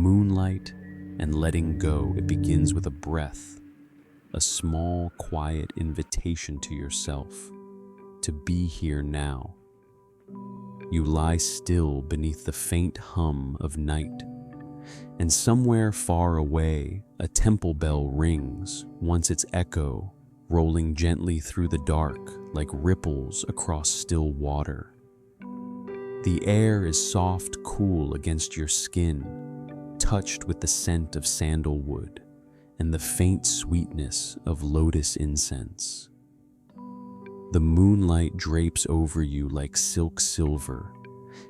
moonlight, and letting go. It begins with a breath, a small, quiet invitation to yourself to be here now. You lie still beneath the faint hum of night, and somewhere far away, a temple bell rings, once its echo rolling gently through the dark like ripples across still water. The air is soft, cool against your skin, touched with the scent of sandalwood and the faint sweetness of lotus incense. The moonlight drapes over you like silk silver,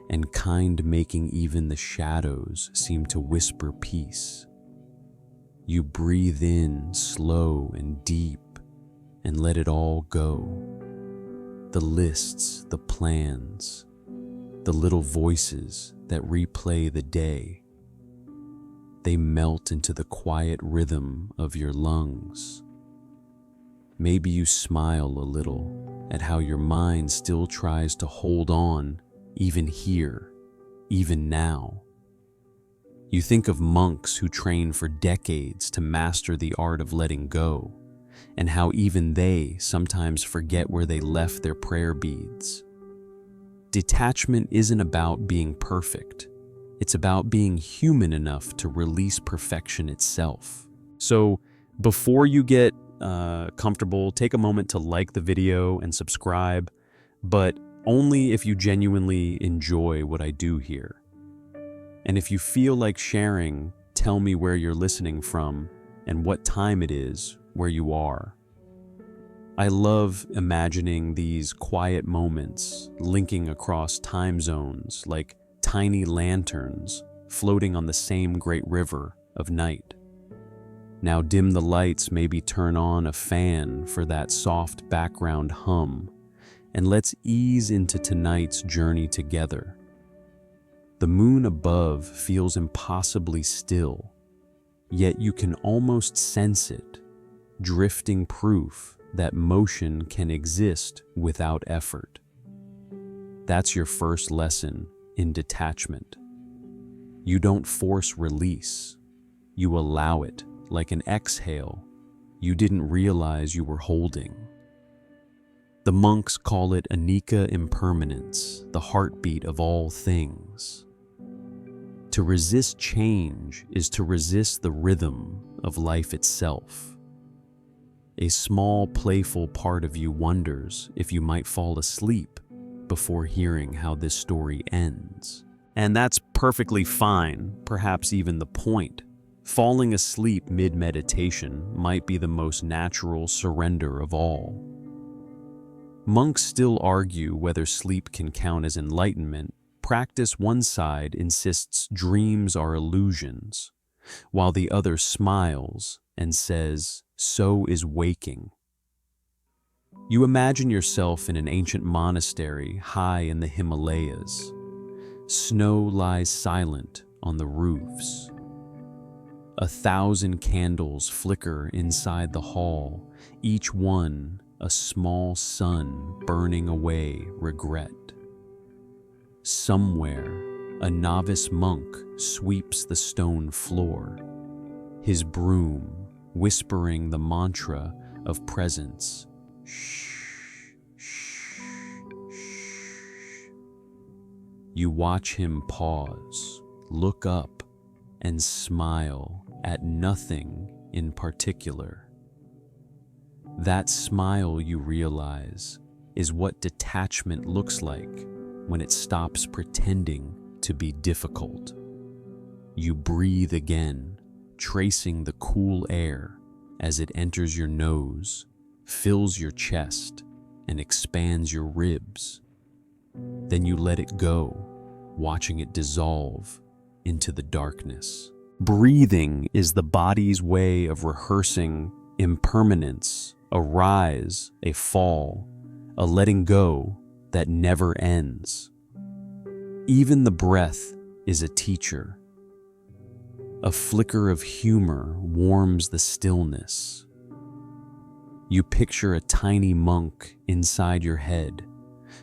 and kind making even the shadows seem to whisper peace. You breathe in slow and deep and let it all go. The lists, the plans, the little voices that replay the day. They melt into the quiet rhythm of your lungs. Maybe you smile a little at how your mind still tries to hold on, even here, even now. You think of monks who train for decades to master the art of letting go, and how even they sometimes forget where they left their prayer beads. Detachment isn't about being perfect. It's about being human enough to release perfection itself. So before you get comfortable, take a moment to like the video and subscribe, but only if you genuinely enjoy what I do here. And if you feel like sharing, tell me where you're listening from and what time it is where you are. I love imagining these quiet moments linking across time zones like tiny lanterns floating on the same great river of night. Now dim the lights, maybe turn on a fan for that soft background hum, and let's ease into tonight's journey together. The moon above feels impossibly still, yet you can almost sense it, drifting proof that motion can exist without effort. That's your first lesson in detachment. You don't force release. You allow it, like an exhale you didn't realize you were holding. The monks call it anicca impermanence, the heartbeat of all things. To resist change is to resist the rhythm of life itself. A small, playful part of you wonders if you might fall asleep before hearing how this story ends. And that's perfectly fine, perhaps even the point. Falling asleep mid-meditation might be the most natural surrender of all. Monks still argue whether sleep can count as enlightenment. Practice one side insists dreams are illusions, while the other smiles and says, so is waking. You imagine yourself in an ancient monastery high in the Himalayas. Snow lies silent on the roofs. 1,000 candles flicker inside the hall, each one a small sun burning away regret. Somewhere, a novice monk sweeps the stone floor, his broom whispering the mantra of presence. Shh, shh, shh. You watch him pause, look up, and smile at nothing in particular. That smile, you realize, is what detachment looks like when it stops pretending to be difficult. You breathe again, tracing the cool air as it enters your nose, fills your chest, and expands your ribs. Then you let it go, watching it dissolve into the darkness. Breathing is the body's way of rehearsing impermanence, a rise, a fall, a letting go that never ends. Even the breath is a teacher. A flicker of humor warms the stillness. You picture a tiny monk inside your head,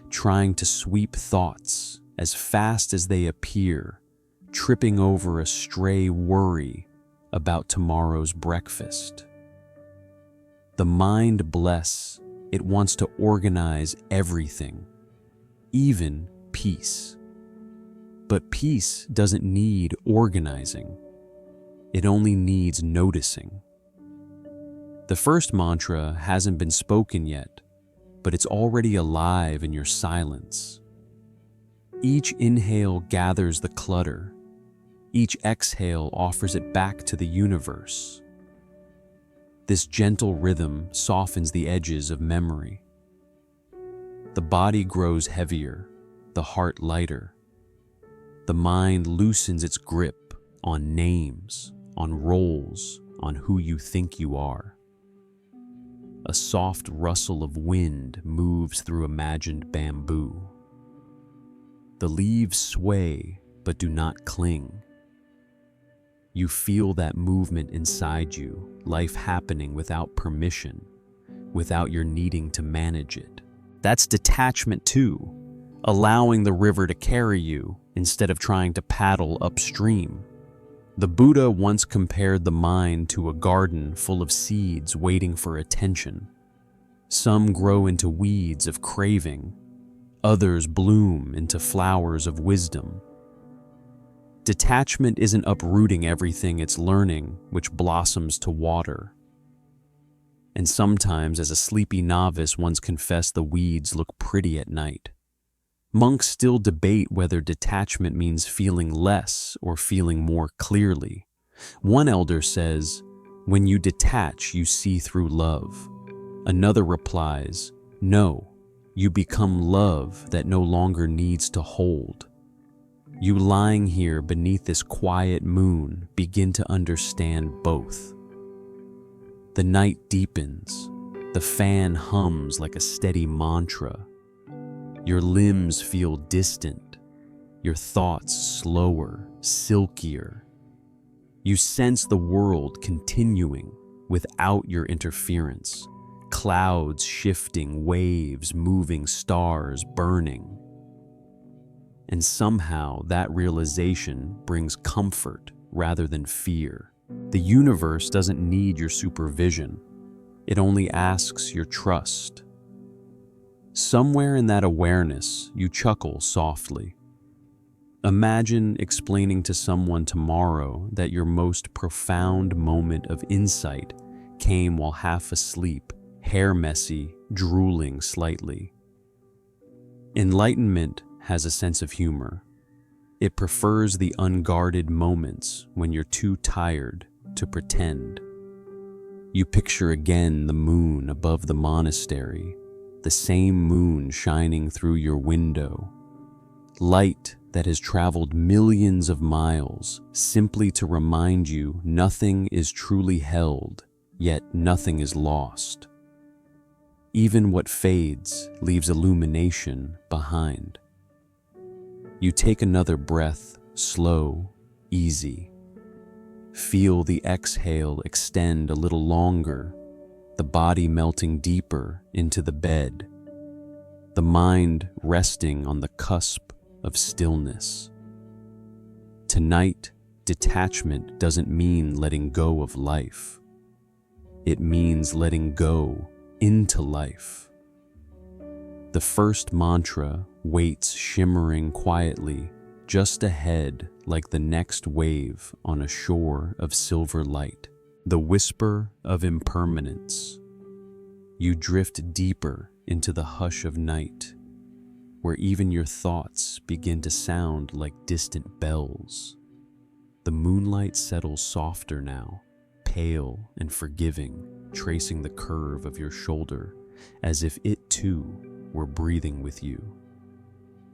trying to sweep thoughts as fast as they appear, tripping over a stray worry about tomorrow's breakfast. The mind bless, it wants to organize everything, even peace. But peace doesn't need organizing. It only needs noticing. The first mantra hasn't been spoken yet, but it's already alive in your silence. Each inhale gathers the clutter. Each exhale offers it back to the universe. This gentle rhythm softens the edges of memory. The body grows heavier, the heart lighter. The mind loosens its grip on names, on roles, on who you think you are. A soft rustle of wind moves through imagined bamboo. The leaves sway but do not cling. You feel that movement inside you, life happening without permission, without your needing to manage it. That's detachment too, allowing the river to carry you instead of trying to paddle upstream. The Buddha once compared the mind to a garden full of seeds waiting for attention. Some grow into weeds of craving, others bloom into flowers of wisdom. Detachment isn't uprooting everything it's learning, which blossoms to water. And sometimes, as a sleepy novice once confessed, the weeds look pretty at night. Monks still debate whether detachment means feeling less or feeling more clearly. One elder says, "When you detach, you see through love." Another replies, "No, you become love that no longer needs to hold." You lying here beneath this quiet moon begin to understand both. The night deepens, the fan hums like a steady mantra. Your limbs feel distant, your thoughts slower, silkier. You sense the world continuing without your interference, clouds shifting, waves moving, stars burning. And somehow that realization brings comfort rather than fear. The universe doesn't need your supervision. It only asks your trust. Somewhere in that awareness, you chuckle softly. Imagine explaining to someone tomorrow that your most profound moment of insight came while half asleep, hair messy, drooling slightly. Enlightenment has a sense of humor. It prefers the unguarded moments when you're too tired to pretend. You picture again the moon above the monastery, the same moon shining through your window. Light that has traveled millions of miles simply to remind you nothing is truly held, yet nothing is lost. Even what fades leaves illumination behind. You take another breath, slow, easy. Feel the exhale extend a little longer, the body melting deeper into the bed, the mind resting on the cusp of stillness. Tonight, detachment doesn't mean letting go of life. It means letting go into life. The first mantra waits shimmering quietly just ahead like the next wave on a shore of silver light. The whisper of impermanence. You drift deeper into the hush of night, where even your thoughts begin to sound like distant bells. The moonlight settles softer now, pale and forgiving, tracing the curve of your shoulder, as if it too were breathing with you.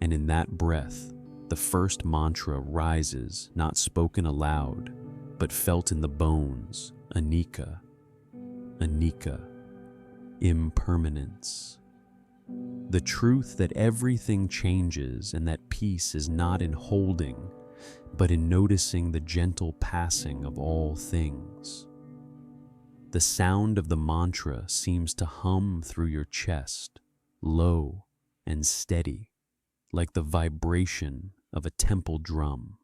And in that breath, the first mantra rises, not spoken aloud, but felt in the bones. Anicca, anicca, impermanence. The truth that everything changes and that peace is not in holding, but in noticing the gentle passing of all things. The sound of the mantra seems to hum through your chest, low and steady, like the vibration of a temple drum.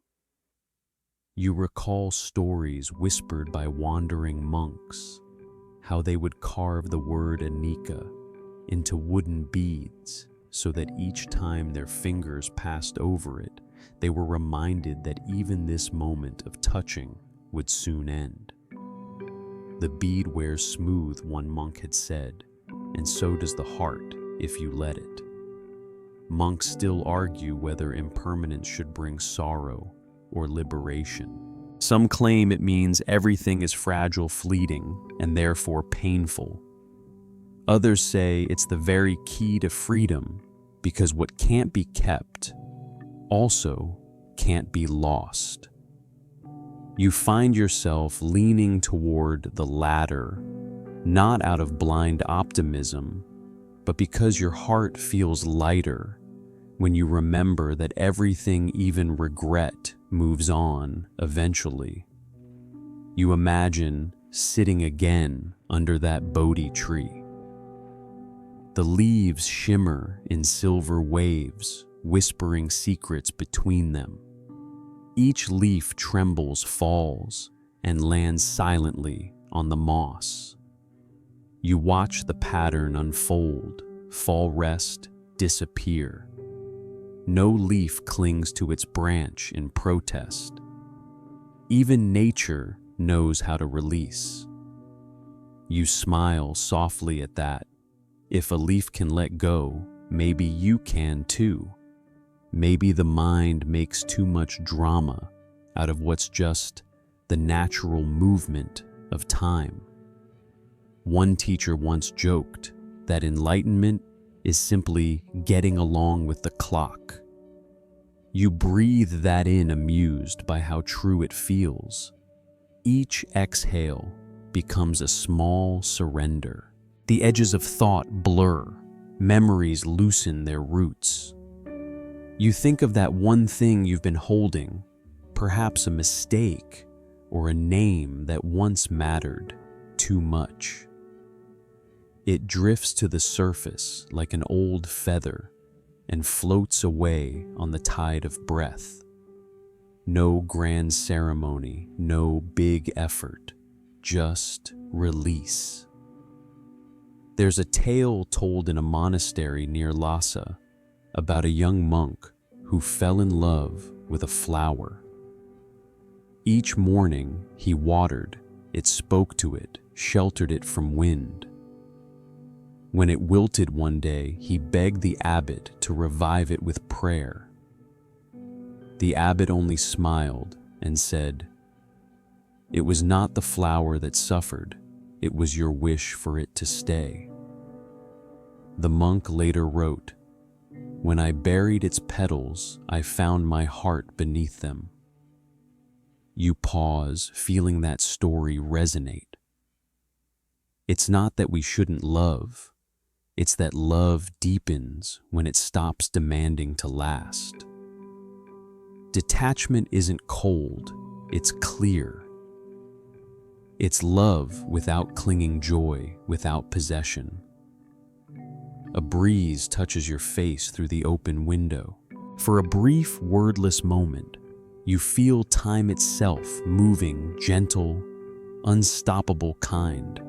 You recall stories whispered by wandering monks, how they would carve the word anika into wooden beads so that each time their fingers passed over it, they were reminded that even this moment of touching would soon end. The bead wears smooth, one monk had said, and so does the heart if you let it. Monks still argue whether impermanence should bring sorrow or liberation. Some claim it means everything is fragile, fleeting, and therefore painful. Others say it's the very key to freedom, because what can't be kept also can't be lost. You find yourself leaning toward the latter, not out of blind optimism, but because your heart feels lighter when you remember that everything, even regret, moves on eventually. You imagine sitting again under that Bodhi tree. The leaves shimmer in silver waves, whispering secrets between them. Each leaf trembles, falls, and lands silently on the moss. You watch the pattern unfold, fall, rest, disappear. No leaf clings to its branch in protest. Even nature knows how to release. You smile softly at that. If a leaf can let go, maybe you can too. Maybe the mind makes too much drama out of what's just the natural movement of time. One teacher once joked that enlightenment is simply getting along with the clock. You breathe that in, amused by how true it feels. Each exhale becomes a small surrender. The edges of thought blur, memories loosen their roots. You think of that one thing you've been holding, perhaps a mistake or a name that once mattered too much. It drifts to the surface like an old feather and floats away on the tide of breath. No grand ceremony, no big effort, just release. There's a tale told in a monastery near Lhasa about a young monk who fell in love with a flower. Each morning he watered, it spoke to it, sheltered it from wind. When it wilted one day, he begged the abbot to revive it with prayer. The abbot only smiled and said, "It was not the flower that suffered, it was your wish for it to stay." The monk later wrote, "When I buried its petals, I found my heart beneath them." You pause, feeling that story resonate. It's not that we shouldn't love, it's that love deepens when it stops demanding to last. Detachment isn't cold, it's clear. It's love without clinging, joy without possession. A breeze touches your face through the open window. For a brief, wordless moment, you feel time itself moving, gentle, unstoppable, kind.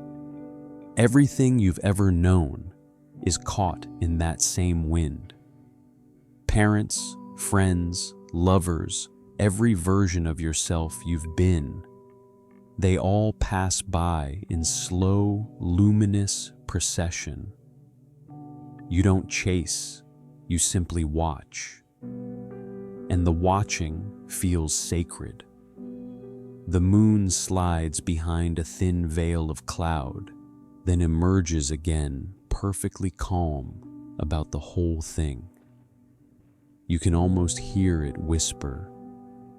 Everything you've ever known is caught in that same wind. Parents, friends, lovers, every version of yourself you've been, they all pass by in slow, luminous procession. You don't chase, you simply watch. And the watching feels sacred. The moon slides behind a thin veil of cloud, then emerges again, perfectly calm about the whole thing. You can almost hear it whisper,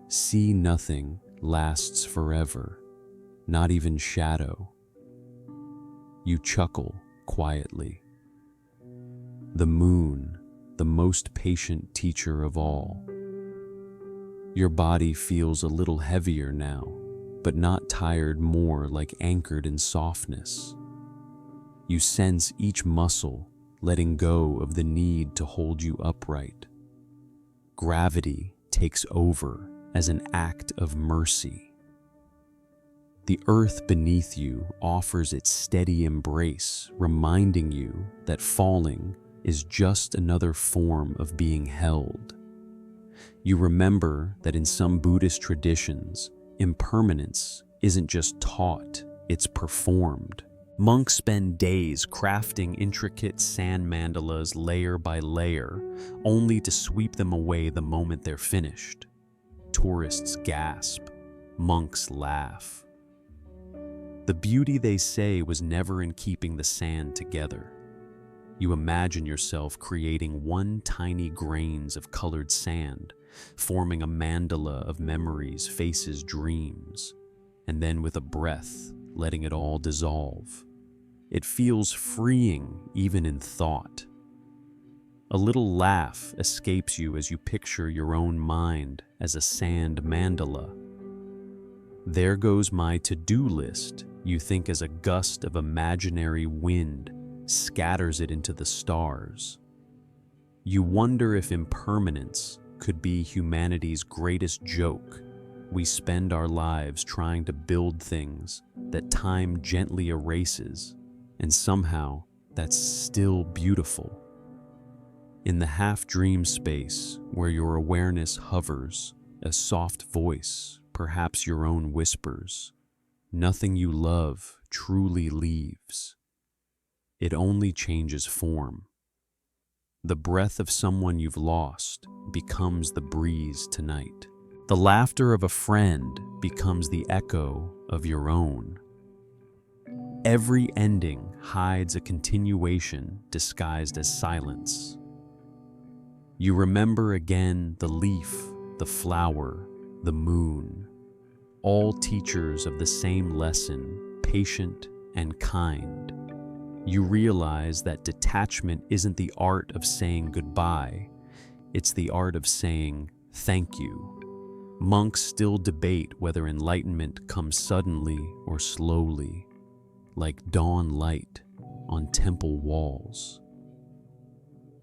"See, nothing lasts forever, not even shadow." You chuckle quietly. The moon, the most patient teacher of all. Your body feels a little heavier now, but not tired, more like anchored in softness. You sense each muscle letting go of the need to hold you upright. Gravity takes over, as an act of mercy. The earth beneath you offers its steady embrace, reminding you that falling is just another form of being held. You remember that in some Buddhist traditions, impermanence isn't just taught, it's performed. Monks spend days crafting intricate sand mandalas layer by layer, only to sweep them away the moment they're finished. Tourists gasp, monks laugh. The beauty, they say, was never in keeping the sand together. You imagine yourself creating one tiny grains of colored sand, forming a mandala of memories, faces, dreams, and then with a breath, letting it all dissolve. It feels freeing even in thought. A little laugh escapes you as you picture your own mind as a sand mandala. There goes my to-do list, you think, as a gust of imaginary wind scatters it into the stars. You wonder if impermanence could be humanity's greatest joke. We spend our lives trying to build things that time gently erases, and somehow that's still beautiful. In the half-dream space where your awareness hovers, a soft voice, perhaps your own, whispers, "Nothing you love truly leaves. It only changes form." The breath of someone you've lost becomes the breeze tonight. The laughter of a friend becomes the echo of your own. Every ending hides a continuation disguised as silence. You remember again the leaf, the flower, the moon, all teachers of the same lesson, patient and kind. You realize that detachment isn't the art of saying goodbye, it's the art of saying thank you. Monks still debate whether enlightenment comes suddenly or slowly, like dawn light on temple walls.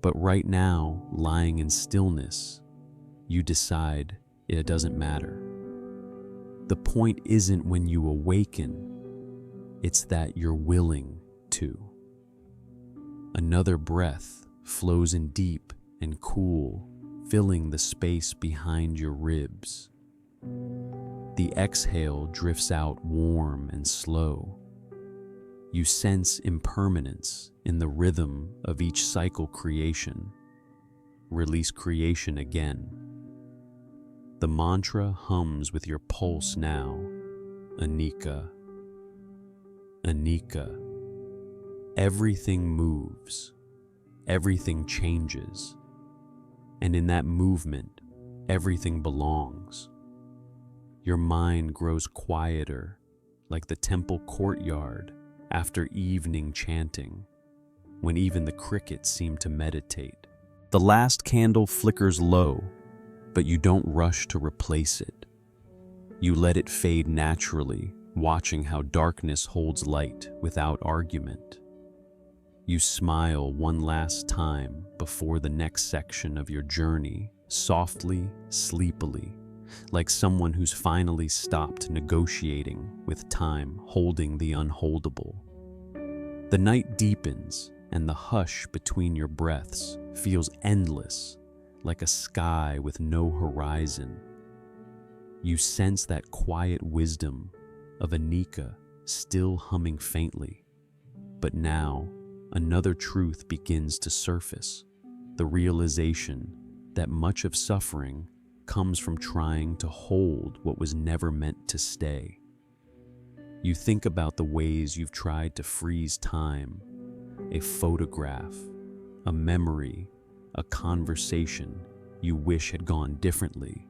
But right now, lying in stillness, you decide it doesn't matter. The point isn't when you awaken, it's that you're willing to. Another breath flows in deep and cool, filling the space behind your ribs. The exhale drifts out warm and slow. You sense impermanence in the rhythm of each cycle creation. Release creation again. The mantra hums with your pulse now. Anicca. Anicca. Everything moves. Everything changes. And in that movement, everything belongs. Your mind grows quieter, like the temple courtyard after evening chanting, when even the crickets seem to meditate. The last candle flickers low, but you don't rush to replace it. You let it fade naturally, watching how darkness holds light without argument. You smile one last time before the next section of your journey, softly, sleepily, like someone who's finally stopped negotiating with time, holding the unholdable. The night deepens, and the hush between your breaths feels endless, like a sky with no horizon. You sense that quiet wisdom of Anicca still humming faintly. But now, another truth begins to surface, the realization that much of suffering comes from trying to hold what was never meant to stay. You think about the ways you've tried to freeze time, a photograph, a memory, a conversation you wish had gone differently.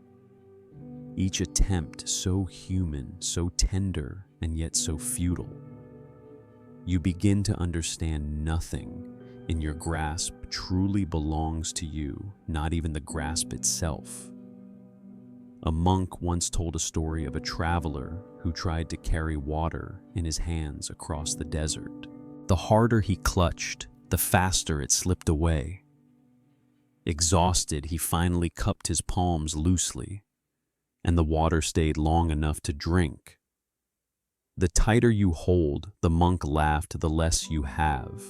Each attempt so human, so tender, and yet so futile. You begin to understand nothing in your grasp truly belongs to you, not even the grasp itself. A monk once told a story of a traveler who tried to carry water in his hands across the desert. The harder he clutched, the faster it slipped away. Exhausted, he finally cupped his palms loosely. and the water stayed long enough to drink. The tighter you hold, the monk laughed, the less you have.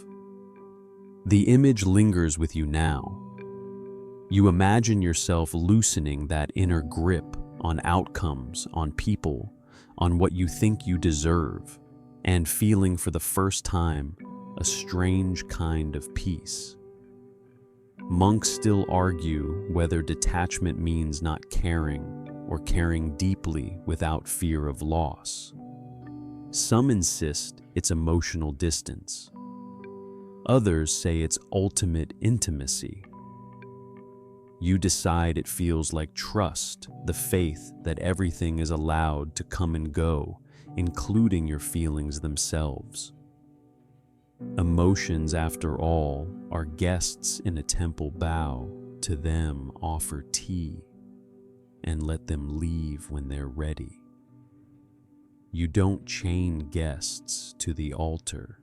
The image lingers with you now. You imagine yourself loosening that inner grip on outcomes, on people, on what you think you deserve, and feeling for the first time a strange kind of peace. Monks still argue whether detachment means not caring or caring deeply without fear of loss. Some insist it's emotional distance. Others say it's ultimate intimacy. You decide it feels like trust, the faith that everything is allowed to come and go, including your feelings themselves. Emotions, after all, are guests in a temple. Bow to them, offer tea, and let them leave when they're ready. You don't chain guests to the altar.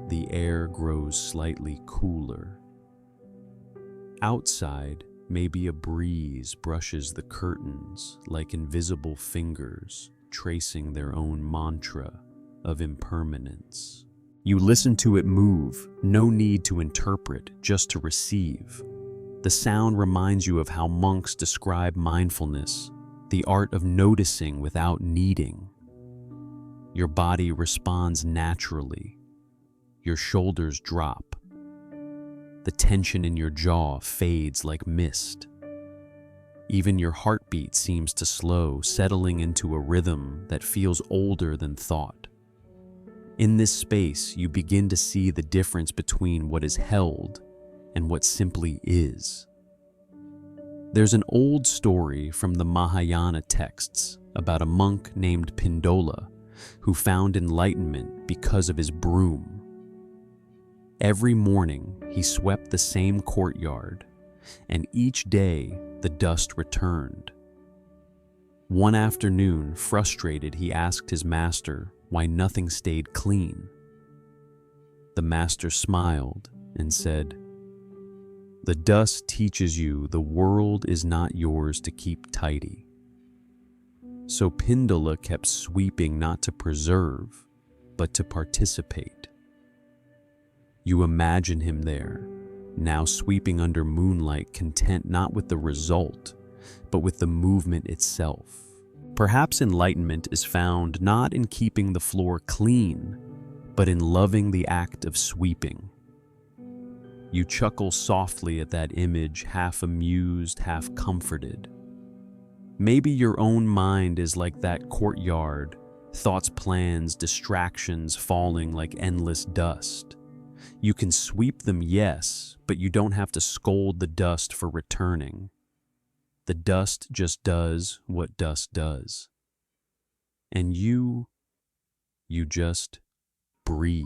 The air grows slightly cooler. Outside, maybe a breeze brushes the curtains like invisible fingers tracing their own mantra of impermanence. You listen to it move, no need to interpret, just to receive. The sound reminds you of how monks describe mindfulness, the art of noticing without needing. Your body responds naturally. Your shoulders drop. The tension in your jaw fades like mist. Even your heartbeat seems to slow, settling into a rhythm that feels older than thought. In this space, you begin to see the difference between what is held and what simply is. There's an old story from the Mahayana texts about a monk named Pindola who found enlightenment because of his broom. Every morning, he swept the same courtyard, and each day the dust returned. One afternoon, frustrated, he asked his master why nothing stayed clean. The master smiled and said, "The dust teaches you the world is not yours to keep tidy." So Pindola kept sweeping, not to preserve, but to participate. You imagine him there, now sweeping under moonlight, content not with the result, but with the movement itself. Perhaps enlightenment is found not in keeping the floor clean, but in loving the act of sweeping. You chuckle softly at that image, half amused, half comforted. Maybe your own mind is like that courtyard, thoughts, plans, distractions falling like endless dust. You can sweep them, yes, but you don't have to scold the dust for returning. The dust just does what dust does. And you just breathe.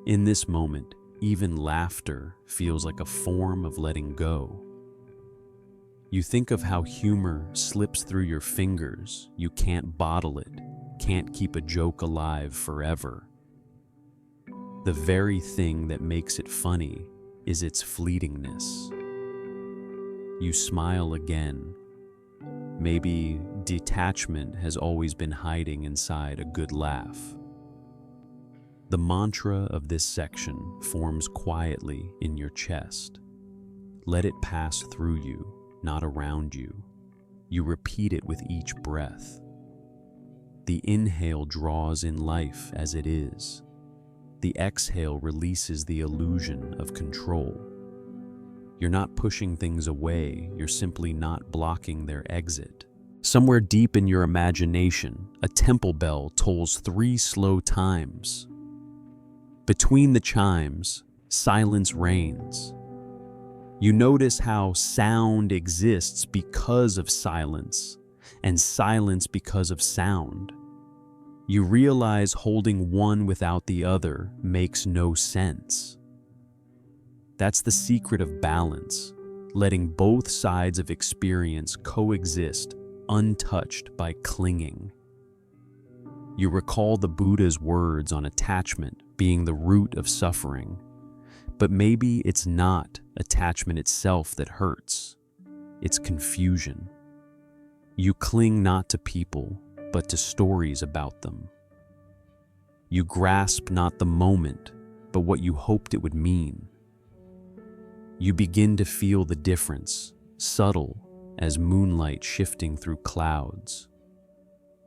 In this moment, even laughter feels like a form of letting go. You think of how humor slips through your fingers. You can't bottle it, can't keep a joke alive forever. The very thing that makes it funny is its fleetingness. You smile again. Maybe detachment has always been hiding inside a good laugh. The mantra of this section forms quietly in your chest. Let it pass through you, not around you. You repeat it with each breath. The inhale draws in life as it is. The exhale releases the illusion of control. You're not pushing things away, you're simply not blocking their exit. Somewhere deep in your imagination, a temple bell tolls 3 slow times. Between the chimes, silence reigns. You notice how sound exists because of silence, and silence because of sound. You realize holding one without the other makes no sense. That's the secret of balance, letting both sides of experience coexist untouched by clinging. You recall the Buddha's words on attachment being the root of suffering, but maybe it's not attachment itself that hurts, it's confusion. You cling not to people, but to stories about them. You grasp not the moment, but what you hoped it would mean. You begin to feel the difference, subtle as moonlight shifting through clouds.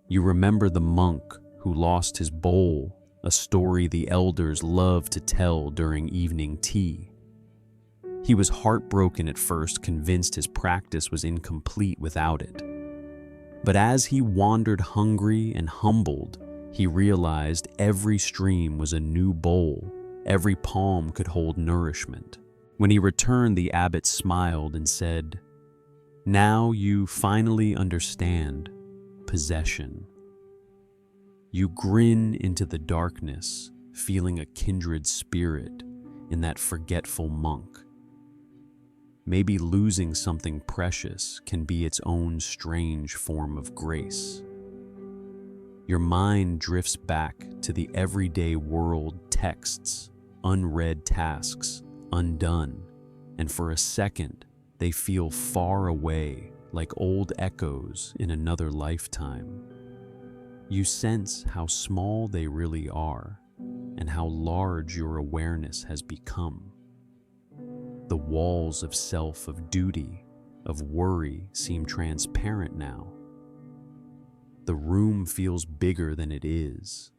You remember the monk who lost his bowl, a story the elders loved to tell during evening tea. He was heartbroken at first, convinced his practice was incomplete without it. But as he wandered hungry and humbled, he realized every stream was a new bowl, every palm could hold nourishment. When he returned, the abbot smiled and said, "Now you finally understand possession." You grin into the darkness, feeling a kindred spirit in that forgetful monk. Maybe losing something precious can be its own strange form of grace. Your mind drifts back to the everyday world, texts, unread tasks, undone, and for a second, they feel far away, like old echoes in another lifetime. You sense how small they really are, and how large your awareness has become. The walls of self, of duty, of worry seem transparent now. The room feels bigger than it is.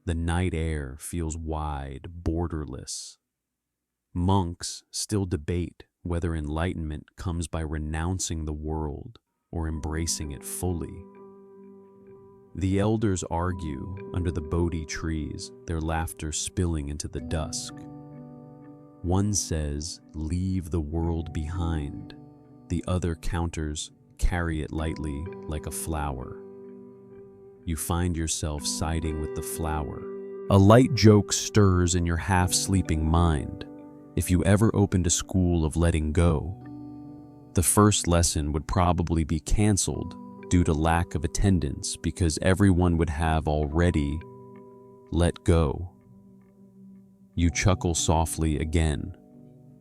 The night air feels wide, borderless. Monks still debate whether enlightenment comes by renouncing the world or embracing it fully. The elders argue under the Bodhi trees, their laughter spilling into the dusk. One says, "Leave the world behind." The other counters, "Carry it lightly like a flower." You find yourself siding with the flower. A light joke stirs in your half-sleeping mind. If you ever opened a school of letting go, the first lesson would probably be canceled due to lack of attendance because everyone would have already let go. You chuckle softly again.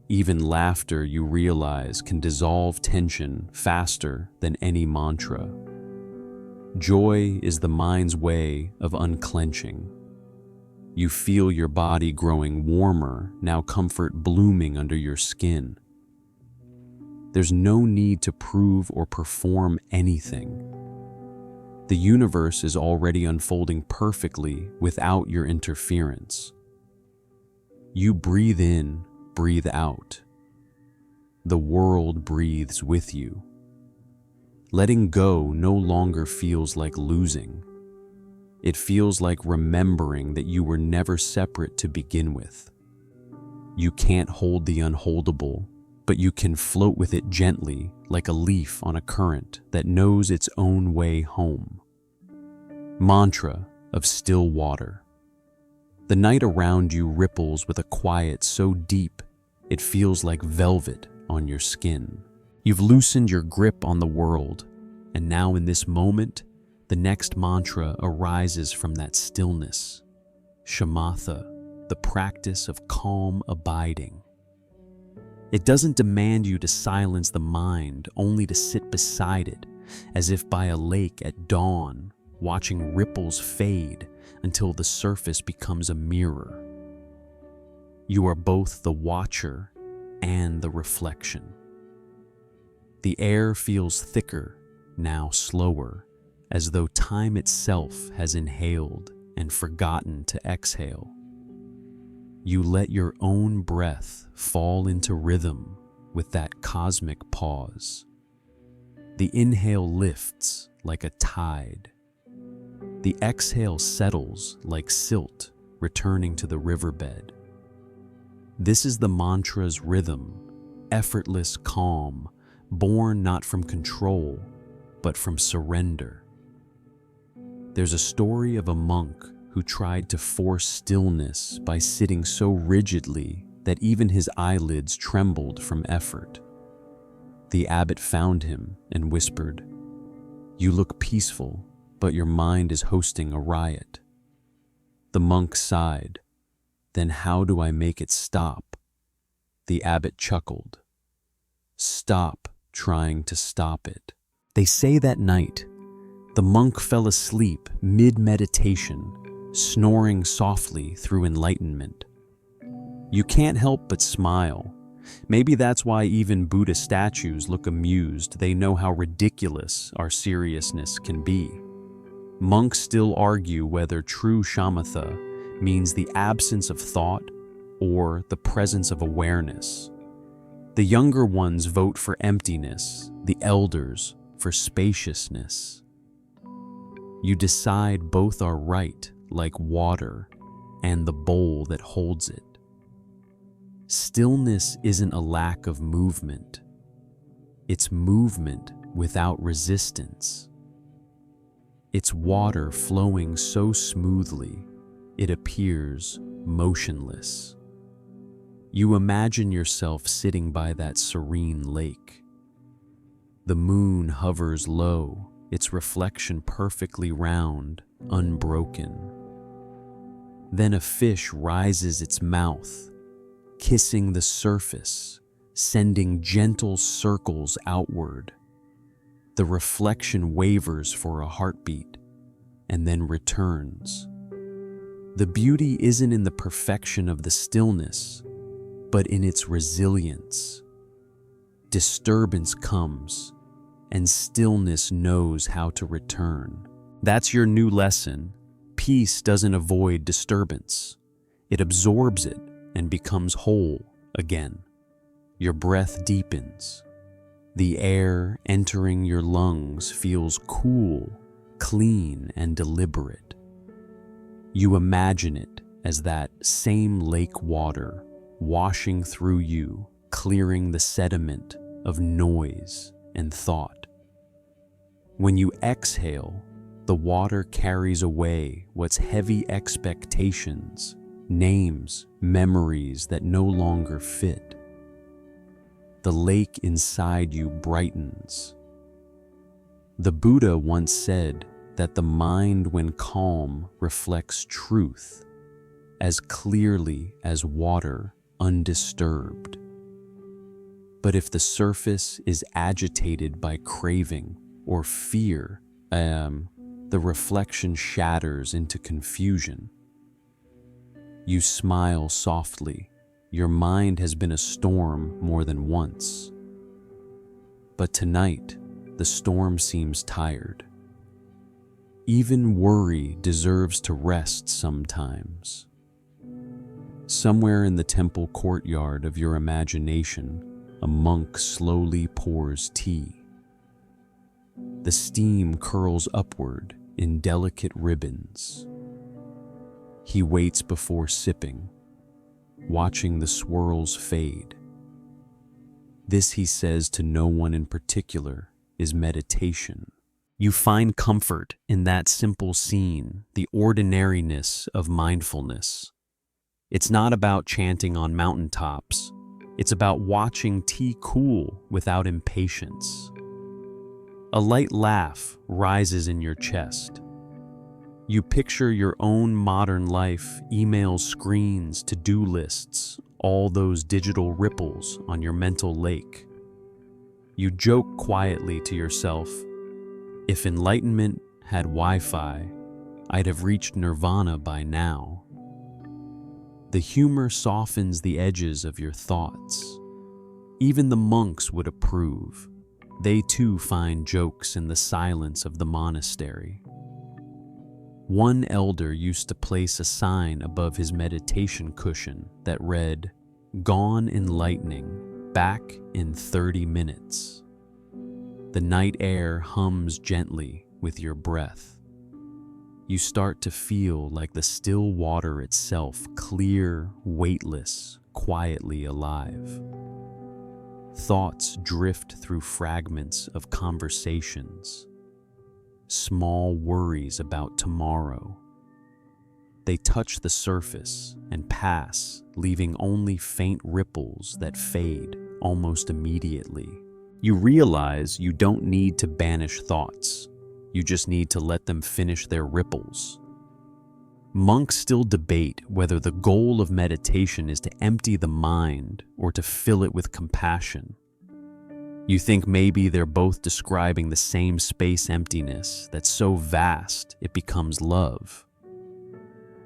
Even laughter, you realize, can dissolve tension faster than any mantra. Joy is the mind's way of unclenching. You feel your body growing warmer, now comfort blooming under your skin. There's no need to prove or perform anything. The universe is already unfolding perfectly without your interference. You breathe in, breathe out. The world breathes with you. Letting go no longer feels like losing. It feels like remembering that you were never separate to begin with. You can't hold the unholdable, but you can float with it gently, like a leaf on a current that knows its own way home. Mantra of still water. The night around you ripples with a quiet so deep it feels like velvet on your skin. You've loosened your grip on the world, and now in this moment, the next mantra arises from that stillness. Shamatha, the practice of calm abiding. It doesn't demand you to silence the mind, only to sit beside it, as if by a lake at dawn, watching ripples fade until the surface becomes a mirror. You are both the watcher and the reflection. The air feels thicker, now slower, as though time itself has inhaled and forgotten to exhale. You let your own breath fall into rhythm with that cosmic pause. The inhale lifts like a tide. The exhale settles like silt returning to the riverbed. This is the mantra's rhythm, effortless calm, born not from control, but from surrender. There's a story of a monk who tried to force stillness by sitting so rigidly that even his eyelids trembled from effort. The abbot found him and whispered, "You look peaceful, but your mind is hosting a riot." The monk sighed. "Then how do I make it stop?" The abbot chuckled. "Stop trying to stop it." They say that night, the monk fell asleep mid-meditation, snoring softly through enlightenment. You can't help but smile. Maybe that's why even Buddha statues look amused. They know how ridiculous our seriousness can be. Monks still argue whether true shamatha means the absence of thought or the presence of awareness. The younger ones vote for emptiness, the elders for spaciousness. You decide both are right, like water and the bowl that holds it. Stillness isn't a lack of movement. It's movement without resistance. It's water flowing so smoothly, it appears motionless. You imagine yourself sitting by that serene lake. The moon hovers low, its reflection perfectly round, unbroken. Then a fish rises its mouth, kissing the surface, sending gentle circles outward. The reflection wavers for a heartbeat and then returns. The beauty isn't in the perfection of the stillness, but in its resilience. Disturbance comes, and stillness knows how to return. That's your new lesson. Peace doesn't avoid disturbance. It absorbs it and becomes whole again. Your breath deepens. The air entering your lungs feels cool, clean, and deliberate. You imagine it as that same lake water washing through you, clearing the sediment of noise and thought. When you exhale, the water carries away what's heavy expectations, names, memories that no longer fit. The lake inside you brightens. The Buddha once said that the mind, when calm, reflects truth as clearly as water undisturbed. But if the surface is agitated by craving or fear, the reflection shatters into confusion. You smile softly. Your mind has been a storm more than once. But tonight, the storm seems tired. Even worry deserves to rest sometimes. Somewhere in the temple courtyard of your imagination, a monk slowly pours tea. The steam curls upward in delicate ribbons. He waits before sipping, watching the swirls fade. This, he says to no one in particular, is meditation. You find comfort in that simple scene, the ordinariness of mindfulness. It's not about chanting on mountaintops. It's about watching tea cool without impatience. A light laugh rises in your chest. You picture your own modern life, email screens, to-do lists, all those digital ripples on your mental lake. You joke quietly to yourself, if enlightenment had Wi-Fi, I'd have reached nirvana by now. The humor softens the edges of your thoughts. Even the monks would approve. They too find jokes in the silence of the monastery. One elder used to place a sign above his meditation cushion that read, "Gone enlightening, back in 30 minutes." The night air hums gently with your breath. You start to feel like the still water itself, clear, weightless, quietly alive. Thoughts drift through fragments of conversations, small worries about tomorrow. They touch the surface and pass, leaving only faint ripples that fade almost immediately. You realize you don't need to banish thoughts. You just need to let them finish their ripples. Monks still debate whether the goal of meditation is to empty the mind or to fill it with compassion. You think maybe they're both describing the same space emptiness that's so vast it becomes love.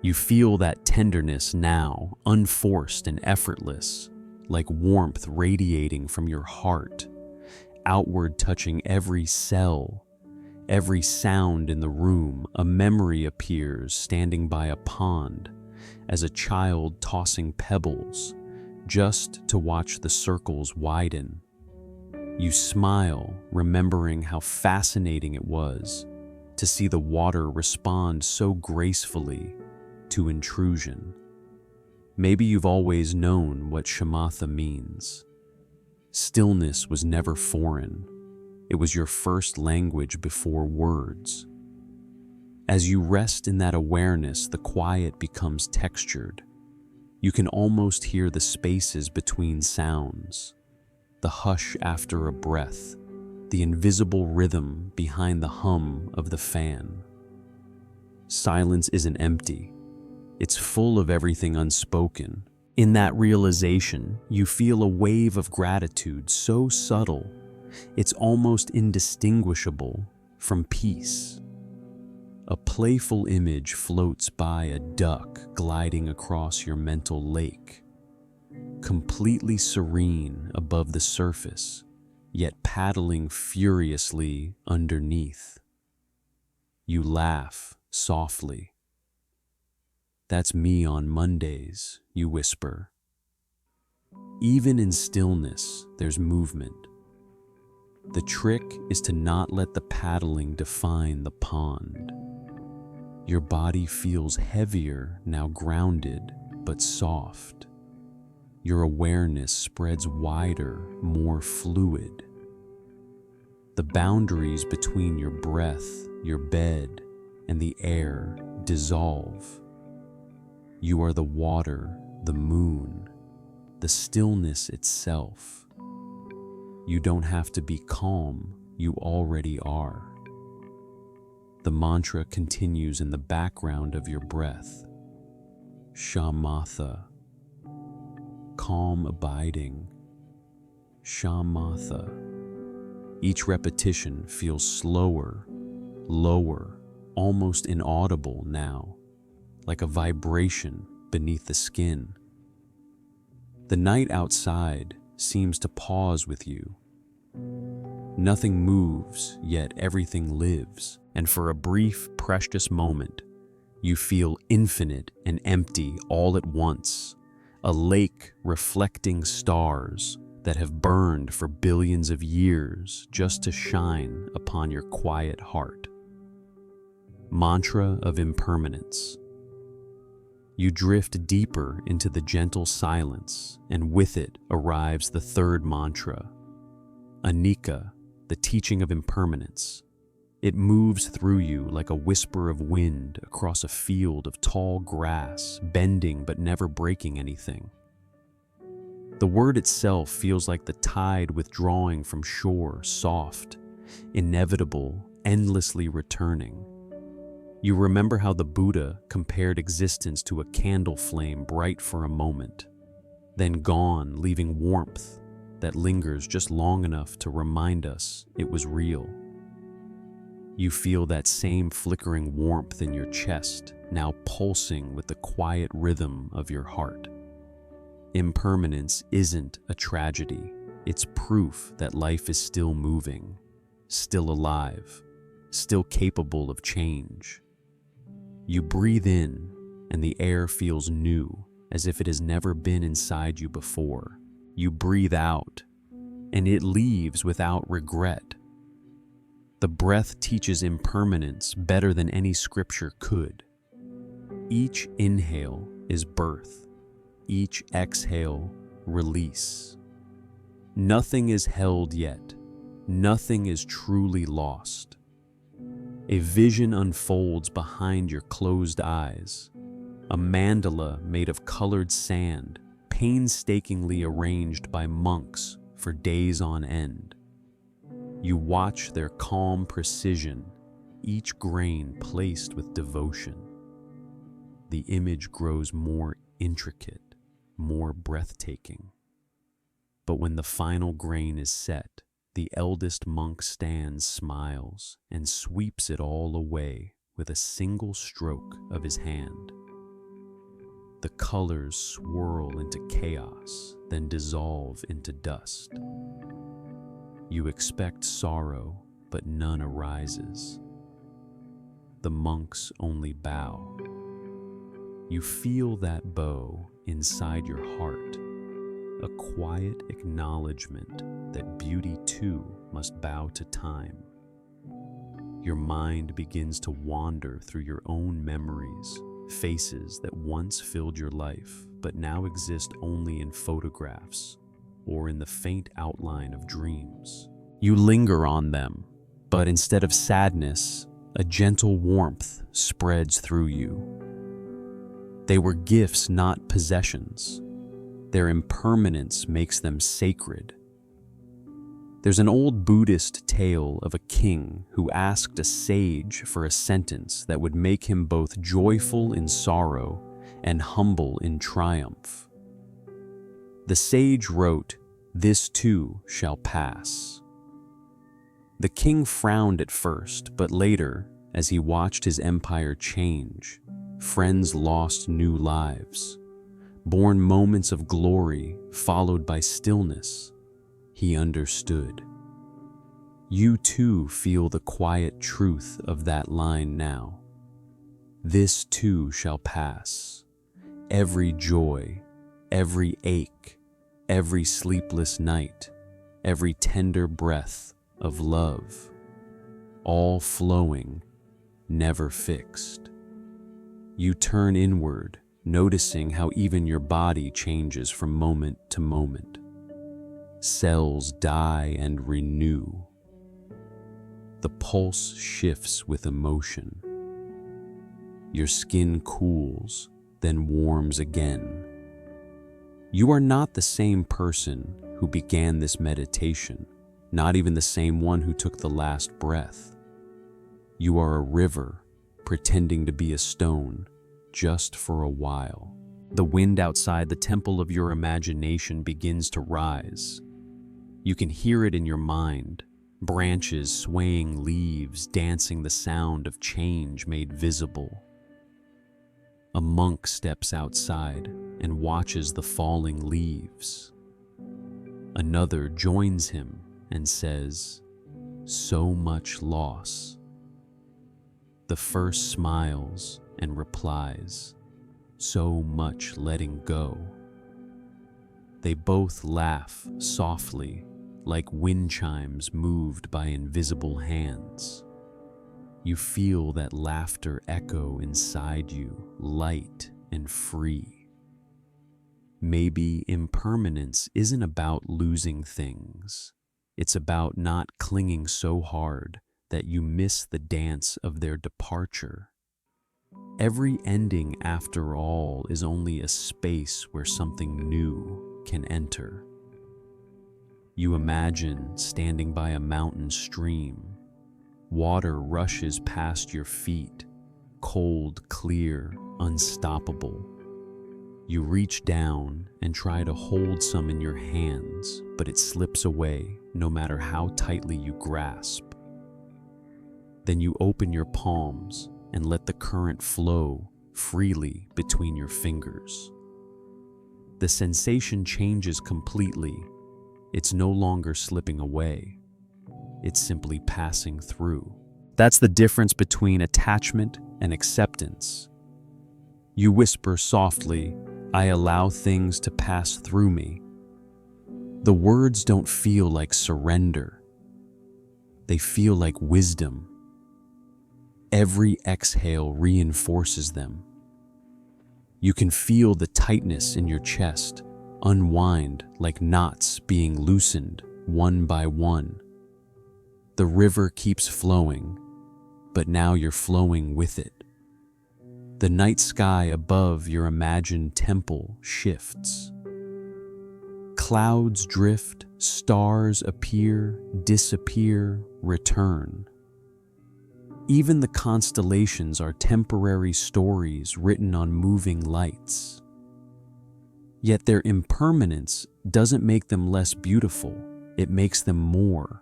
You feel that tenderness now, unforced and effortless, like warmth radiating from your heart, outward touching every cell, every sound in the room. A memory appears standing by a pond as a child tossing pebbles just to watch the circles widen. You smile, remembering how fascinating it was to see the water respond so gracefully to intrusion. Maybe you've always known what shamatha means. Stillness was never foreign. It was your first language before words. As you rest in that awareness, the quiet becomes textured. You can almost hear the spaces between sounds, the hush after a breath, the invisible rhythm behind the hum of the fan. Silence isn't empty. It's full of everything unspoken. In that realization, you feel a wave of gratitude so subtle, it's almost indistinguishable from peace. A playful image floats by, a duck gliding across your mental lake, completely serene above the surface, yet paddling furiously underneath. You laugh softly. "That's me on Mondays," you whisper. Even in stillness, there's movement. The trick is to not let the paddling define the pond. Your body feels heavier, now grounded, but soft. Your awareness spreads wider, more fluid. The boundaries between your breath, your bed, and the air dissolve. You are the water, the moon, the stillness itself. You don't have to be calm, you already are. The mantra continues in the background of your breath. Shamatha, calm abiding. Shamatha. Each repetition feels slower, lower, almost inaudible now, like a vibration beneath the skin. The night outside seems to pause with you. Nothing moves, yet everything lives, and for a brief, precious moment, you feel infinite and empty all at once, a lake reflecting stars that have burned for billions of years just to shine upon your quiet heart. Mantra of impermanence. You drift deeper into the gentle silence, and with it arrives the third mantra, Anicca, the teaching of impermanence. It moves through you like a whisper of wind across a field of tall grass, bending but never breaking anything. The word itself feels like the tide withdrawing from shore, soft, inevitable, endlessly returning. You remember how the Buddha compared existence to a candle flame, bright for a moment, then gone, leaving warmth that lingers just long enough to remind us it was real. You feel that same flickering warmth in your chest, now pulsing with the quiet rhythm of your heart. Impermanence isn't a tragedy. It's proof that life is still moving, still alive, still capable of change. You breathe in, and the air feels new, as if it has never been inside you before. You breathe out, and it leaves without regret. The breath teaches impermanence better than any scripture could. Each inhale is birth. Each exhale, release. Nothing is held yet. Nothing is truly lost. A vision unfolds behind your closed eyes. A mandala made of colored sand, painstakingly arranged by monks for days on end. You watch their calm precision, each grain placed with devotion. The image grows more intricate, more breathtaking. But when the final grain is set, The eldest monk stands, smiles, and sweeps it all away with a single stroke of his hand. The colors swirl into chaos, then dissolve into dust. You expect sorrow, but none arises. The monks only bow. You feel that bow inside your heart, a quiet acknowledgement that beauty too must bow to time. Your mind begins to wander through your own memories, faces that once filled your life, but now exist only in photographs or in the faint outline of dreams. You linger on them, but instead of sadness, a gentle warmth spreads through you. They were gifts, not possessions. Their impermanence makes them sacred. There's an old Buddhist tale of a king who asked a sage for a sentence that would make him both joyful in sorrow and humble in triumph. The sage wrote, "This too shall pass." The king frowned at first, but later, as he watched his empire change, friends lost new lives, born moments of glory followed by stillness, he understood. You too feel the quiet truth of that line now. This too shall pass. Every joy, every ache, every sleepless night, every tender breath of love, all flowing, never fixed. You turn inward, noticing how even your body changes from moment to moment. Cells die and renew. The pulse shifts with emotion. Your skin cools, then warms again. You are not the same person who began this meditation, not even the same one who took the last breath. You are a river, pretending to be a stone, just for a while. The wind outside the temple of your imagination begins to rise. You can hear it in your mind, branches swaying, leaves dancing, the sound of change made visible. A monk steps outside and watches the falling leaves. Another joins him and says, "So much loss." The first smiles and replies, "So much letting go." They both laugh softly, like wind chimes moved by invisible hands. You feel that laughter echo inside you, light and free. Maybe impermanence isn't about losing things. It's about not clinging so hard that you miss the dance of their departure. Every ending, after all, is only a space where something new can enter. You imagine standing by a mountain stream. Water rushes past your feet, cold, clear, unstoppable. You reach down and try to hold some in your hands, but it slips away no matter how tightly you grasp. Then you open your palms and let the current flow freely between your fingers. The sensation changes completely. It's no longer slipping away. It's simply passing through. That's the difference between attachment and acceptance. You whisper softly, "I allow things to pass through me." The words don't feel like surrender. They feel like wisdom. Every exhale reinforces them. You can feel the tightness in your chest unwind like knots being loosened one by one. The river keeps flowing, but now you're flowing with it. The night sky above your imagined temple shifts. Clouds drift, stars appear, disappear, return. Even the constellations are temporary stories written on moving lights. Yet their impermanence doesn't make them less beautiful. it makes them more.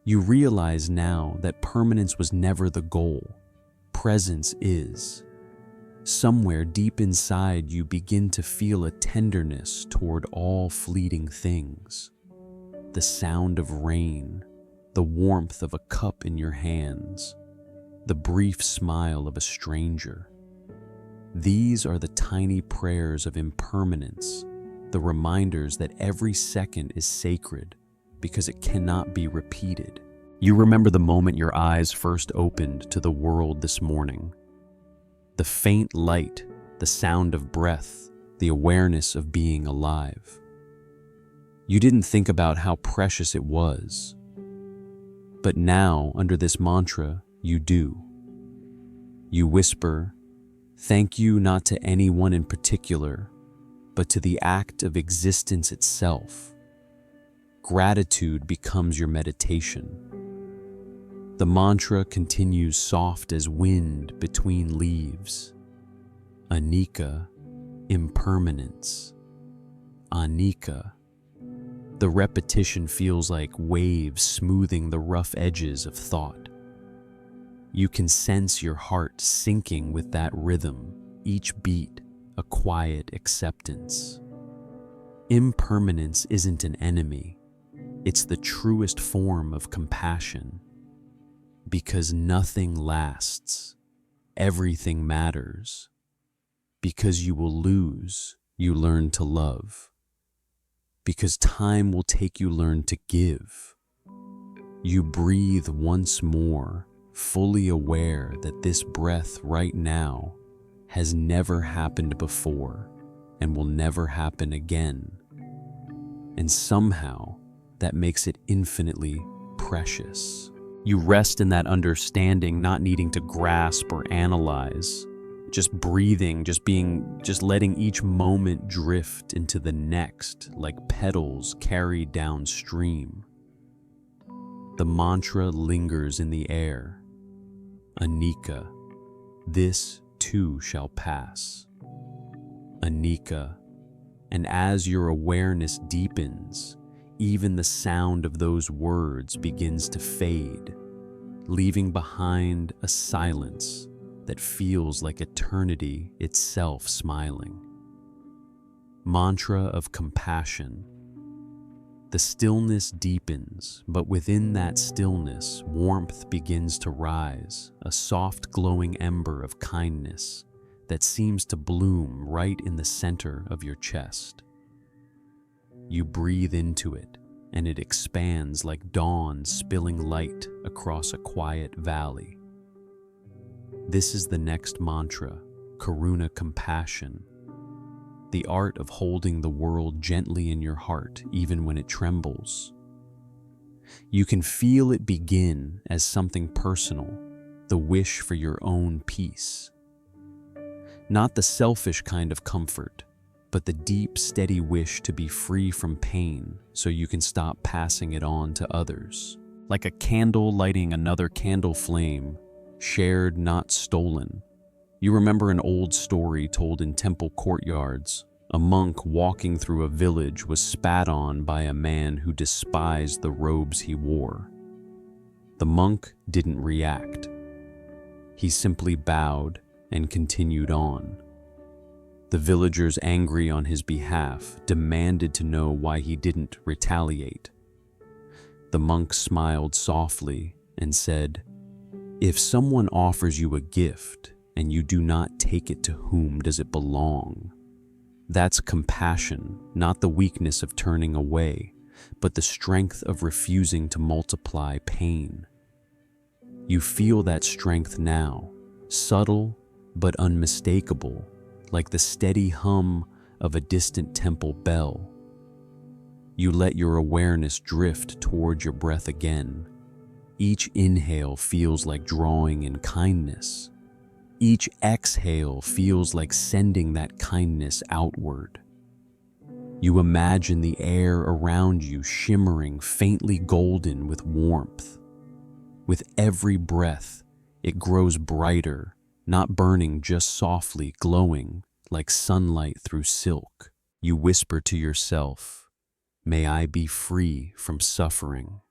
You realize now that permanence was never the goal. Presence is. Somewhere deep inside you begin to feel a tenderness toward all fleeting things. The sound of rain, the warmth of a cup in your hands, the brief smile of a stranger. These are the tiny prayers of impermanence, the reminders that every second is sacred because it cannot be repeated. You remember the moment your eyes first opened to the world this morning. The faint light, the sound of breath, the awareness of being alive. You didn't think about how precious it was. But now, under this mantra, you do. You whisper, "Thank you not to anyone in particular, but to the act of existence itself." Gratitude becomes your meditation. The mantra continues soft as wind between leaves. Anicca, impermanence. Anicca. The repetition feels like waves smoothing the rough edges of thought. You can sense your heart sinking with that rhythm, each beat a quiet acceptance. Impermanence isn't an enemy. It's the truest form of compassion. Because nothing lasts, everything matters. Because you will lose, you learn to love. Because time will take you learn to give. You breathe once more, fully aware that this breath right now has never happened before and will never happen again. And somehow, that makes it infinitely precious. You rest in that understanding, not needing to grasp or analyze, just breathing, just letting each moment drift into the next like petals carried downstream. The mantra lingers in the air. Anicca, this too shall pass. Anicca, and as your awareness deepens, even the sound of those words begins to fade, leaving behind a silence that feels like eternity itself smiling. Mantra of compassion. The stillness deepens, but within that stillness, warmth begins to rise, a soft glowing ember of kindness that seems to bloom right in the center of your chest. You breathe into it, and it expands like dawn spilling light across a quiet valley. This is the next mantra, Karuna compassion, the art of holding the world gently in your heart even when it trembles. You can feel it begin as something personal, the wish for your own peace. Not the selfish kind of comfort, but the deep, steady wish to be free from pain so you can stop passing it on to others. Like a candle lighting another candle flame, shared, not stolen. You remember an old story told in temple courtyards. A monk walking through a village was spat on by a man who despised the robes he wore. The monk didn't react. He simply bowed and continued on. The villagers, angry on his behalf, demanded to know why he didn't retaliate. The monk smiled softly and said, "If someone offers you a gift and you do not take it, to whom does it belong? That's compassion, not the weakness of turning away, but the strength of refusing to multiply pain." You feel that strength now, subtle but unmistakable, like the steady hum of a distant temple bell. You let your awareness drift toward your breath again. Each inhale feels like drawing in kindness. Each exhale feels like sending that kindness outward. You imagine the air around you shimmering faintly golden with warmth. With every breath, it grows brighter, not burning, just softly glowing like sunlight through silk. You whisper to yourself, May I be free from suffering.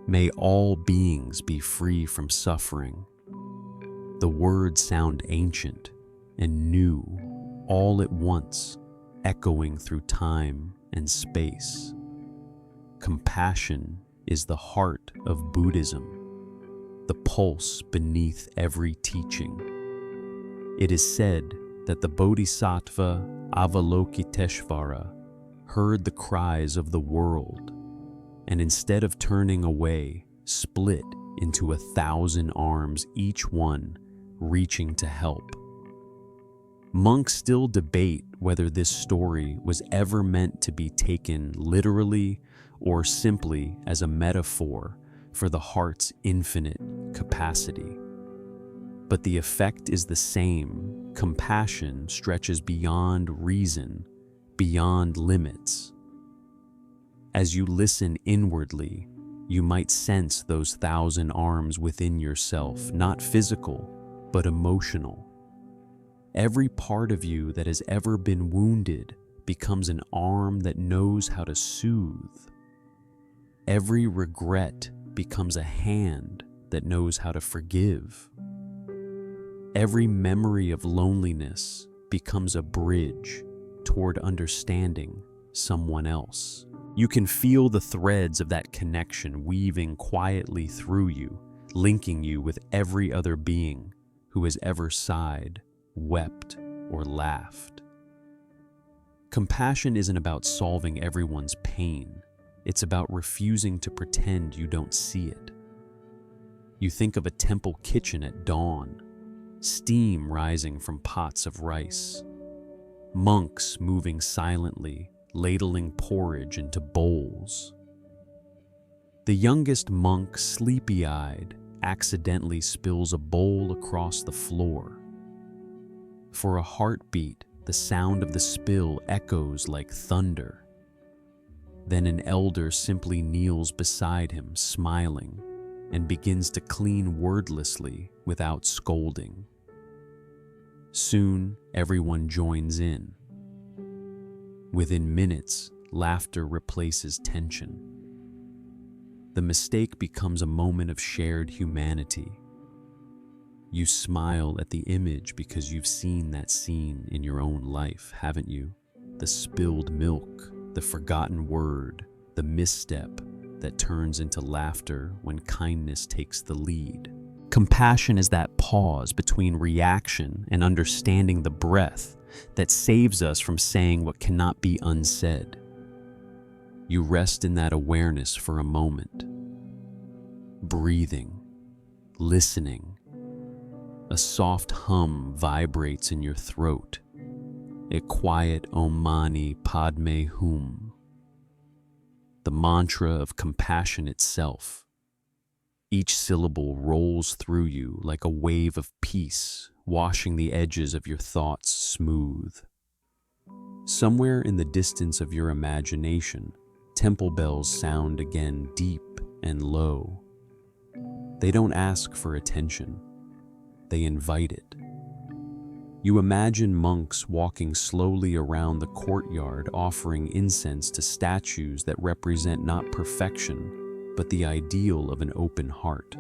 May all beings be free from suffering. The words sound ancient and new all at once, echoing through time and space. Compassion is the heart of Buddhism, the pulse beneath every teaching. It is said that the Bodhisattva Avalokiteshvara heard the cries of the world, and instead of turning away, split into 1,000 arms, each one reaching to help. Monks still debate whether this story was ever meant to be taken literally or simply as a metaphor for the heart's infinite capacity. But the effect is the same. Compassion stretches beyond reason, beyond limits. As you listen inwardly, you might sense those 1,000 arms within yourself, not physical, but emotional. Every part of you that has ever been wounded becomes an arm that knows how to soothe. Every regret becomes a hand that knows how to forgive. Every memory of loneliness becomes a bridge toward understanding someone else. You can feel the threads of that connection weaving quietly through you, linking you with every other being who has ever sighed, wept, or laughed. Compassion isn't about solving everyone's pain. It's about refusing to pretend you don't see it. You think of a temple kitchen at dawn, steam rising from pots of rice, monks moving silently, ladling porridge into bowls. The youngest monk, sleepy-eyed, accidentally spills a bowl across the floor. For a heartbeat, the sound of the spill echoes like thunder. Then an elder simply kneels beside him, smiling, and begins to clean wordlessly without scolding. Soon, everyone joins in. Within minutes, laughter replaces tension. The mistake becomes a moment of shared humanity. You smile at the image because you've seen that scene in your own life, haven't you? The spilled milk, the forgotten word, the misstep that turns into laughter when kindness takes the lead. Compassion is that pause between reaction and understanding the breath that saves us from saying what cannot be unsaid. You rest in that awareness for a moment, breathing, listening. A soft hum vibrates in your throat, a quiet Om Mani Padme Hum, the mantra of compassion itself. Each syllable rolls through you like a wave of peace, washing the edges of your thoughts smooth. Somewhere in the distance of your imagination, temple bells sound again deep and low. They don't ask for attention. They invite it. You imagine monks walking slowly around the courtyard, offering incense to statues that represent not perfection, but the ideal of an open heart.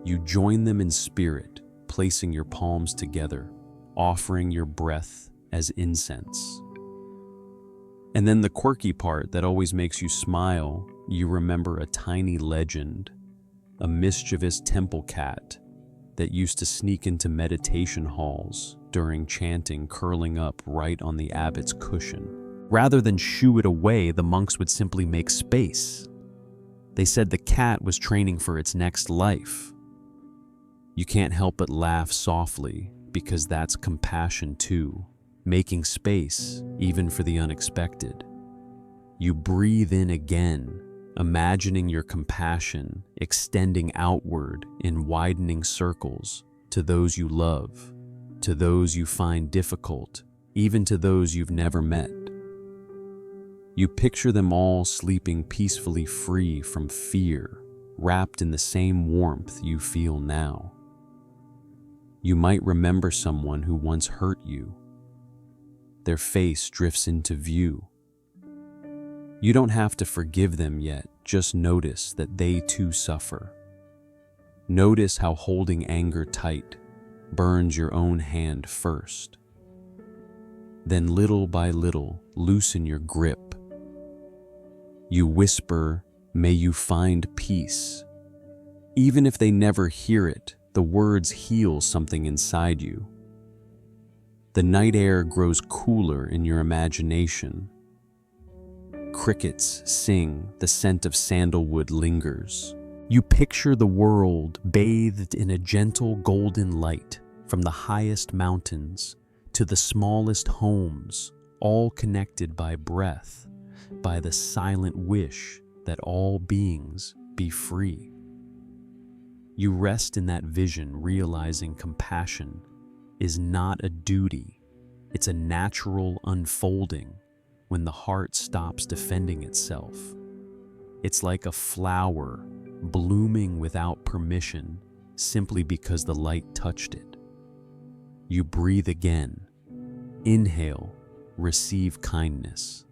You join them in spirit, placing your palms together, offering your breath as incense. And then the quirky part that always makes you smile, you remember a tiny legend, a mischievous temple cat that used to sneak into meditation halls during chanting, curling up right on the abbot's cushion. Rather than shoo it away, the monks would simply make space. They said the cat was training for its next life. You can't help but laugh softly, because that's compassion too, making space even for the unexpected. You breathe in again, imagining your compassion extending outward in widening circles to those you love, to those you find difficult, even to those you've never met. You picture them all sleeping peacefully free from fear, wrapped in the same warmth you feel now. You might remember someone who once hurt you. Their face drifts into view. You don't have to forgive them yet, just notice that they too suffer. Notice how holding anger tight burns your own hand first. Then little by little, loosen your grip. You whisper, "May you find peace." Even if they never hear it, the words heal something inside you. The night air grows cooler in your imagination. Crickets sing, the scent of sandalwood lingers. You picture the world bathed in a gentle golden light, from the highest mountains to the smallest homes, all connected by breath, by the silent wish that all beings be free. You rest in that vision, realizing compassion is not a duty, it's a natural unfolding when the heart stops defending itself. It's like a flower blooming without permission, simply because the light touched it. You breathe again. Inhale, receive kindness.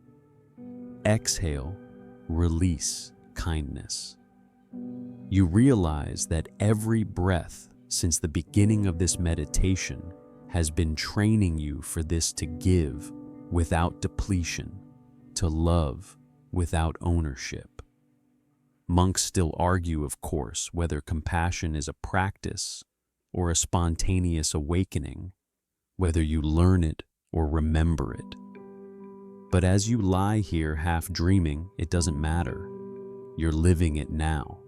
Exhale, release kindness. You realize that every breath since the beginning of this meditation has been training you for this: to give without depletion, to love without ownership. Monks still argue, of course, whether compassion is a practice or a spontaneous awakening, whether you learn it or remember it. But as you lie here half dreaming, it doesn't matter. You're living it now.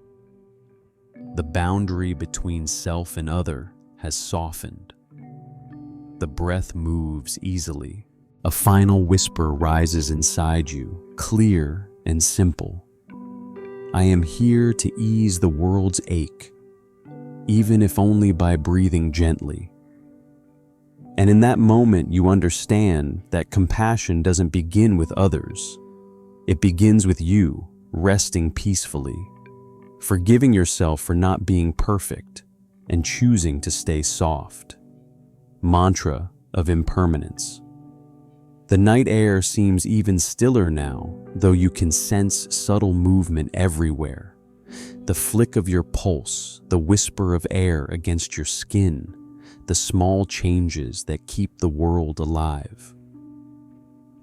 The boundary between self and other has softened. The breath moves easily. A final whisper rises inside you, clear and simple. I am here to ease the world's ache, even if only by breathing gently. And in that moment, you understand that compassion doesn't begin with others. It begins with you, resting peacefully, forgiving yourself for not being perfect, and choosing to stay soft. Mantra of impermanence. The night air seems even stiller now, though you can sense subtle movement everywhere. The flick of your pulse, the whisper of air against your skin, the small changes that keep the world alive.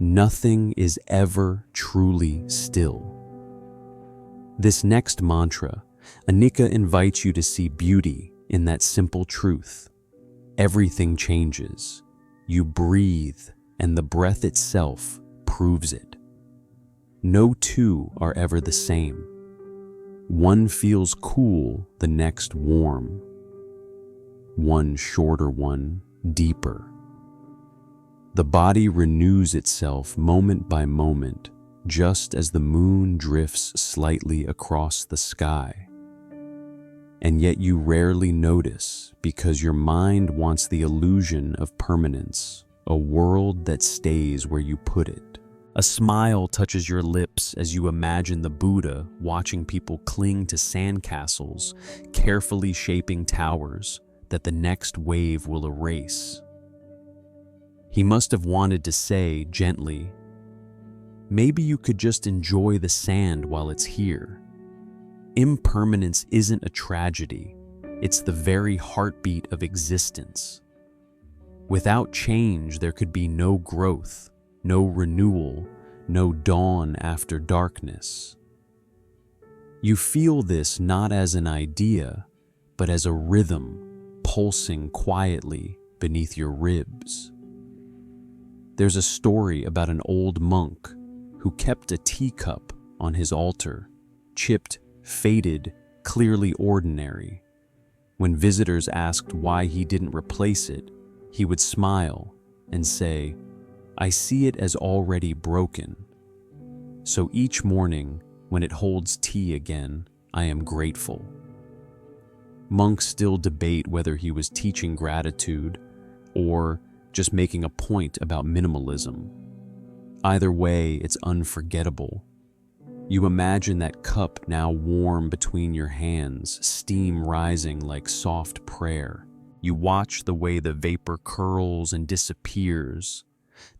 Nothing is ever truly still. This next mantra, Anika invites you to see beauty in that simple truth. Everything changes. You breathe, and the breath itself proves it. No two are ever the same. One feels cool, the next warm. One shorter, one deeper. The body renews itself moment by moment, just as the moon drifts slightly across the sky. And yet you rarely notice, because your mind wants the illusion of permanence, a world that stays where you put it. A smile touches your lips as you imagine the Buddha watching people cling to sandcastles, carefully shaping towers that the next wave will erase. He must have wanted to say gently, maybe you could just enjoy the sand while it's here. Impermanence isn't a tragedy, it's the very heartbeat of existence. Without change, there could be no growth, no renewal, no dawn after darkness. You feel this not as an idea, but as a rhythm pulsing quietly beneath your ribs. There's a story about an old monk who kept a teacup on his altar, chipped, faded, clearly ordinary. When visitors asked why he didn't replace it, he would smile and say, "I see it as already broken. So each morning, when it holds tea again, I am grateful." Monks still debate whether he was teaching gratitude or just making a point about minimalism. Either way, it's unforgettable. You imagine that cup now warm between your hands, steam rising like soft prayer. You watch the way the vapor curls and disappears,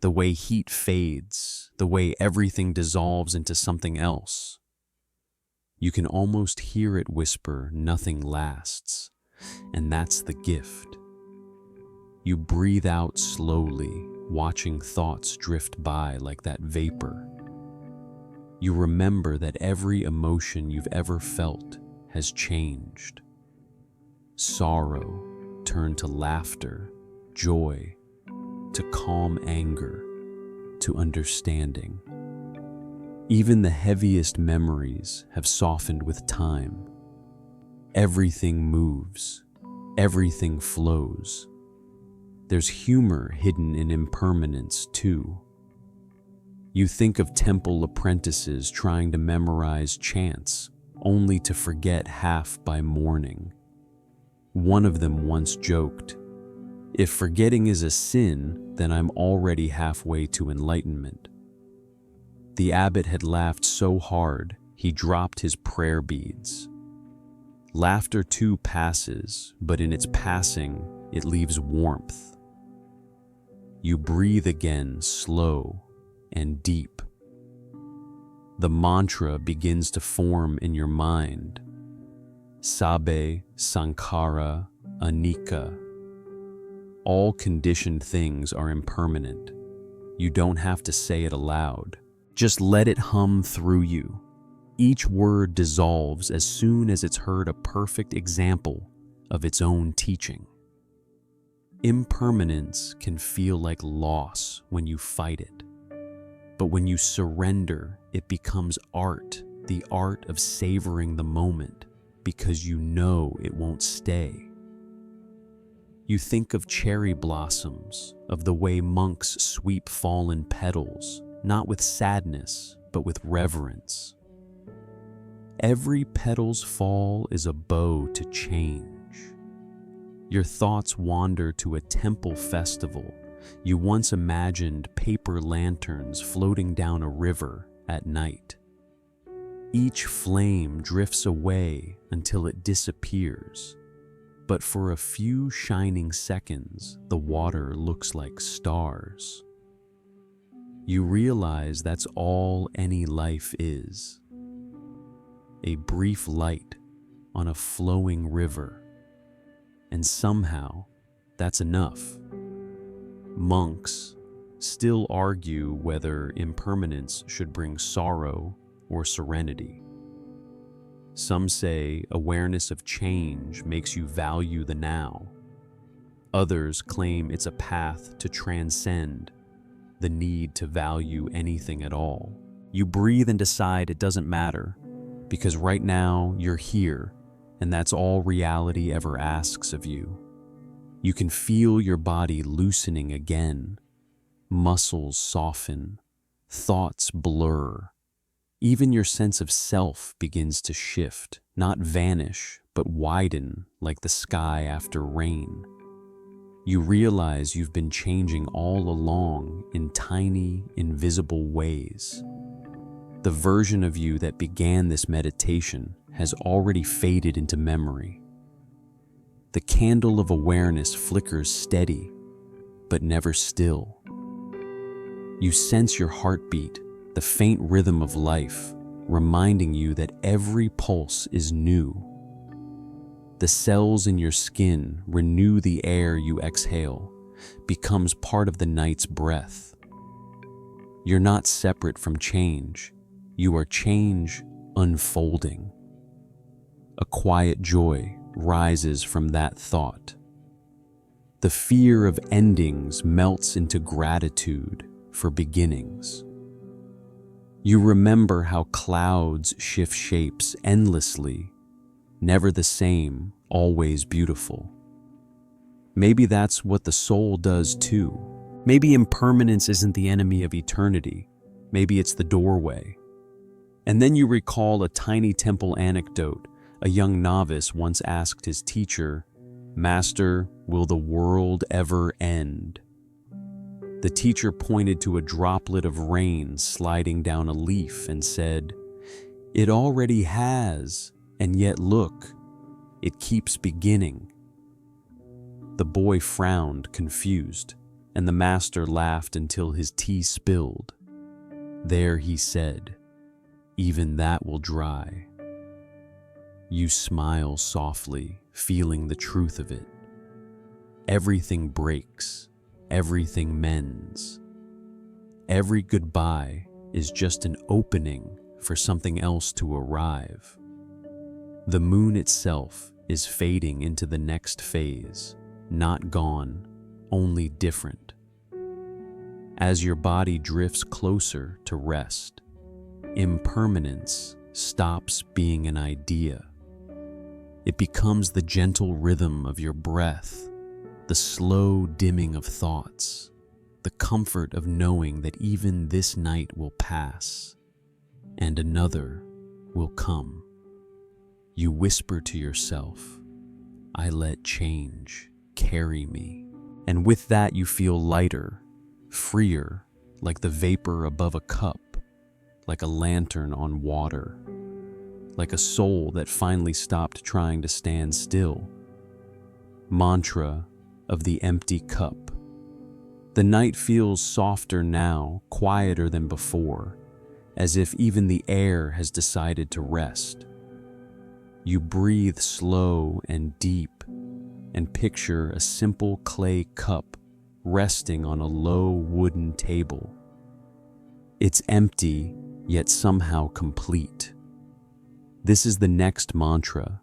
the way heat fades, the way everything dissolves into something else. You can almost hear it whisper, "Nothing lasts," and that's the gift. You breathe out slowly, watching thoughts drift by like that vapor. You remember that every emotion you've ever felt has changed. Sorrow turned to laughter, joy to calm anger, to understanding. Even the heaviest memories have softened with time. Everything moves, everything flows. There's humor hidden in impermanence, too. You think of temple apprentices trying to memorize chants, only to forget half by morning. One of them once joked, "If forgetting is a sin, then I'm already halfway to enlightenment." The abbot had laughed so hard, he dropped his prayer beads. Laughter too passes, but in its passing, it leaves warmth. You breathe again, slow and deep. The mantra begins to form in your mind. Sabbe sankhara anicca. All conditioned things are impermanent. You don't have to say it aloud. Just let it hum through you. Each word dissolves as soon as it's heard, a perfect example of its own teaching. Impermanence can feel like loss when you fight it. But when you surrender, it becomes art, the art of savoring the moment, because you know it won't stay. You think of cherry blossoms, of the way monks sweep fallen petals, not with sadness, but with reverence. Every petal's fall is a bow to change. Your thoughts wander to a temple festival. You once imagined paper lanterns floating down a river at night. Each flame drifts away until it disappears. But for a few shining seconds, the water looks like stars. You realize that's all any life is. A brief light on a flowing river. And somehow, that's enough. Monks still argue whether impermanence should bring sorrow or serenity. Some say awareness of change makes you value the now. Others claim it's a path to transcend the need to value anything at all. You breathe and decide it doesn't matter, because right now you're here, and that's all reality ever asks of you. You can feel your body loosening again. Muscles soften, thoughts blur. Even your sense of self begins to shift, not vanish, but widen like the sky after rain. You realize you've been changing all along in tiny, invisible ways. The version of you that began this meditation has already faded into memory. The candle of awareness flickers steady, but never still. You sense your heartbeat, the faint rhythm of life, reminding you that every pulse is new. The cells in your skin renew the air you exhale, becomes part of the night's breath. You're not separate from change. You are change unfolding. A quiet joy rises from that thought. The fear of endings melts into gratitude for beginnings. You remember how clouds shift shapes endlessly, never the same, always beautiful. Maybe that's what the soul does too. Maybe impermanence isn't the enemy of eternity. Maybe it's the doorway. And then you recall a tiny temple anecdote. A young novice once asked his teacher, "Master, will the world ever end?" The teacher pointed to a droplet of rain sliding down a leaf and said, "It already has, and yet look, it keeps beginning." The boy frowned, confused, and the master laughed until his tea spilled. There, he said, even that will dry. You smile softly, feeling the truth of it. Everything breaks, everything mends. Every goodbye is just an opening for something else to arrive. The moon itself is fading into the next phase, not gone, only different. As your body drifts closer to rest, impermanence stops being an idea. It becomes the gentle rhythm of your breath, the slow dimming of thoughts, the comfort of knowing that even this night will pass, and another will come. You whisper to yourself, I let change carry me. And with that you feel lighter, freer, like the vapor above a cup, like a lantern on water, like a soul that finally stopped trying to stand still. Mantra of the empty cup. The night feels softer now, quieter than before, as if even the air has decided to rest. You breathe slow and deep and picture a simple clay cup resting on a low wooden table. It's empty, yet somehow complete. This is the next mantra,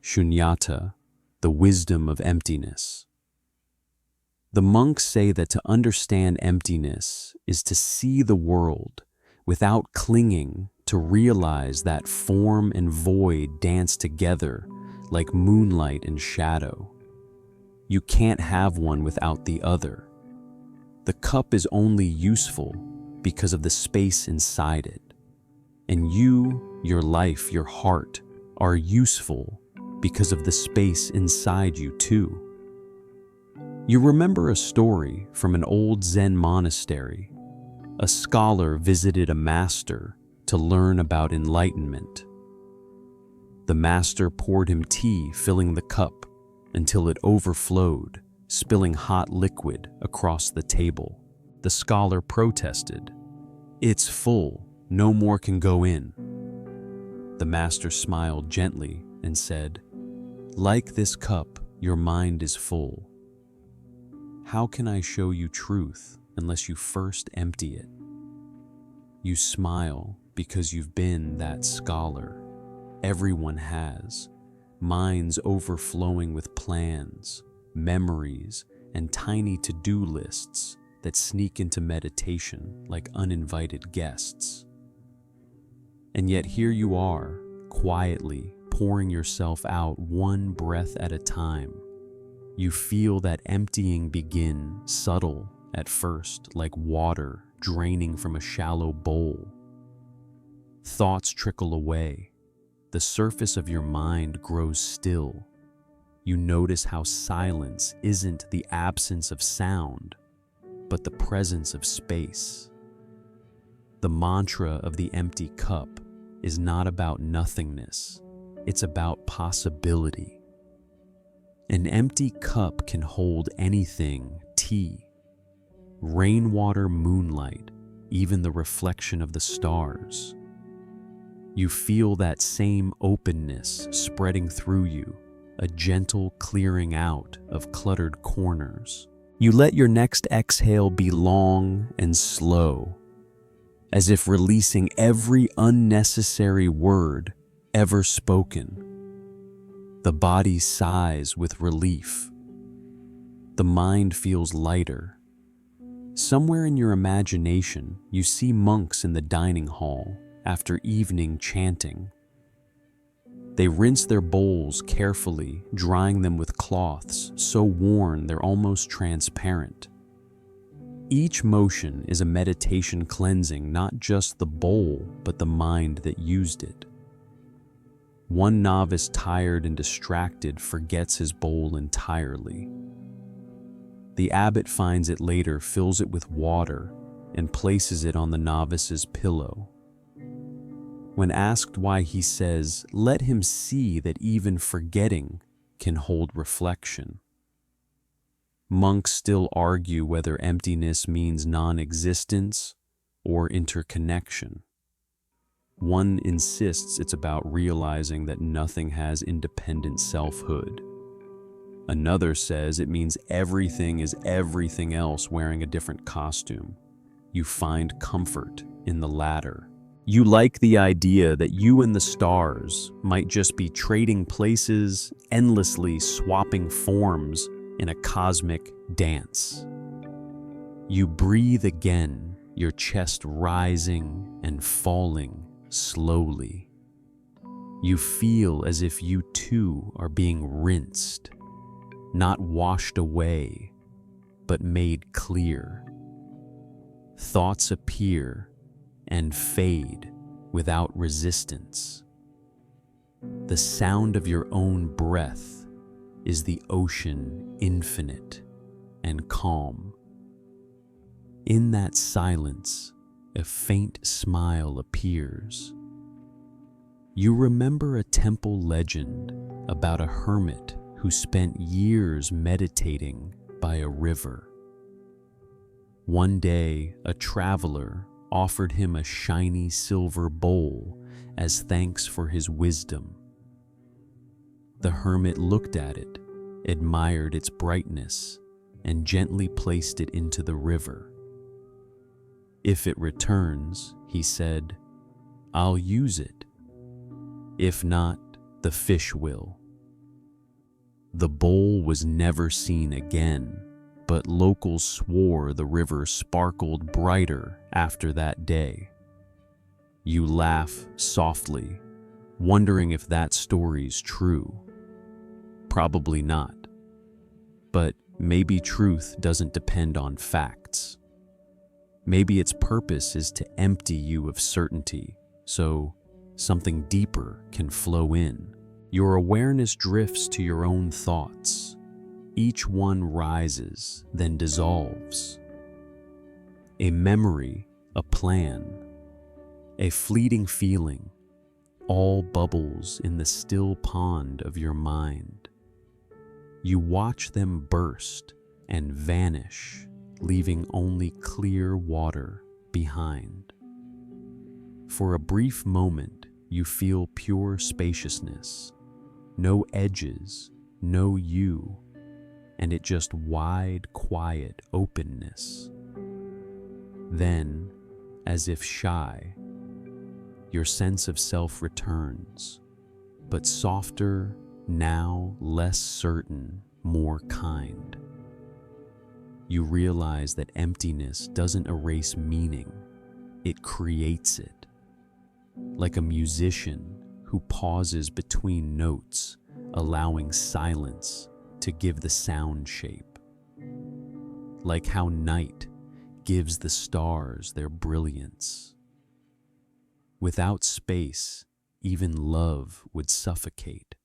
Shunyata, the wisdom of emptiness. The monks say that to understand emptiness is to see the world without clinging, to realize that form and void dance together like moonlight and shadow. You can't have one without the other. The cup is only useful because of the space inside it. And you, your life, your heart, are useful because of the space inside you too. You remember a story from an old Zen monastery. A scholar visited a master to learn about enlightenment. The master poured him tea, filling the cup until it overflowed, spilling hot liquid across the table. The scholar protested, "It's full, no more can go in." The master smiled gently and said, "Like this cup, your mind is full. How can I show you truth unless you first empty it?" You smile because you've been that scholar. Everyone has. Minds overflowing with plans, memories, and tiny to-do lists that sneak into meditation like uninvited guests. And yet here you are, quietly pouring yourself out one breath at a time. You feel that emptying begin, subtle at first, like water draining from a shallow bowl. Thoughts trickle away. The surface of your mind grows still. You notice how silence isn't the absence of sound, but the presence of space. The mantra of the empty cup is not about nothingness. It's about possibility. An empty cup can hold anything, tea, rainwater, moonlight, even the reflection of the stars. You feel that same openness spreading through you, a gentle clearing out of cluttered corners. You let your next exhale be long and slow, as if releasing every unnecessary word ever spoken. The body sighs with relief. The mind feels lighter. Somewhere in your imagination, you see monks in the dining hall after evening chanting. They rinse their bowls carefully, drying them with cloths so worn they're almost transparent. Each motion is a meditation cleansing not just the bowl, but the mind that used it. One novice, tired and distracted, forgets his bowl entirely. The abbot finds it later, fills it with water, and places it on the novice's pillow. When asked why, he says, "Let him see that even forgetting can hold reflection." Monks still argue whether emptiness means non-existence or interconnection. One insists it's about realizing that nothing has independent selfhood. Another says it means everything is everything else wearing a different costume. You find comfort in the latter. You like the idea that you and the stars might just be trading places, endlessly swapping forms in a cosmic dance. You breathe again, your chest rising and falling slowly. You feel as if you too are being rinsed, not washed away, but made clear. Thoughts appear and fade without resistance. The sound of your own breath is the ocean infinite and calm. In that silence, a faint smile appears. You remember a temple legend about a hermit who spent years meditating by a river. One day, a traveler offered him a shiny silver bowl as thanks for his wisdom. The hermit looked at it, admired its brightness, and gently placed it into the river. "If it returns," he said, "I'll use it. If not, the fish will." The bowl was never seen again, but locals swore the river sparkled brighter after that day. You laugh softly, wondering if that story's true. Probably not. But maybe truth doesn't depend on facts. Maybe its purpose is to empty you of certainty, so something deeper can flow in. Your awareness drifts to your own thoughts. Each one rises, then dissolves. A memory, a plan, a fleeting feeling, all bubbles in the still pond of your mind. You watch them burst and vanish, leaving only clear water behind. For a brief moment, you feel pure spaciousness, no edges, no you, and it just wide, quiet openness. Then, as if shy, your sense of self returns, but softer, now less certain, more kind. You realize that emptiness doesn't erase meaning, it creates it. Like a musician who pauses between notes, allowing silence to give the sound shape. Like how night gives the stars their brilliance. Without space, even love would suffocate.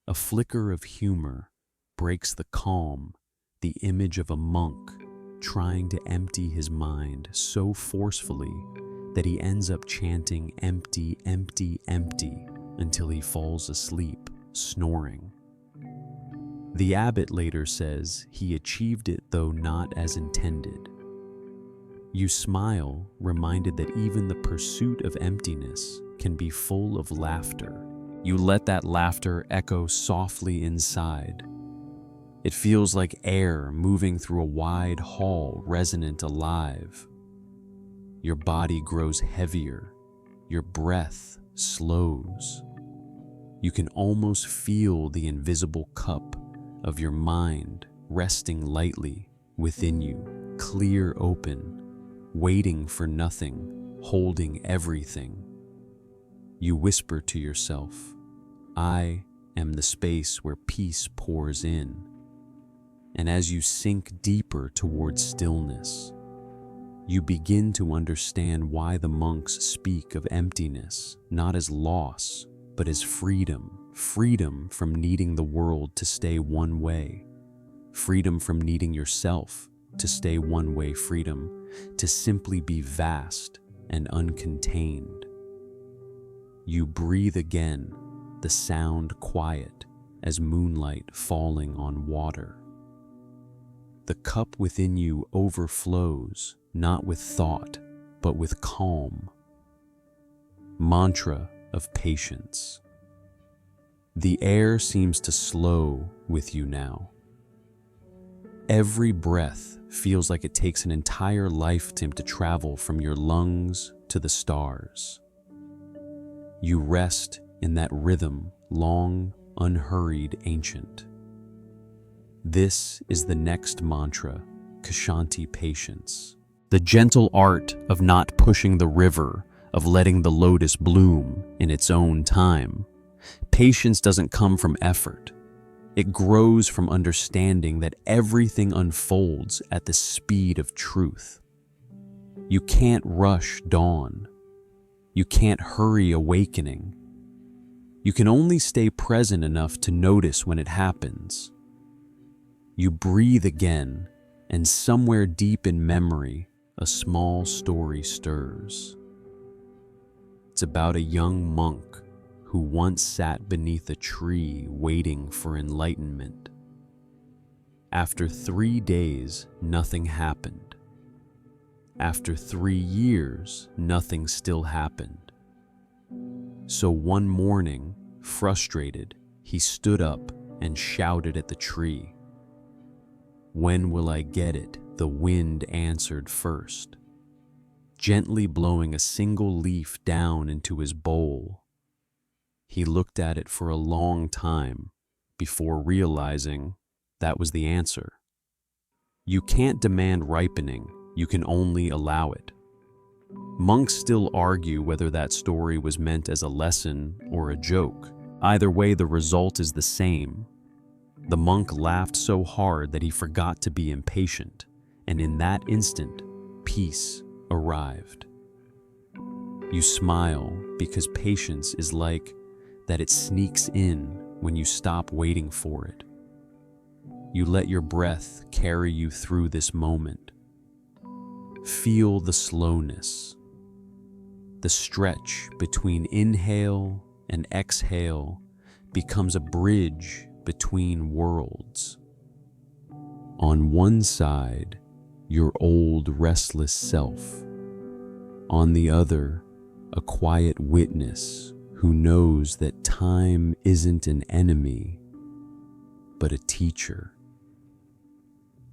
A flicker of humor breaks the calm, the image of a monk trying to empty his mind so forcefully that he ends up chanting empty, empty, empty until he falls asleep, snoring. The abbot later says he achieved it, though not as intended. You smile, reminded that even the pursuit of emptiness can be full of laughter. You let that laughter echo softly inside. It feels like air moving through a wide hall, resonant, alive. Your body grows heavier, your breath slows. You can almost feel the invisible cup of your mind resting lightly within you, clear open, waiting for nothing, holding everything. You whisper to yourself, "I am the space where peace pours in." And as you sink deeper towards stillness, you begin to understand why the monks speak of emptiness, not as loss, but as freedom. Freedom from needing the world to stay one way. Freedom from needing yourself to stay one way. Freedom to simply be vast and uncontained. You breathe again, the sound quiet as moonlight falling on water. the cup within you overflows, not with thought, but with calm. Mantra of patience. The air seems to slow with you now. Every breath feels like it takes an entire lifetime to travel from your lungs to the stars. You rest in that rhythm, long, unhurried, ancient. This is the next mantra, Kshanti patience. The gentle art of not pushing the river, of letting the lotus bloom in its own time. Patience doesn't come from effort. It grows from understanding that everything unfolds at the speed of truth. You can't rush dawn. You can't hurry awakening. You can only stay present enough to notice when it happens. You breathe again, and somewhere deep in memory, a small story stirs. It's about a young monk who once sat beneath a tree waiting for enlightenment. After 3 days, nothing happened. After 3 years, nothing still happened. So one morning, frustrated, he stood up and shouted at the tree. "When will I get it?" the wind answered first, gently blowing a single leaf down into his bowl. He looked at it for a long time before realizing that was the answer. You can't demand ripening, you can only allow it. Monks still argue whether that story was meant as a lesson or a joke. Either way, the result is the same. The monk laughed so hard that he forgot to be impatient, and in that instant, peace arrived. You smile because patience is like that it sneaks in when you stop waiting for it. You let your breath carry you through this moment. Feel the slowness. The stretch between inhale and exhale becomes a bridge between worlds. On one side, your old restless self. On the other, a quiet witness who knows that time isn't an enemy, but a teacher.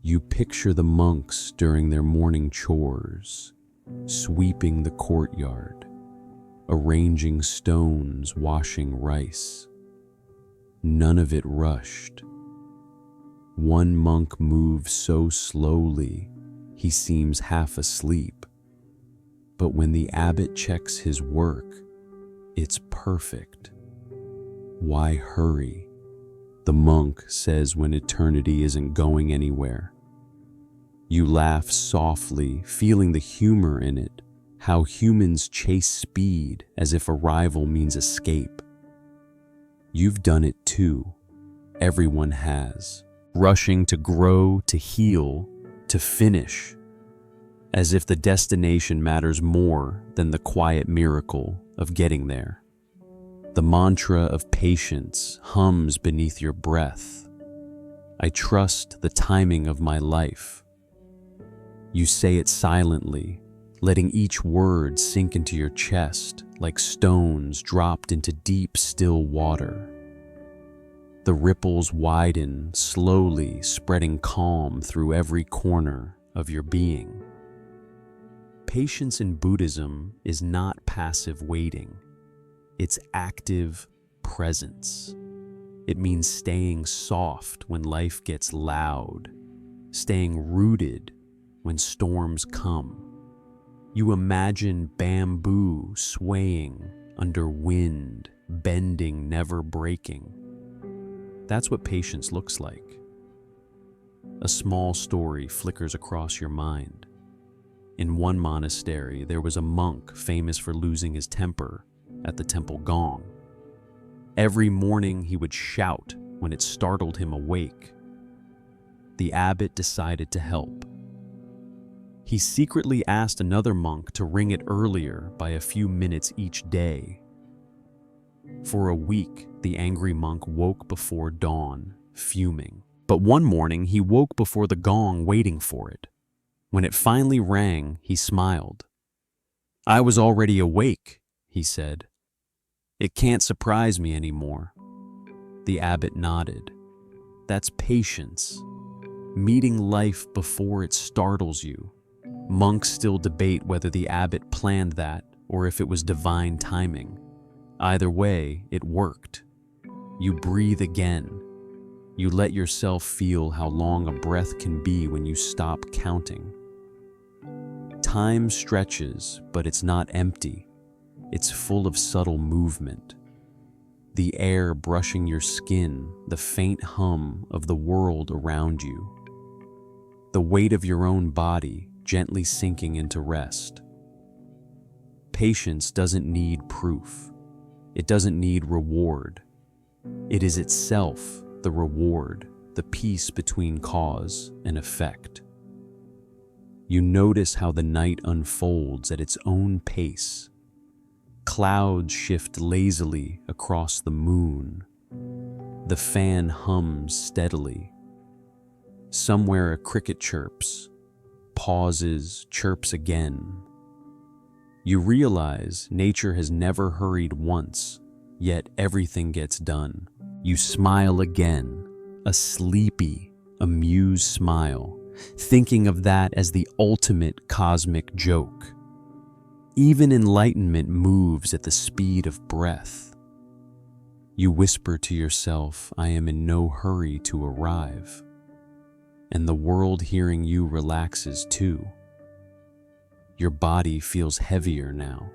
You picture the monks during their morning chores, sweeping the courtyard, arranging stones, washing rice. None of it rushed. One monk moves so slowly, he seems half asleep. But when the abbot checks his work, it's perfect. Why hurry? The monk says when eternity isn't going anywhere. You laugh softly, feeling the humor in it, how humans chase speed as if arrival means escape. You've done it too. Everyone has. Rushing to grow, to heal, to finish, as if the destination matters more than the quiet miracle of getting there. The mantra of patience hums beneath your breath. I trust the timing of my life. You say it silently, letting each word sink into your chest like stones dropped into deep, still water. The ripples widen, slowly spreading calm through every corner of your being. Patience in Buddhism is not passive waiting. It's active presence. It means staying soft when life gets loud, staying rooted when storms come. You imagine bamboo swaying under wind, bending, never breaking. That's what patience looks like. A small story flickers across your mind. In one monastery, there was a monk famous for losing his temper at the temple gong. Every morning he would shout when it startled him awake. The abbot decided to help. He secretly asked another monk to ring it earlier by a few minutes each day. For a week, the angry monk woke before dawn, fuming. But one morning he woke before the gong waiting for it. When it finally rang, he smiled. "I was already awake," he said. "It can't surprise me anymore." The abbot nodded. That's patience. Meeting life before it startles you. Monks still debate whether the abbot planned that or if it was divine timing. Either way, it worked. You breathe again. You let yourself feel how long a breath can be when you stop counting. Time stretches, but it's not empty. It's full of subtle movement. The air brushing your skin, the faint hum of the world around you. The weight of your own body gently sinking into rest. Patience doesn't need proof. It doesn't need reward. It is itself the reward, the peace between cause and effect. You notice how the night unfolds at its own pace. Clouds shift lazily across the moon. The fan hums steadily. Somewhere a cricket chirps, pauses, chirps again. You realize nature has never hurried once, yet everything gets done. You smile again, a sleepy, amused smile, thinking of that as the ultimate cosmic joke. Even enlightenment moves at the speed of breath. You whisper to yourself, "I am in no hurry to arrive." And the world hearing you relaxes too. Your body feels heavier now.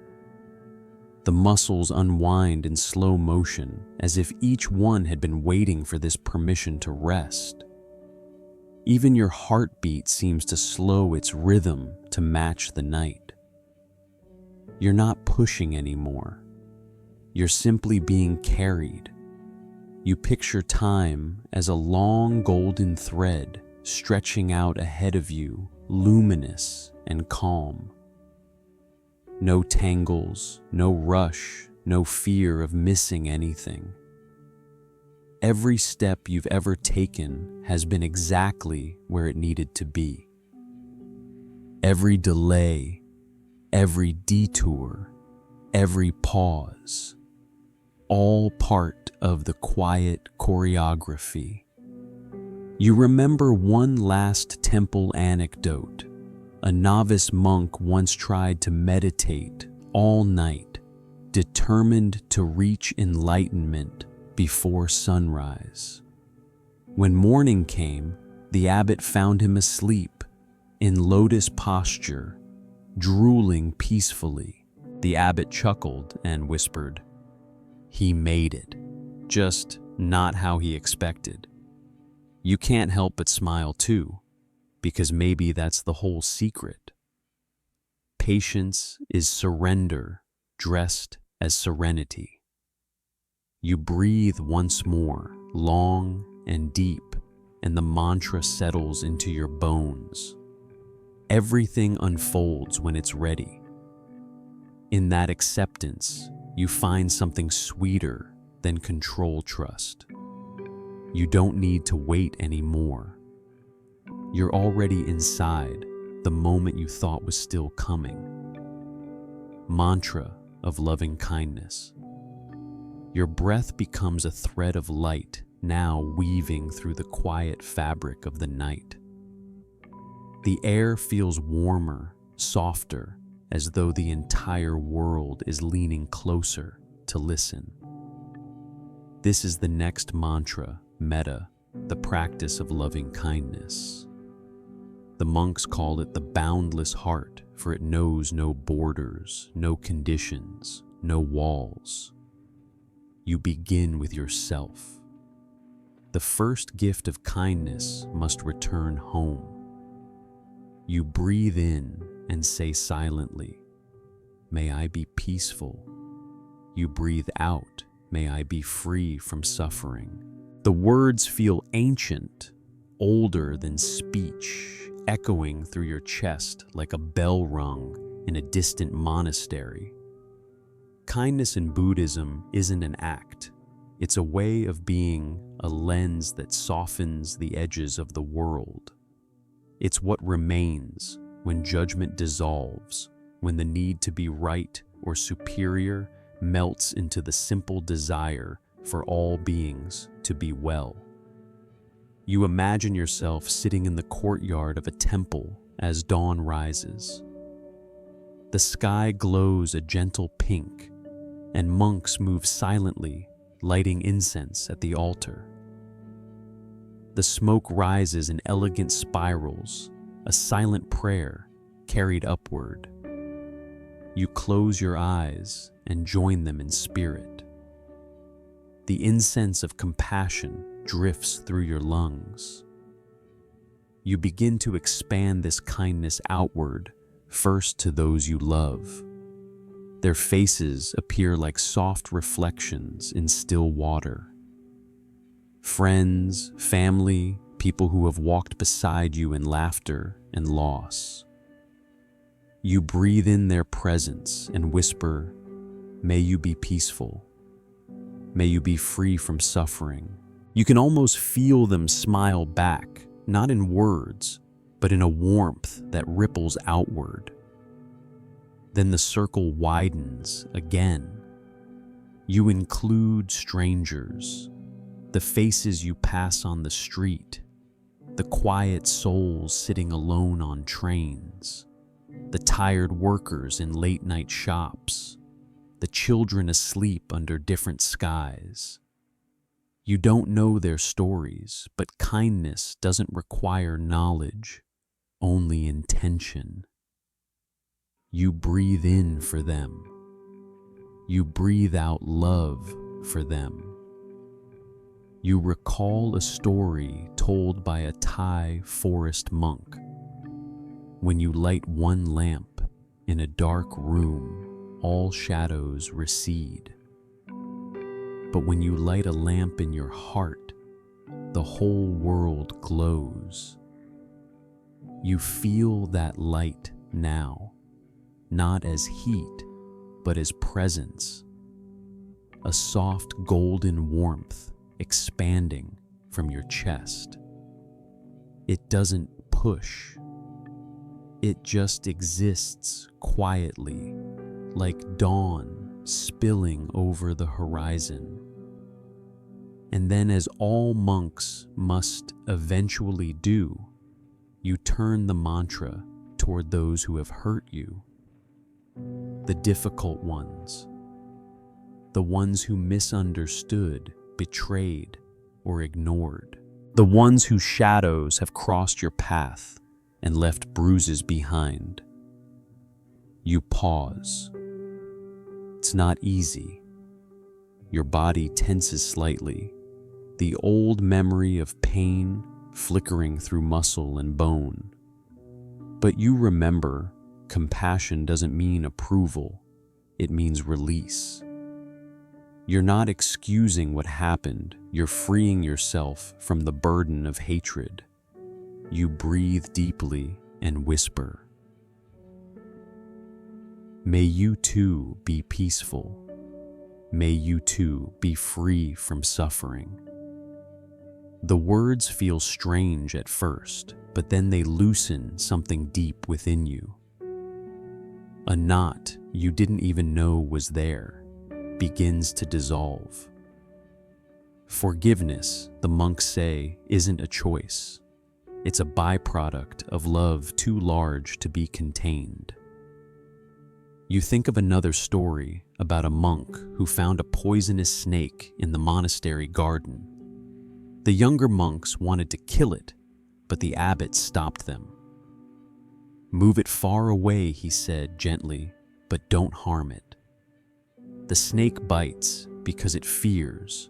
The muscles unwind in slow motion, as if each one had been waiting for this permission to rest. Even your heartbeat seems to slow its rhythm to match the night. You're not pushing anymore. You're simply being carried. You picture time as a long golden thread stretching out ahead of you, luminous and calm. No tangles, no rush, no fear of missing anything. Every step you've ever taken has been exactly where it needed to be. Every delay, every detour, every pause, all part of the quiet choreography. You remember one last temple anecdote. A novice monk once tried to meditate all night, determined to reach enlightenment before sunrise. When morning came, the abbot found him asleep, in lotus posture, drooling peacefully. The abbot chuckled and whispered, "He made it, just not how he expected." You can't help but smile too, because maybe that's the whole secret. Patience is surrender dressed as serenity. You breathe once more, long and deep, and the mantra settles into your bones. Everything unfolds when it's ready. In that acceptance, you find something sweeter than control trust. You don't need to wait anymore. You're already inside the moment you thought was still coming. Mantra of loving kindness. Your breath becomes a thread of light now weaving through the quiet fabric of the night. The air feels warmer, softer, as though the entire world is leaning closer to listen. This is the next mantra, metta, the practice of loving kindness. The monks call it the boundless heart, for it knows no borders, no conditions, no walls. You begin with yourself. The first gift of kindness must return home. You breathe in and say silently, "May I be peaceful." You breathe out, "May I be free from suffering." The words feel ancient, older than speech, echoing through your chest like a bell rung in a distant monastery. Kindness in Buddhism isn't an act. It's a way of being a lens that softens the edges of the world. It's what remains when judgment dissolves, when the need to be right or superior melts into the simple desire for all beings to be well. You imagine yourself sitting in the courtyard of a temple as dawn rises. The sky glows a gentle pink, and monks move silently, lighting incense at the altar. The smoke rises in elegant spirals, a silent prayer carried upward. You close your eyes and join them in spirit. The incense of compassion drifts through your lungs. You begin to expand this kindness outward, first to those you love. Their faces appear like soft reflections in still water. Friends, family, people who have walked beside you in laughter and loss. You breathe in their presence and whisper, "May you be peaceful. May you be free from suffering." You can almost feel them smile back, not in words, but in a warmth that ripples outward. Then the circle widens again. You include strangers, the faces you pass on the street, the quiet souls sitting alone on trains, the tired workers in late-night shops, the children asleep under different skies. You don't know their stories, but kindness doesn't require knowledge, only intention. You breathe in for them. You breathe out love for them. You recall a story told by a Thai forest monk. When you light one lamp in a dark room, all shadows recede. But when you light a lamp in your heart, the whole world glows. You feel that light now, not as heat, but as presence, a soft golden warmth expanding from your chest. It doesn't push. It just exists quietly, like dawn spilling over the horizon. And then, as all monks must eventually do, you turn the mantra toward those who have hurt you, the difficult ones, the ones who misunderstood, betrayed, or ignored, the ones whose shadows have crossed your path and left bruises behind. You pause. It's not easy. Your body tenses slightly, the old memory of pain flickering through muscle and bone. But you remember, compassion doesn't mean approval, it means release. You're not excusing what happened, you're freeing yourself from the burden of hatred. You breathe deeply and whisper, "May you too be peaceful. May you too be free from suffering." The words feel strange at first, but then they loosen something deep within you. A knot you didn't even know was there begins to dissolve. Forgiveness, the monks say, isn't a choice. It's a byproduct of love too large to be contained. You think of another story about a monk who found a poisonous snake in the monastery garden. The younger monks wanted to kill it, but the abbot stopped them. "Move it far away," he said gently, "but don't harm it. The snake bites because it fears.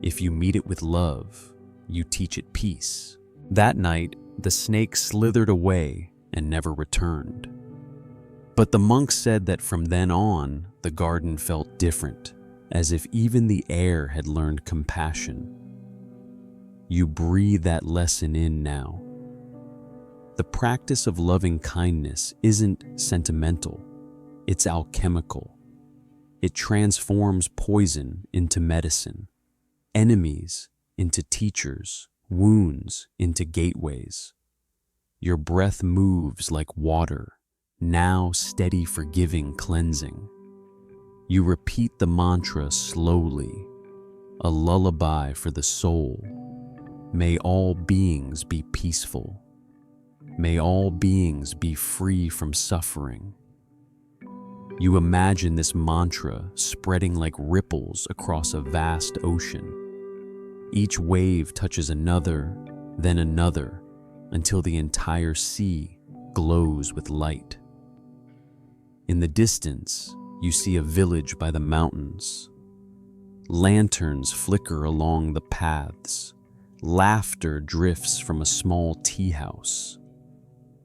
If you meet it with love, you teach it peace." That night, the snake slithered away and never returned. But the monk said that from then on, the garden felt different, as if even the air had learned compassion. You breathe that lesson in now. The practice of loving kindness isn't sentimental, it's alchemical. It transforms poison into medicine. enemies into teachers, wounds into gateways. Your breath moves like water, now steady, forgiving, cleansing. You repeat the mantra slowly, a lullaby for the soul. May all beings be peaceful. May all beings be free from suffering. You imagine this mantra spreading like ripples across a vast ocean. Each wave touches another, then another, until the entire sea glows with light. In the distance, you see a village by the mountains. Lanterns flicker along the paths. Laughter drifts from a small tea house.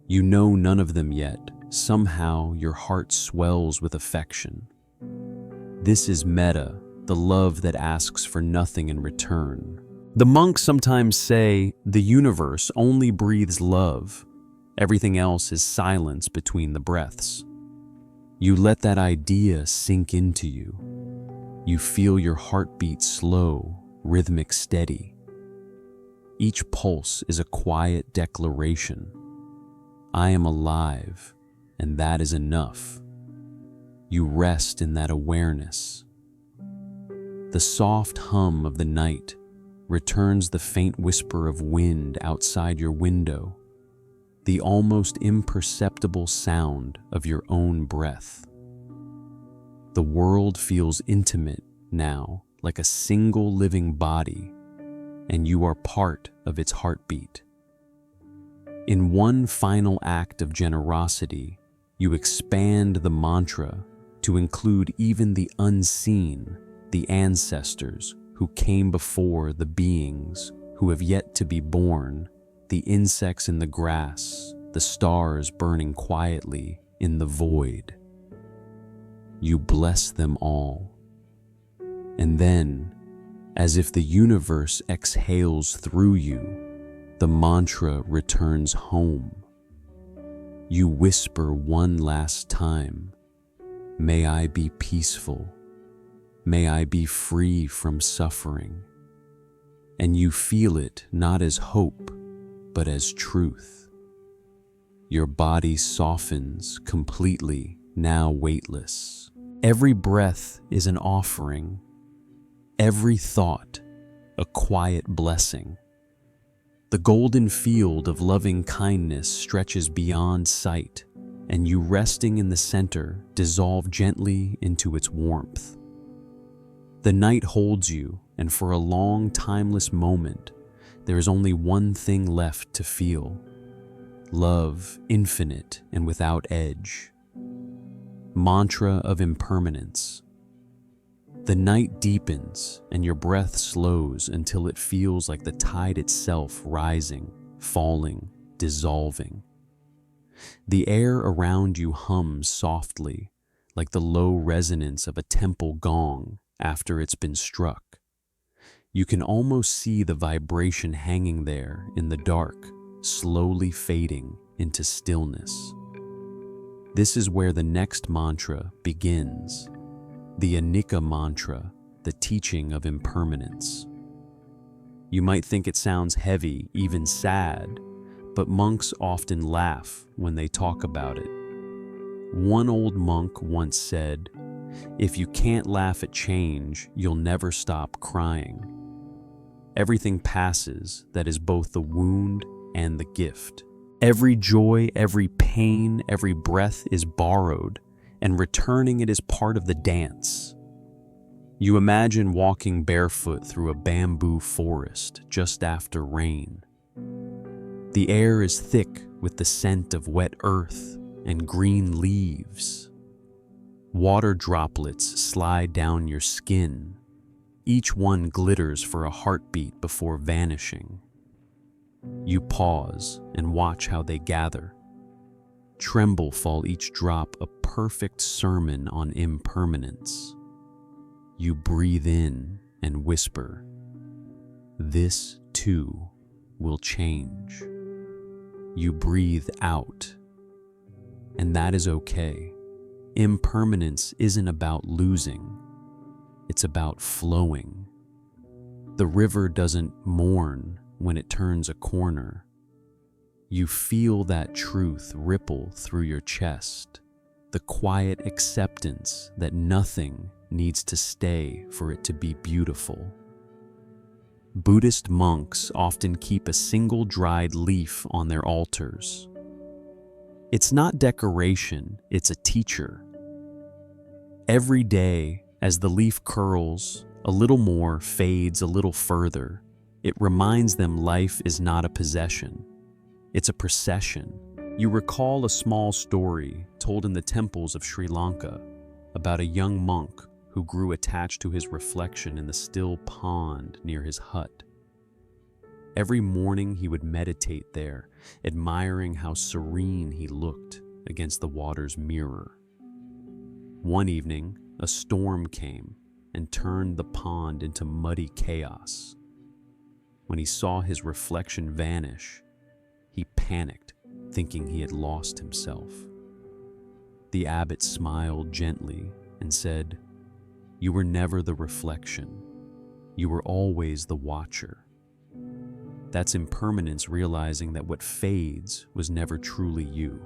You know none of them yet. Somehow your heart swells with affection. This is metta, the love that asks for nothing in return. The monks sometimes say the universe only breathes love. Everything else is silence between the breaths. You let that idea sink into you. You feel your heartbeat slow, rhythmic, steady. Each pulse is a quiet declaration. I am alive, and that is enough. You rest in that awareness. The soft hum of the night returns the faint whisper of wind outside your window, the almost imperceptible sound of your own breath. The world feels intimate now, like a single living body, and you are part of its heartbeat. In one final act of generosity, you expand the mantra to include even the unseen, the ancestors who came before the beings who have yet to be born, the insects in the grass, the stars burning quietly in the void. You bless them all. And then, as if the universe exhales through you, the mantra returns home. You whisper one last time, may I be peaceful, may I be free from suffering. And you feel it not as hope, but as truth. Your body softens completely, now weightless. Every breath is an offering, every thought a quiet blessing. The golden field of loving kindness stretches beyond sight, and you resting in the center dissolve gently into its warmth. The night holds you, and for a long, timeless moment, there is only one thing left to feel: love, infinite and without edge. Mantra of impermanence. The night deepens and your breath slows until it feels like the tide itself, rising, falling, dissolving. The air around you hums softly, like the low resonance of a temple gong after it's been struck. You can almost see the vibration hanging there in the dark, slowly fading into stillness. This is where the next mantra begins. The Anicca mantra, the teaching of impermanence. You might think it sounds heavy, even sad, but monks often laugh when they talk about it. One old monk once said, "If you can't laugh at change, you'll never stop crying." Everything passes that is both the wound and the gift. Every joy, every pain, every breath is borrowed, and returning it is part of the dance. You imagine walking barefoot through a bamboo forest just after rain. The air is thick with the scent of wet earth and green leaves. Water droplets slide down your skin. Each one glitters for a heartbeat before vanishing. You pause and watch how they gather. Tremble fall each drop, a perfect sermon on impermanence. You breathe in and whisper, "This too will change." You breathe out, and that is okay. Impermanence isn't about losing, it's about flowing. The river doesn't mourn when it turns a corner. You feel that truth ripple through your chest, the quiet acceptance that nothing needs to stay for it to be beautiful. Buddhist monks often keep a single dried leaf on their altars. It's not decoration, it's a teacher. Every day, as the leaf curls a little more, fades a little further, it reminds them life is not a possession. It's a procession. You recall a small story told in the temples of Sri Lanka about a young monk who grew attached to his reflection in the still pond near his hut. Every morning he would meditate there, admiring how serene he looked against the water's mirror. One evening, a storm came and turned the pond into muddy chaos. When he saw his reflection vanish, he panicked, thinking he had lost himself. The abbot smiled gently and said, "You were never the reflection. You were always the watcher." That's impermanence, realizing that what fades was never truly you.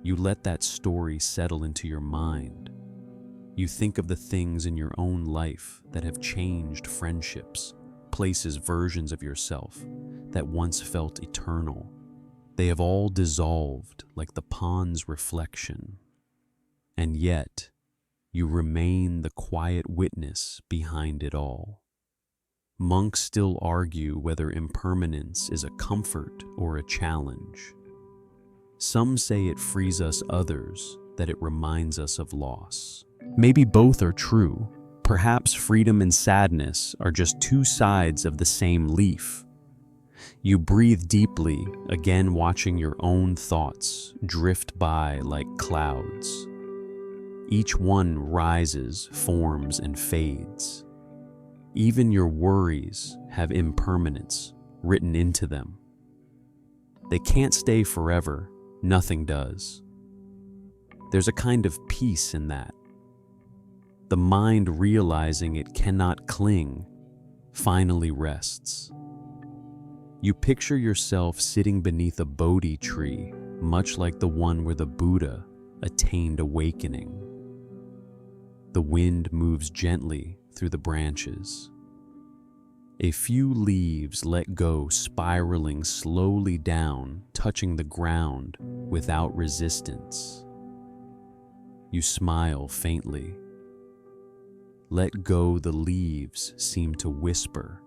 You let that story settle into your mind. You think of the things in your own life that have changed: friendships, places, versions of yourself that once felt eternal. They have all dissolved like the pond's reflection. And yet, you remain the quiet witness behind it all. Monks still argue whether impermanence is a comfort or a challenge. Some say it frees us, others that it reminds us of loss. Maybe both are true. Perhaps freedom and sadness are just two sides of the same leaf. You breathe deeply, again watching your own thoughts drift by like clouds. Each one rises, forms, and fades. Even your worries have impermanence written into them. They can't stay forever, nothing does. There's a kind of peace in that. The mind, realizing it cannot cling, finally rests. You picture yourself sitting beneath a Bodhi tree, much like the one where the Buddha attained awakening. The wind moves gently through the branches. A few leaves let go, spiraling slowly down, touching the ground without resistance. You smile faintly. Let go, the leaves seem to whisper.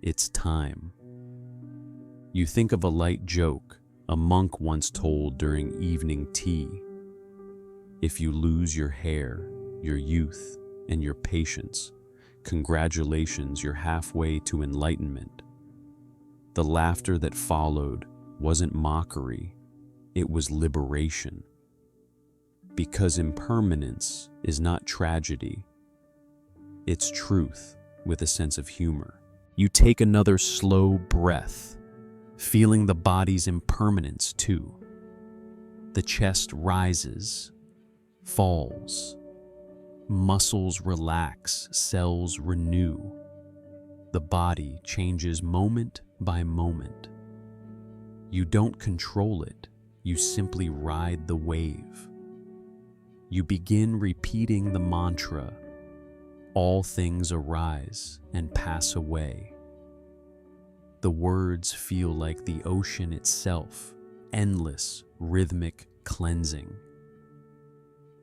It's time. You think of a light joke a monk once told during evening tea. If you lose your hair, your youth, and your patience, congratulations, you're halfway to enlightenment. The laughter that followed wasn't mockery, it was liberation. Because impermanence is not tragedy, it's truth with a sense of humor. You take another slow breath, feeling the body's impermanence too. The chest rises, falls. Muscles relax, cells renew. The body changes moment by moment. You don't control it, you simply ride the wave. You begin repeating the mantra, "All things arise and pass away." The words feel like the ocean itself, endless, rhythmic cleansing.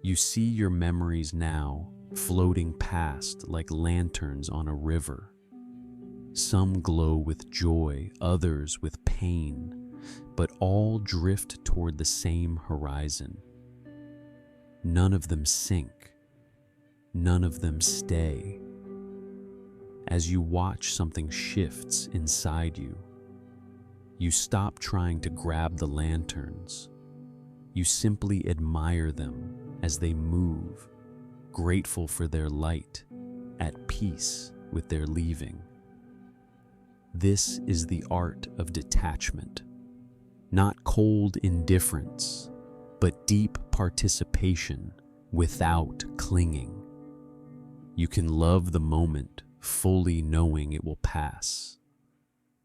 You see your memories now floating past like lanterns on a river. Some glow with joy, others with pain, but all drift toward the same horizon. None of them sink, none of them stay. As you watch, something shifts inside you. You stop trying to grab the lanterns. You simply admire them as they move, grateful for their light, at peace with their leaving. This is the art of detachment, not cold indifference, but deep participation without clinging. You can love the moment fully knowing it will pass.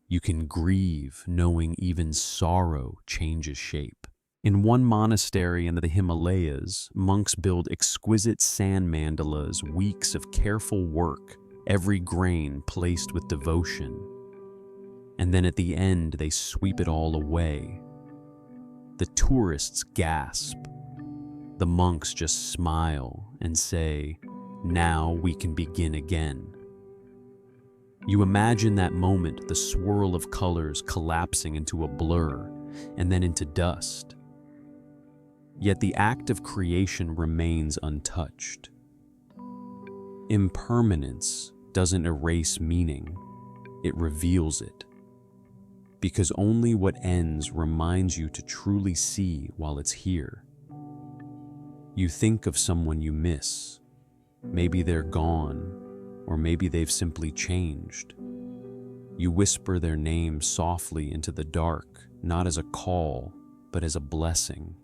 You can grieve knowing even sorrow changes shape. In one monastery in the Himalayas, monks build exquisite sand mandalas, weeks of careful work, every grain placed with devotion. And then at the end, they sweep it all away. The tourists gasp. The monks just smile and say, "Now we can begin again." You imagine that moment, the swirl of colors collapsing into a blur and then into dust. Yet the act of creation remains untouched. Impermanence doesn't erase meaning, it reveals it. Because only what ends reminds you to truly see while it's here. You think of someone you miss. Maybe they're gone, or maybe they've simply changed. You whisper their name softly into the dark, not as a call, but as a blessing.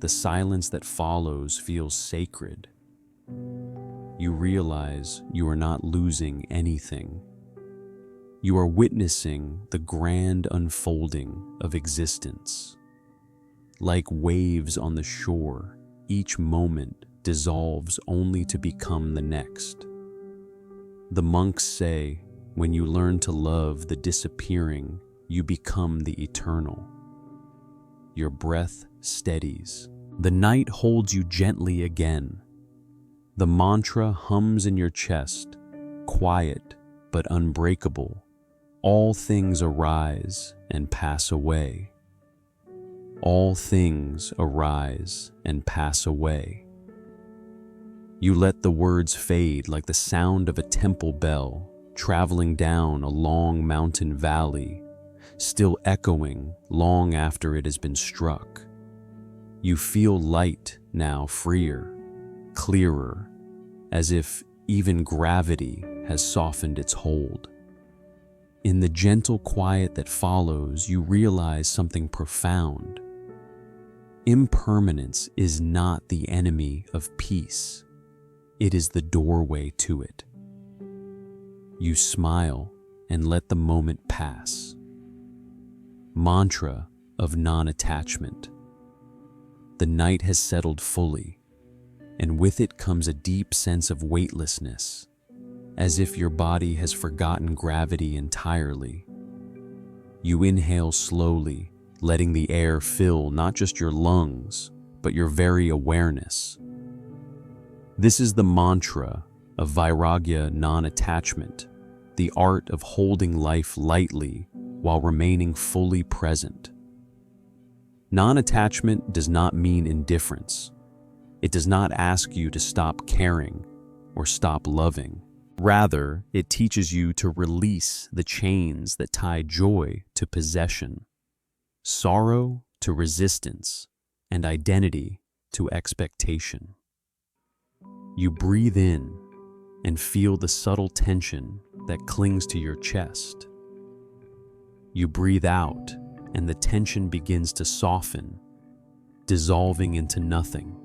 The silence that follows feels sacred. You realize you are not losing anything. You are witnessing the grand unfolding of existence. Like waves on the shore, each moment dissolves only to become the next. The monks say, when you learn to love the disappearing, you become the eternal. Your breath steadies. The night holds you gently again. The mantra hums in your chest, quiet but unbreakable. All things arise and pass away. All things arise and pass away. You let the words fade like the sound of a temple bell traveling down a long mountain valley, still echoing long after it has been struck. You feel light now, freer, clearer, as if even gravity has softened its hold. In the gentle quiet that follows, you realize something profound. Impermanence is not the enemy of peace. It is the doorway to it. You smile and let the moment pass. Mantra of non-attachment. The night has settled fully, and with it comes a deep sense of weightlessness, as if your body has forgotten gravity entirely. You inhale slowly, letting the air fill not just your lungs, but your very awareness. This is the mantra of vairagya non-attachment, the art of holding life lightly while remaining fully present. Non-attachment does not mean indifference. It does not ask you to stop caring or stop loving. Rather, it teaches you to release the chains that tie joy to possession, sorrow to resistance, and identity to expectation. You breathe in and feel the subtle tension that clings to your chest. You breathe out and the tension begins to soften, dissolving into nothing.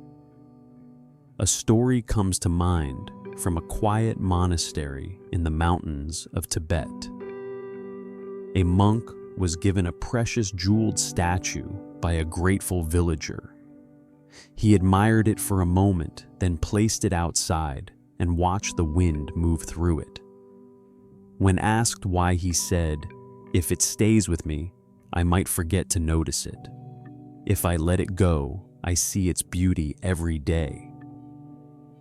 A story comes to mind from a quiet monastery in the mountains of Tibet. A monk was given a precious jeweled statue by a grateful villager. He admired it for a moment, then placed it outside and watched the wind move through it. When asked why, he said, "If it stays with me, I might forget to notice it. If I let it go, I see its beauty every day."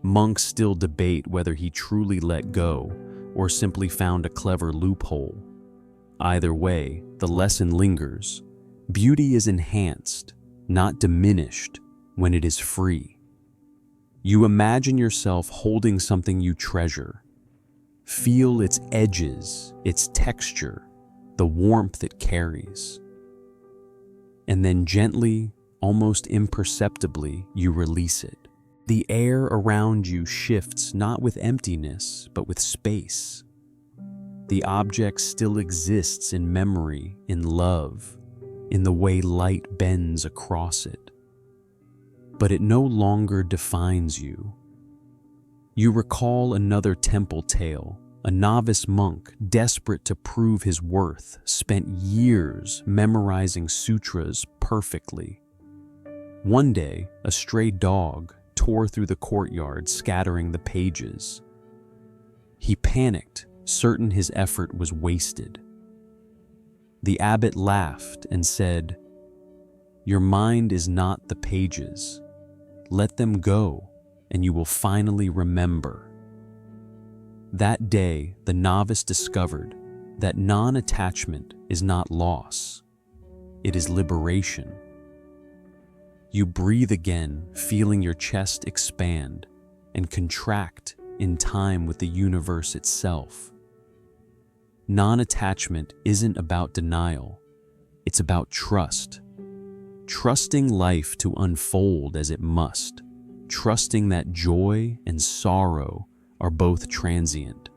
Monks still debate whether he truly let go or simply found a clever loophole. Either way, the lesson lingers. Beauty is enhanced, not diminished, when it is free. You imagine yourself holding something you treasure. Feel its edges, its texture, the warmth it carries. And then gently, almost imperceptibly, you release it. The air around you shifts not with emptiness, but with space. The object still exists in memory, in love, in the way light bends across it. But it no longer defines you. You recall another temple tale. A novice monk, desperate to prove his worth, spent years memorizing sutras perfectly. One day, a stray dog tore through the courtyard, scattering the pages. He panicked, certain his effort was wasted. The abbot laughed and said, "Your mind is not the pages. Let them go, and you will finally remember." That day, the novice discovered that non-attachment is not loss. It is liberation. You breathe again, feeling your chest expand and contract in time with the universe itself. Non-attachment isn't about denial. It's about trust. Trusting life to unfold as it must. Trusting that joy and sorrow are both transient,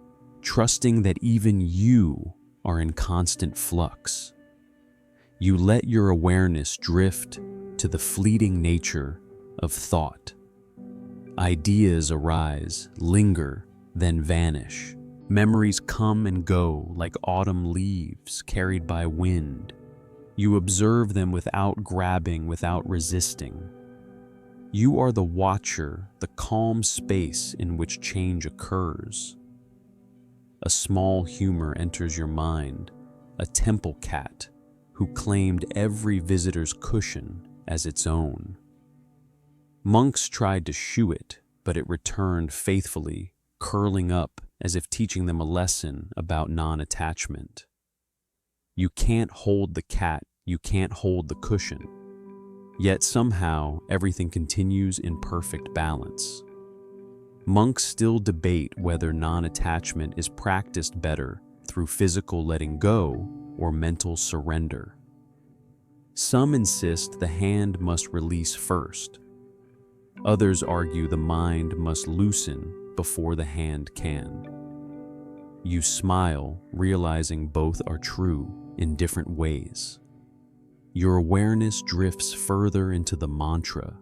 trusting that even you are in constant flux. You let your awareness drift to the fleeting nature of thought. Ideas arise, linger, then vanish. Memories come and go like autumn leaves carried by wind. You observe them without grabbing, without resisting. You are the watcher, the calm space in which change occurs. A small humor enters your mind, a temple cat who claimed every visitor's cushion as its own. Monks tried to shoo it, but it returned faithfully, curling up as if teaching them a lesson about non-attachment. You can't hold the cat, you can't hold the cushion. Yet somehow, everything continues in perfect balance. Monks still debate whether non-attachment is practiced better through physical letting go or mental surrender. Some insist the hand must release first. Others argue the mind must loosen before the hand can. You smile, realizing both are true in different ways. Your awareness drifts further into the mantra.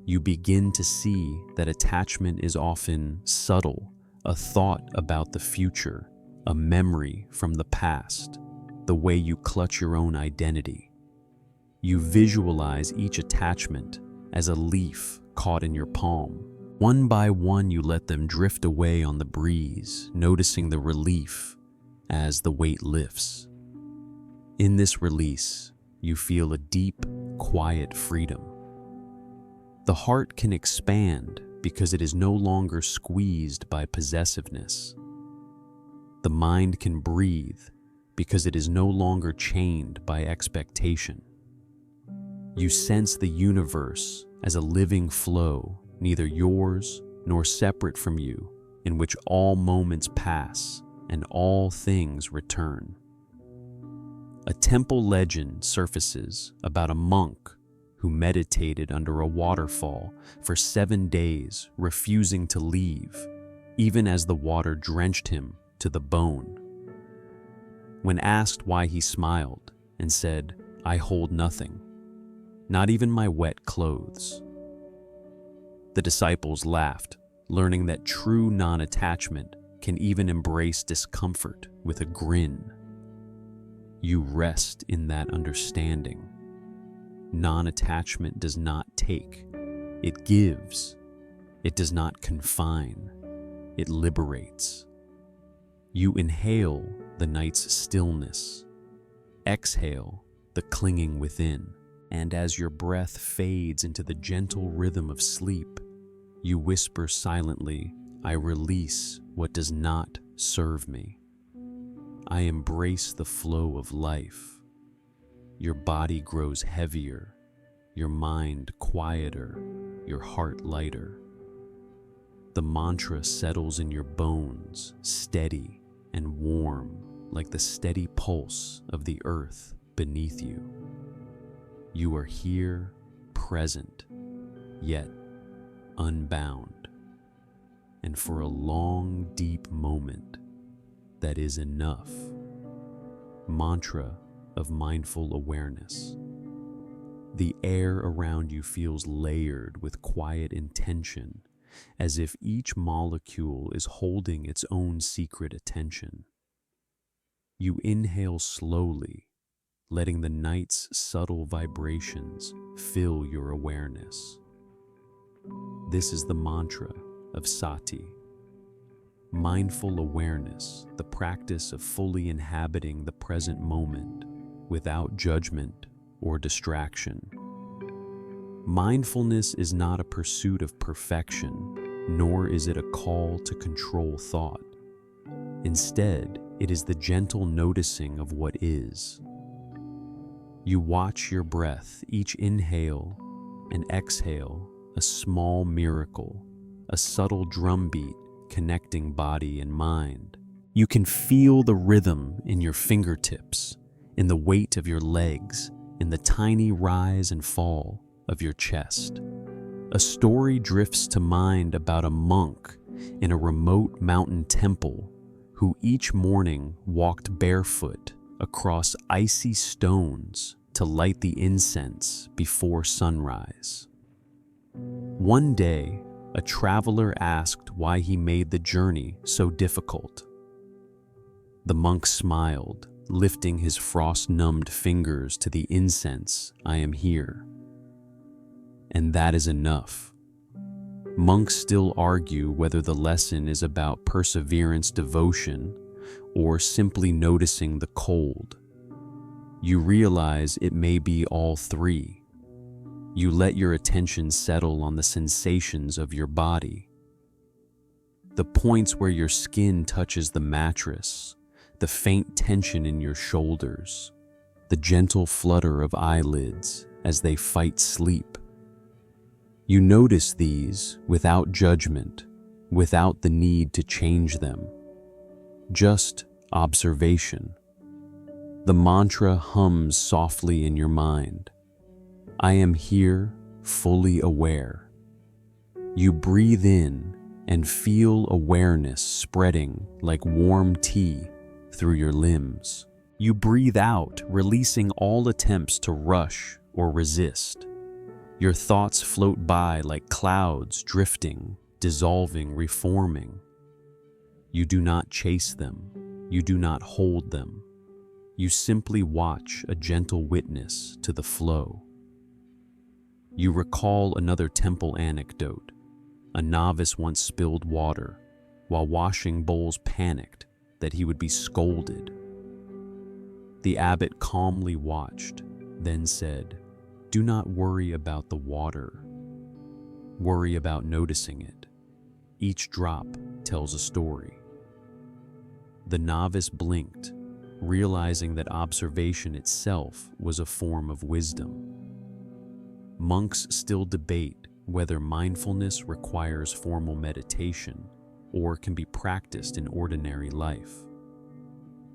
You begin to see that attachment is often subtle, a thought about the future, a memory from the past, the way you clutch your own identity. You visualize each attachment as a leaf caught in your palm. One by one, you let them drift away on the breeze, noticing the relief as the weight lifts. In this release, you feel a deep, quiet freedom. The heart can expand because it is no longer squeezed by possessiveness. The mind can breathe because it is no longer chained by expectation. You sense the universe as a living flow, neither yours nor separate from you, in which all moments pass and all things return. A temple legend surfaces about a monk who meditated under a waterfall for 7 days, refusing to leave, even as the water drenched him to the bone. When asked why, he smiled and said, "I hold nothing, not even my wet clothes." The disciples laughed, learning that true non-attachment can even embrace discomfort with a grin. You rest in that understanding. Non-attachment does not take, it gives. It does not confine, it liberates. You inhale the night's stillness, exhale the clinging within, and as your breath fades into the gentle rhythm of sleep, you whisper silently, "I release what does not serve me. I embrace the flow of life." Your body grows heavier, your mind quieter, your heart lighter. The mantra settles in your bones, steady and warm, like the steady pulse of the earth beneath you. You are here, present, yet unbound. And for a long, deep moment, that is enough. Mantra of mindful awareness. The air around you feels layered with quiet intention, as if each molecule is holding its own secret attention. You inhale slowly, letting the night's subtle vibrations fill your awareness. This is the mantra of sati. Mindful awareness, the practice of fully inhabiting the present moment without judgment or distraction. Mindfulness is not a pursuit of perfection, nor is it a call to control thought. Instead, it is the gentle noticing of what is. You watch your breath, each inhale and exhale, a small miracle, a subtle drumbeat connecting body and mind. You can feel the rhythm in your fingertips, in the weight of your legs, in the tiny rise and fall of your chest. A story drifts to mind about a monk in a remote mountain temple who each morning walked barefoot across icy stones to light the incense before sunrise. One day, a traveler asked why he made the journey so difficult. The monk smiled, lifting his frost-numbed fingers to the incense. "I am here. And that is enough." Monks still argue whether the lesson is about perseverance, devotion, or simply noticing the cold. You realize it may be all three. You let your attention settle on the sensations of your body. The points where your skin touches the mattress, the faint tension in your shoulders, the gentle flutter of eyelids as they fight sleep. You notice these without judgment, without the need to change them. Just observation. The mantra hums softly in your mind. I am here, fully aware. You breathe in and feel awareness spreading like warm tea through your limbs. You breathe out, releasing all attempts to rush or resist. Your thoughts float by like clouds, drifting, dissolving, reforming. You do not chase them. You do not hold them. You simply watch, a gentle witness to the flow. You recall another temple anecdote. A novice once spilled water. While washing bowls, panicked that he would be scolded. The abbot calmly watched, then said, "Do not worry about the water. Worry about noticing it. Each drop tells a story." The novice blinked, realizing that observation itself was a form of wisdom. Monks still debate whether mindfulness requires formal meditation or can be practiced in ordinary life.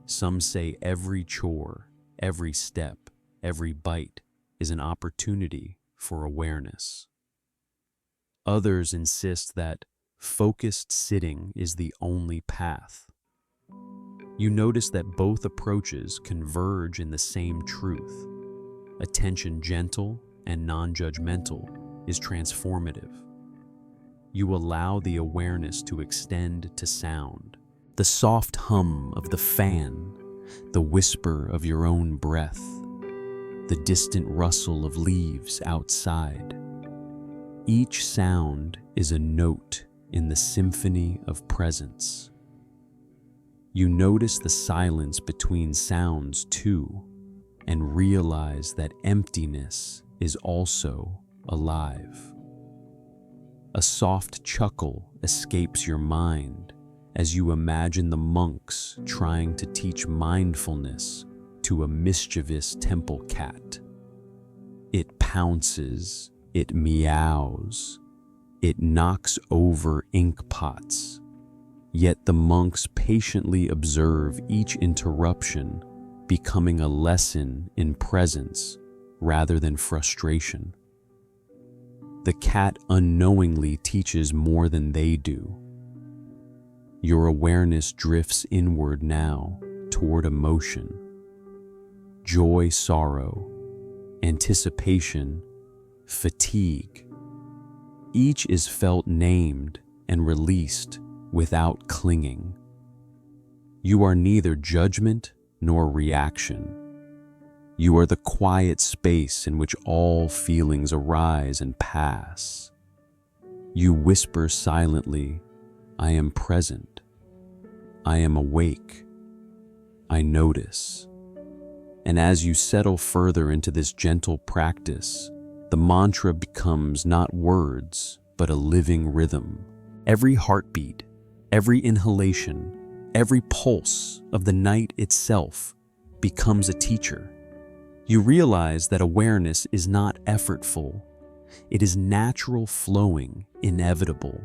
Some say every chore, every step, every bite is an opportunity for awareness. Others insist that focused sitting is the only path. You notice that both approaches converge in the same truth. Attention gentle and non-judgmental is transformative. You allow the awareness to extend to sound, the soft hum of the fan, the whisper of your own breath, the distant rustle of leaves outside. Each sound is a note in the symphony of presence. You notice the silence between sounds too, and realize that emptiness is also alive. A soft chuckle escapes your mind as you imagine the monks trying to teach mindfulness to a mischievous temple cat. It pounces, it meows, it knocks over ink pots, yet the monks patiently observe each interruption, becoming a lesson in presence rather than frustration. The cat unknowingly teaches more than they do. Your awareness drifts inward now toward emotion. Joy, sorrow, anticipation, fatigue. Each is felt named and released without clinging. You are neither judgment nor reaction. You are the quiet space in which all feelings arise and pass. You whisper silently, I am present. I am awake. I notice. And as you settle further into this gentle practice, the mantra becomes not words, but a living rhythm. Every heartbeat, every inhalation, every pulse of the night itself becomes a teacher. You realize that awareness is not effortful. It is natural flowing, inevitable.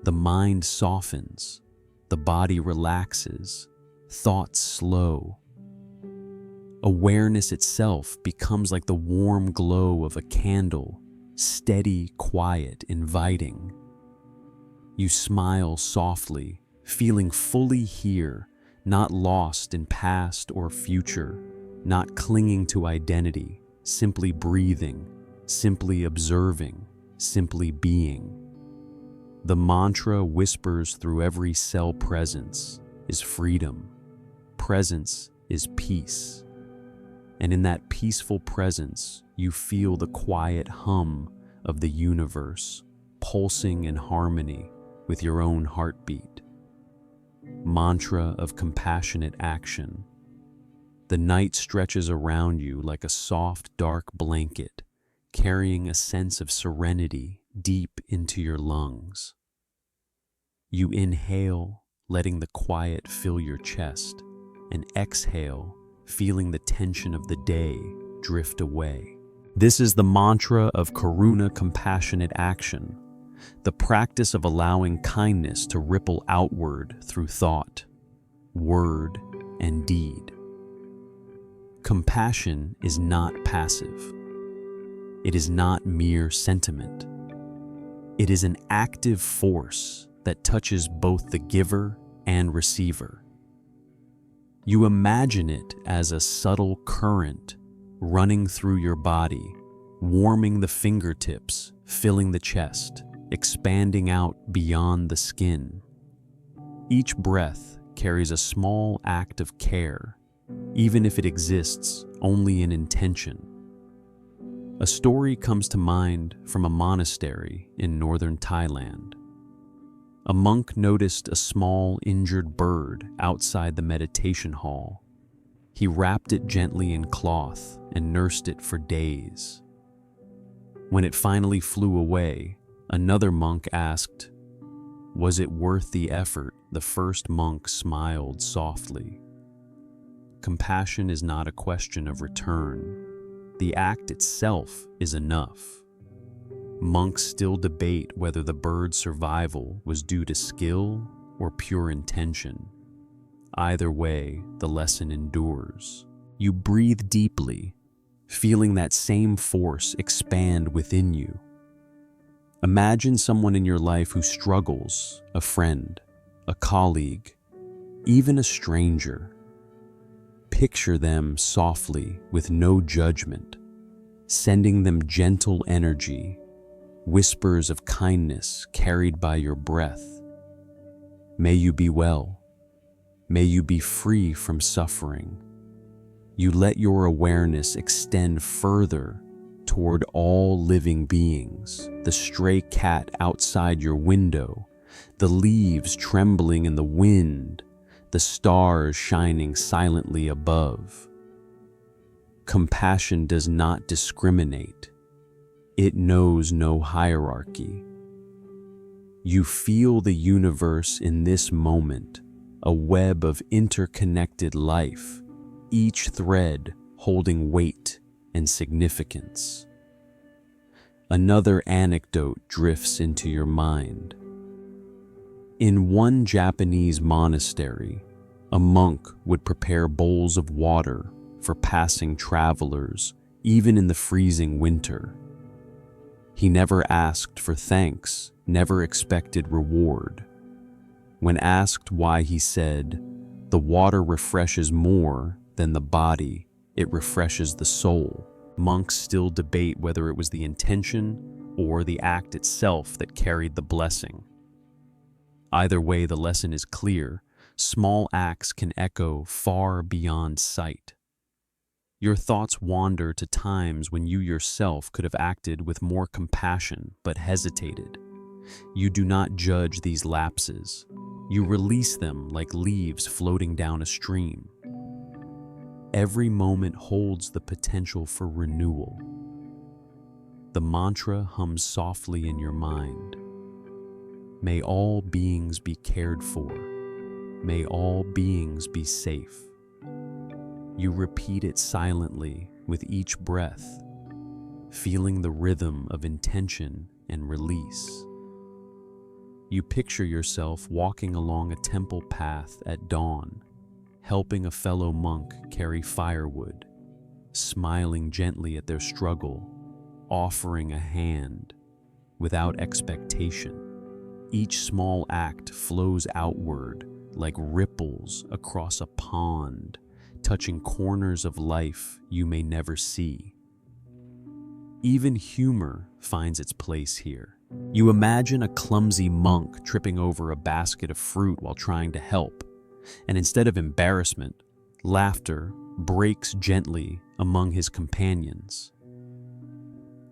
The mind softens, the body relaxes, thoughts slow. Awareness itself becomes like the warm glow of a candle, steady, quiet, inviting. You smile softly, feeling fully here, not lost in past or future, not clinging to identity, simply breathing, simply observing, simply being. The mantra whispers through every cell: presence is freedom. Presence is peace. And in that peaceful presence, you feel the quiet hum of the universe, pulsing in harmony with your own heartbeat. Mantra of compassionate action. The night stretches around you like a soft, dark blanket, carrying a sense of serenity deep into your lungs. You inhale, letting the quiet fill your chest, and exhale, feeling the tension of the day drift away. This is the mantra of karuna, compassionate action, the practice of allowing kindness to ripple outward through thought, word, and deed. Compassion is not passive. It is not mere sentiment. It is an active force that touches both the giver and receiver. You imagine it as a subtle current running through your body, warming the fingertips, filling the chest, expanding out beyond the skin. Each breath carries a small act of care, even if it exists only in intention. A story comes to mind from a monastery in northern Thailand. A monk noticed a small injured bird outside the meditation hall. He wrapped it gently in cloth and nursed it for days. When it finally flew away, another monk asked, "Was it worth the effort?" The first monk smiled softly. Compassion is not a question of return. The act itself is enough. Monks still debate whether the bird's survival was due to skill or pure intention. Either way, the lesson endures. You breathe deeply, feeling that same force expand within you. Imagine someone in your life who struggles, a friend, a colleague, even a stranger. Picture them softly with no judgment, sending them gentle energy, whispers of kindness carried by your breath. May you be well. May you be free from suffering. You let your awareness extend further toward all living beings, the stray cat outside your window, the leaves trembling in the wind, the stars shining silently above. Compassion does not discriminate. It knows no hierarchy. You feel the universe in this moment, a web of interconnected life, each thread holding weight and significance. Another anecdote drifts into your mind. In one Japanese monastery, a monk would prepare bowls of water for passing travelers, even in the freezing winter. He never asked for thanks, never expected reward. When asked why, he said, "The water refreshes more than the body, it refreshes the soul." Monks still debate whether it was the intention or the act itself that carried the blessing. Either way, the lesson is clear. Small acts can echo far beyond sight. Your thoughts wander to times when you yourself could have acted with more compassion but hesitated. You do not judge these lapses. You release them like leaves floating down a stream. Every moment holds the potential for renewal. The mantra hums softly in your mind. May all beings be cared for. May all beings be safe. You repeat it silently with each breath, feeling the rhythm of intention and release. You picture yourself walking along a temple path at dawn, helping a fellow monk carry firewood, smiling gently at their struggle, offering a hand without expectation. Each small act flows outward like ripples across a pond, touching corners of life you may never see. Even humor finds its place here. You imagine a clumsy monk tripping over a basket of fruit while trying to help, and instead of embarrassment, laughter breaks gently among his companions.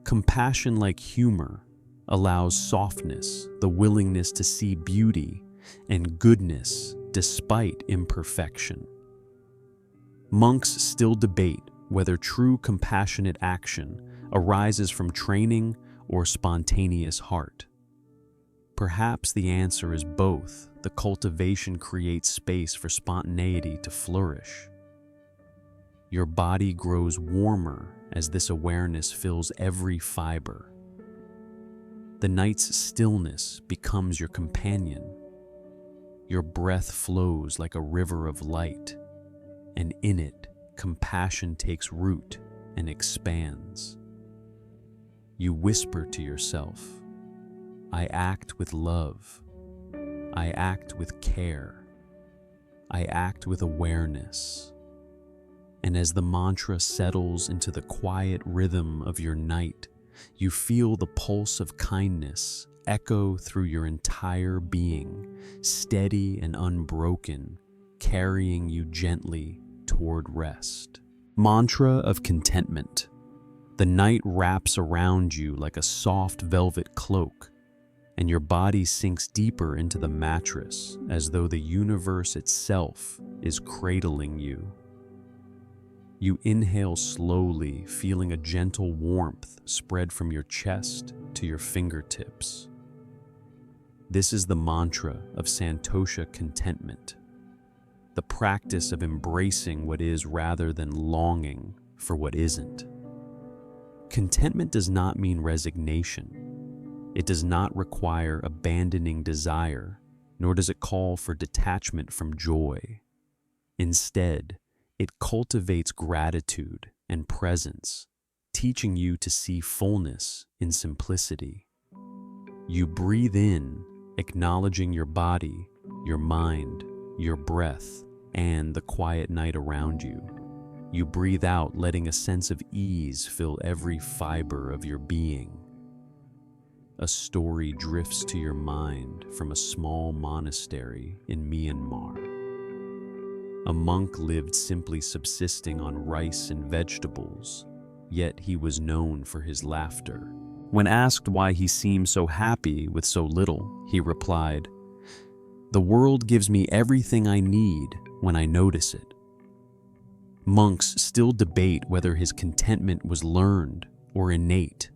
Compassion, like humor, allows softness, the willingness to see beauty and goodness despite imperfection. Monks still debate whether true compassionate action arises from training or spontaneous heart. Perhaps the answer is both. The cultivation creates space for spontaneity to flourish. Your body grows warmer as this awareness fills every fiber. The night's stillness becomes your companion. Your breath flows like a river of light, and in it, compassion takes root and expands. You whisper to yourself, I act with love. I act with care. I act with awareness. And as the mantra settles into the quiet rhythm of your night, you feel the pulse of kindness echo through your entire being, steady and unbroken, carrying you gently toward rest. Mantra of contentment. The night wraps around you like a soft velvet cloak, and your body sinks deeper into the mattress as though the universe itself is cradling you. You inhale slowly, feeling a gentle warmth spread from your chest to your fingertips. This is the mantra of Santosha contentment, the practice of embracing what is rather than longing for what isn't. Contentment does not mean resignation. It does not require abandoning desire, nor does it call for detachment from joy. Instead, it cultivates gratitude and presence, teaching you to see fullness in simplicity. You breathe in, acknowledging your body, your mind, your breath, and the quiet night around you. You breathe out, letting a sense of ease fill every fiber of your being. A story drifts to your mind from a small monastery in Myanmar. A monk lived simply subsisting on rice and vegetables, yet he was known for his laughter. When asked why he seemed so happy with so little, he replied, "The world gives me everything I need when I notice it." Monks still debate whether his contentment was learned or innate,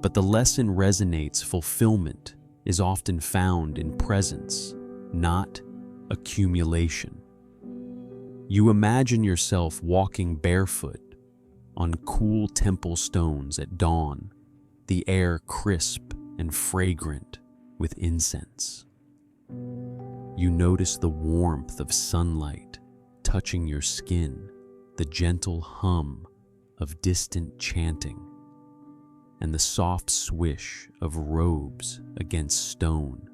but the lesson resonates. Fulfillment is often found in presence, not accumulation. You imagine yourself walking barefoot on cool temple stones at dawn, the air crisp and fragrant with incense. You notice the warmth of sunlight touching your skin, the gentle hum of distant chanting, and the soft swish of robes against stone.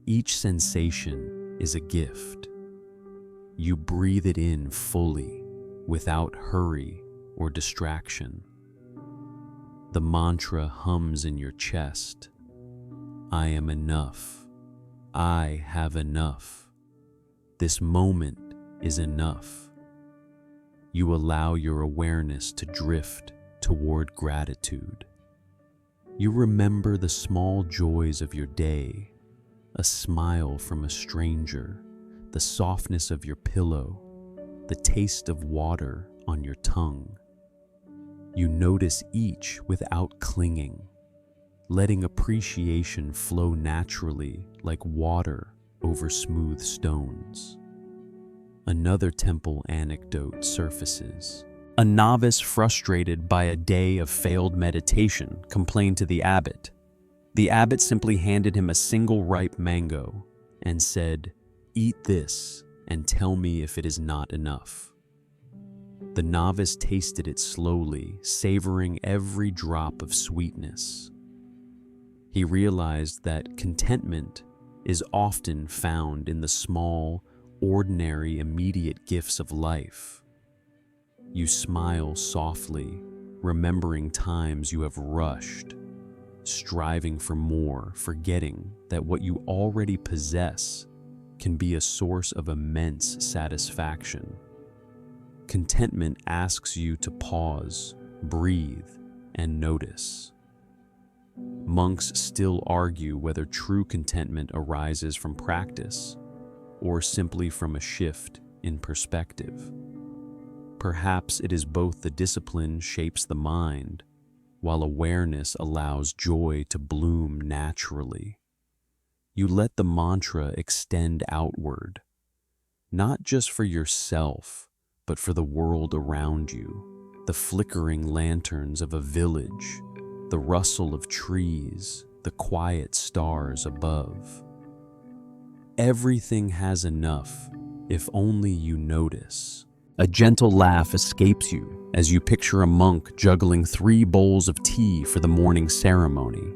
Each sensation is a gift. You breathe it in fully, without hurry or distraction. The mantra hums in your chest. I am enough. I have enough. This moment is enough. You allow your awareness to drift toward gratitude. You remember the small joys of your day, a smile from a stranger, the softness of your pillow, the taste of water on your tongue. You notice each without clinging, letting appreciation flow naturally like water over smooth stones. Another temple anecdote surfaces. A novice frustrated by a day of failed meditation complained to the abbot. The abbot simply handed him a single ripe mango and said, "Eat this and tell me if it is not enough." The novice tasted it slowly, savoring every drop of sweetness. He realized that contentment is often found in the small, ordinary, immediate gifts of life. You smile softly, remembering times you have rushed, striving for more, forgetting that what you already possess can be a source of immense satisfaction. Contentment asks you to pause, breathe, and notice. Monks still argue whether true contentment arises from practice or simply from a shift in perspective. Perhaps it is both. The discipline shapes the mind, while awareness allows joy to bloom naturally. You let the mantra extend outward, not just for yourself, but for the world around you. The flickering lanterns of a village, the rustle of trees, the quiet stars above. Everything has enough if only you notice. A gentle laugh escapes you as you picture a monk juggling 3 bowls of tea for the morning ceremony.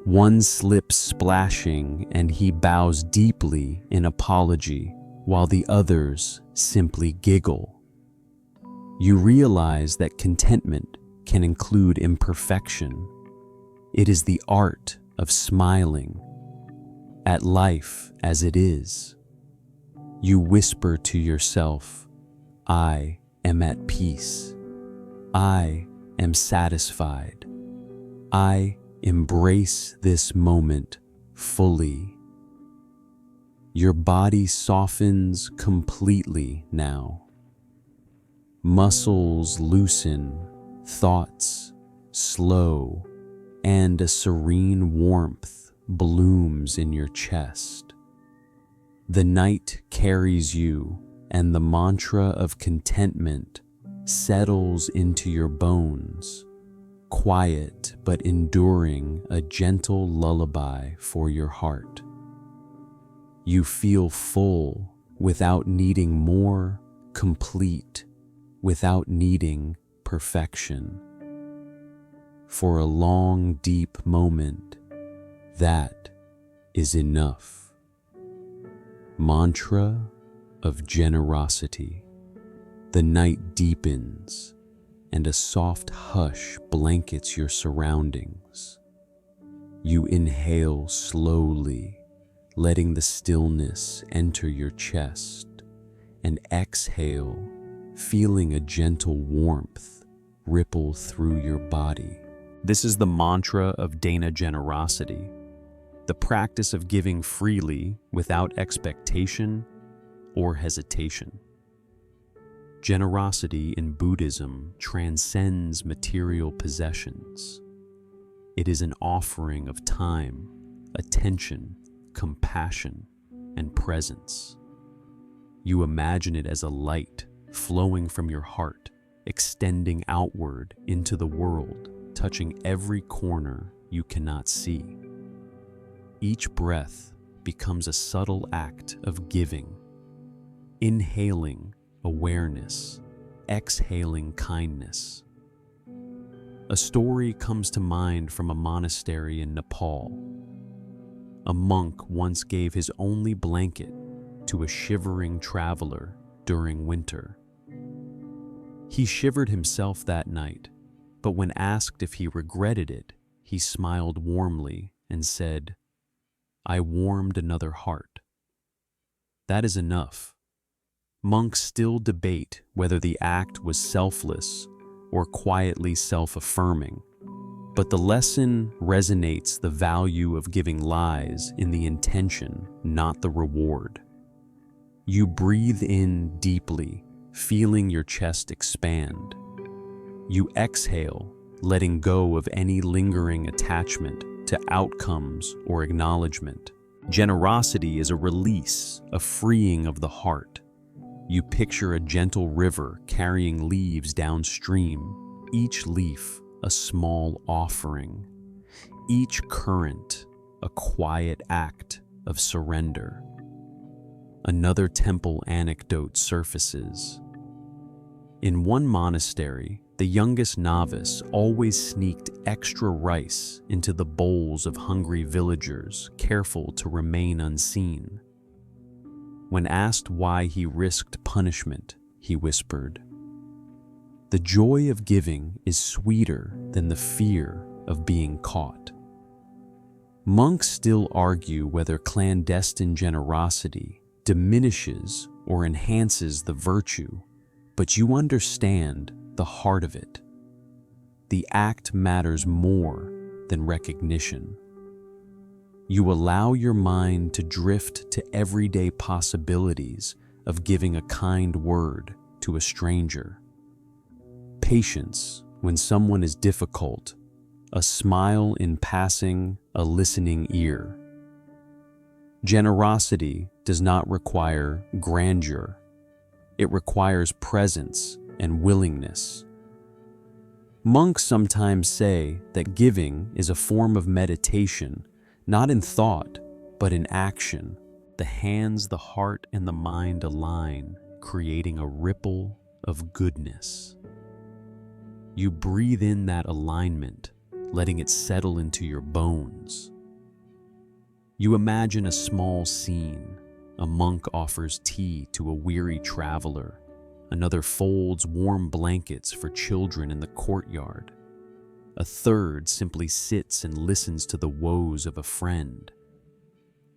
One slips splashing and he bows deeply in apology, while the others simply giggle. You realize that contentment can include imperfection. It is the art of smiling at life as it is. You whisper to yourself, I am at peace. I am satisfied. I embrace this moment fully. Your body softens completely now. Muscles loosen, thoughts slow, and a serene warmth blooms in your chest. The night carries you, and the mantra of contentment settles into your bones, quiet but enduring, a gentle lullaby for your heart. You feel full without needing more, complete without needing perfection. For a long, deep moment, that is enough. Mantra of generosity. The night deepens, and a soft hush blankets your surroundings. You inhale slowly, letting the stillness enter your chest, and exhale, feeling a gentle warmth ripple through your body. This is the mantra of Dana generosity, the practice of giving freely without expectation or hesitation. Generosity in Buddhism transcends material possessions. It is an offering of time, attention, compassion, and presence. You imagine it as a light flowing from your heart, extending outward into the world, touching every corner you cannot see. Each breath becomes a subtle act of giving, inhaling awareness, exhaling kindness. A story comes to mind from a monastery in Nepal. A monk once gave his only blanket to a shivering traveler during winter. He shivered himself that night, But when asked if he regretted it, he smiled warmly and said, "I warmed another heart." That is enough. Monks still debate whether the act was selfless or quietly self-affirming, but the lesson resonates. The value of giving lies in the intention, not the reward. You breathe in deeply, feeling your chest expand. You exhale, letting go of any lingering attachment to outcomes or acknowledgement. Generosity is a release, a freeing of the heart. You picture a gentle river carrying leaves downstream, each leaf a small offering, each current a quiet act of surrender. Another temple anecdote surfaces. In one monastery, the youngest novice always sneaked extra rice into the bowls of hungry villagers, careful to remain unseen. When asked why he risked punishment, he whispered, "The joy of giving is sweeter than the fear of being caught." Monks still argue whether clandestine generosity diminishes or enhances the virtue, but you understand the heart of it. The act matters more than recognition. You allow your mind to drift to everyday possibilities of giving a kind word to a stranger. Patience when someone is difficult, a smile in passing, a listening ear. Generosity does not require grandeur. It requires presence and willingness. Monks sometimes say that giving is a form of meditation, not in thought, but in action. The hands, the heart, and the mind align, creating a ripple of goodness. You breathe in that alignment, letting it settle into your bones. You imagine a small scene. A monk offers tea to a weary traveler. Another folds warm blankets for children in the courtyard. A third simply sits and listens to the woes of a friend.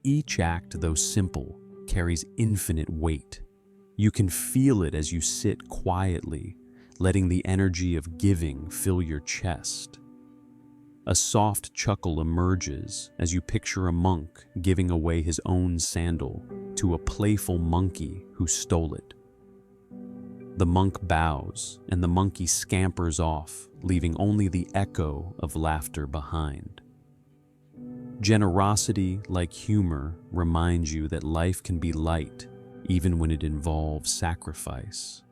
Each act, though simple, carries infinite weight. You can feel it as you sit quietly, letting the energy of giving fill your chest. A soft chuckle emerges as you picture a monk giving away his own sandal to a playful monkey who stole it. The monk bows, and the monkey scampers off, leaving only the echo of laughter behind. Generosity, like humor, reminds you that life can be light, even when it involves sacrifice.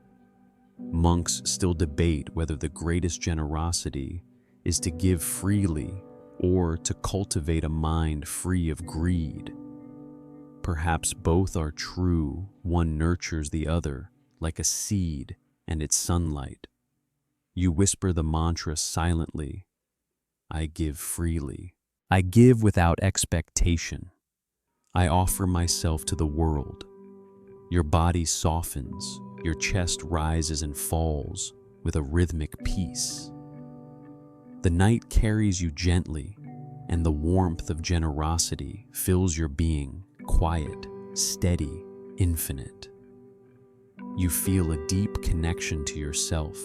Monks still debate whether the greatest generosity is to give freely or to cultivate a mind free of greed. Perhaps both are true. One nurtures the other, like a seed and its sunlight. You whisper the mantra silently. I give freely. I give without expectation. I offer myself to the world. Your body softens, your chest rises and falls with a rhythmic peace. The night carries you gently, and the warmth of generosity fills your being, quiet, steady, infinite. You feel a deep connection to yourself,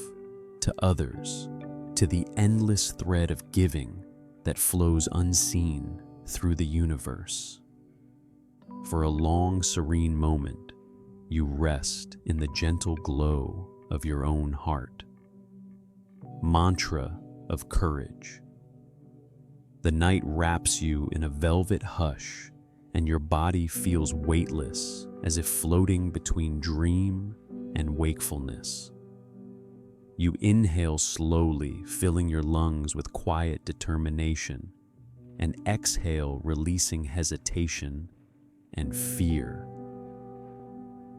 to others, to the endless thread of giving that flows unseen through the universe. For a long, serene moment, you rest in the gentle glow of your own heart. Mantra of courage. The night wraps you in a velvet hush, and your body feels weightless, as if floating between dream and wakefulness. You inhale slowly, filling your lungs with quiet determination, and exhale, releasing hesitation and fear.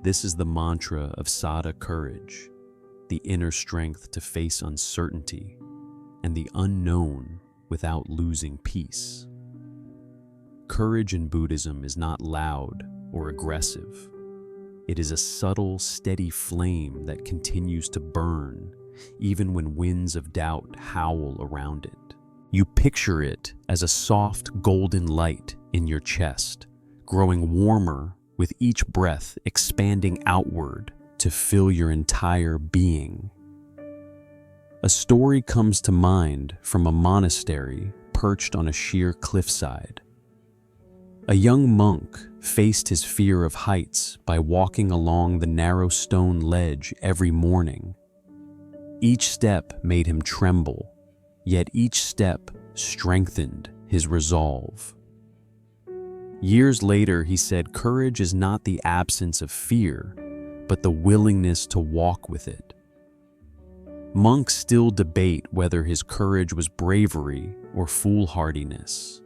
This is the mantra of Sada courage, the inner strength to face uncertainty and the unknown without losing peace. Courage in Buddhism is not loud or aggressive. It is a subtle, steady flame that continues to burn, even when winds of doubt howl around it. You picture it as a soft golden light in your chest, growing warmer with each breath, expanding outward to fill your entire being. A story comes to mind from a monastery perched on a sheer cliffside. A young monk faced his fear of heights by walking along the narrow stone ledge every morning. Each step made him tremble, yet each step strengthened his resolve. Years later, he said, "Courage is not the absence of fear, but the willingness to walk with it." Monks still debate whether his courage was bravery or foolhardiness.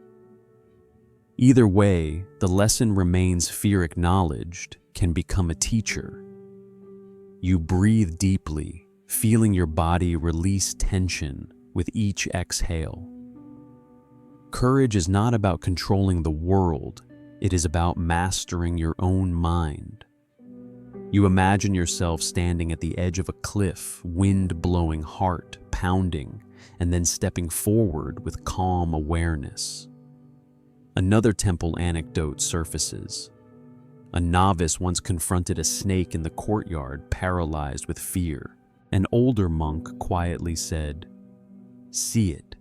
Either way, the lesson remains: fear acknowledged can become a teacher. You breathe deeply, feeling your body release tension with each exhale. Courage is not about controlling the world, it is about mastering your own mind. You imagine yourself standing at the edge of a cliff, wind blowing, heart pounding, and then stepping forward with calm awareness. Another temple anecdote surfaces. A novice once confronted a snake in the courtyard, paralyzed with fear. An older monk quietly said, "See it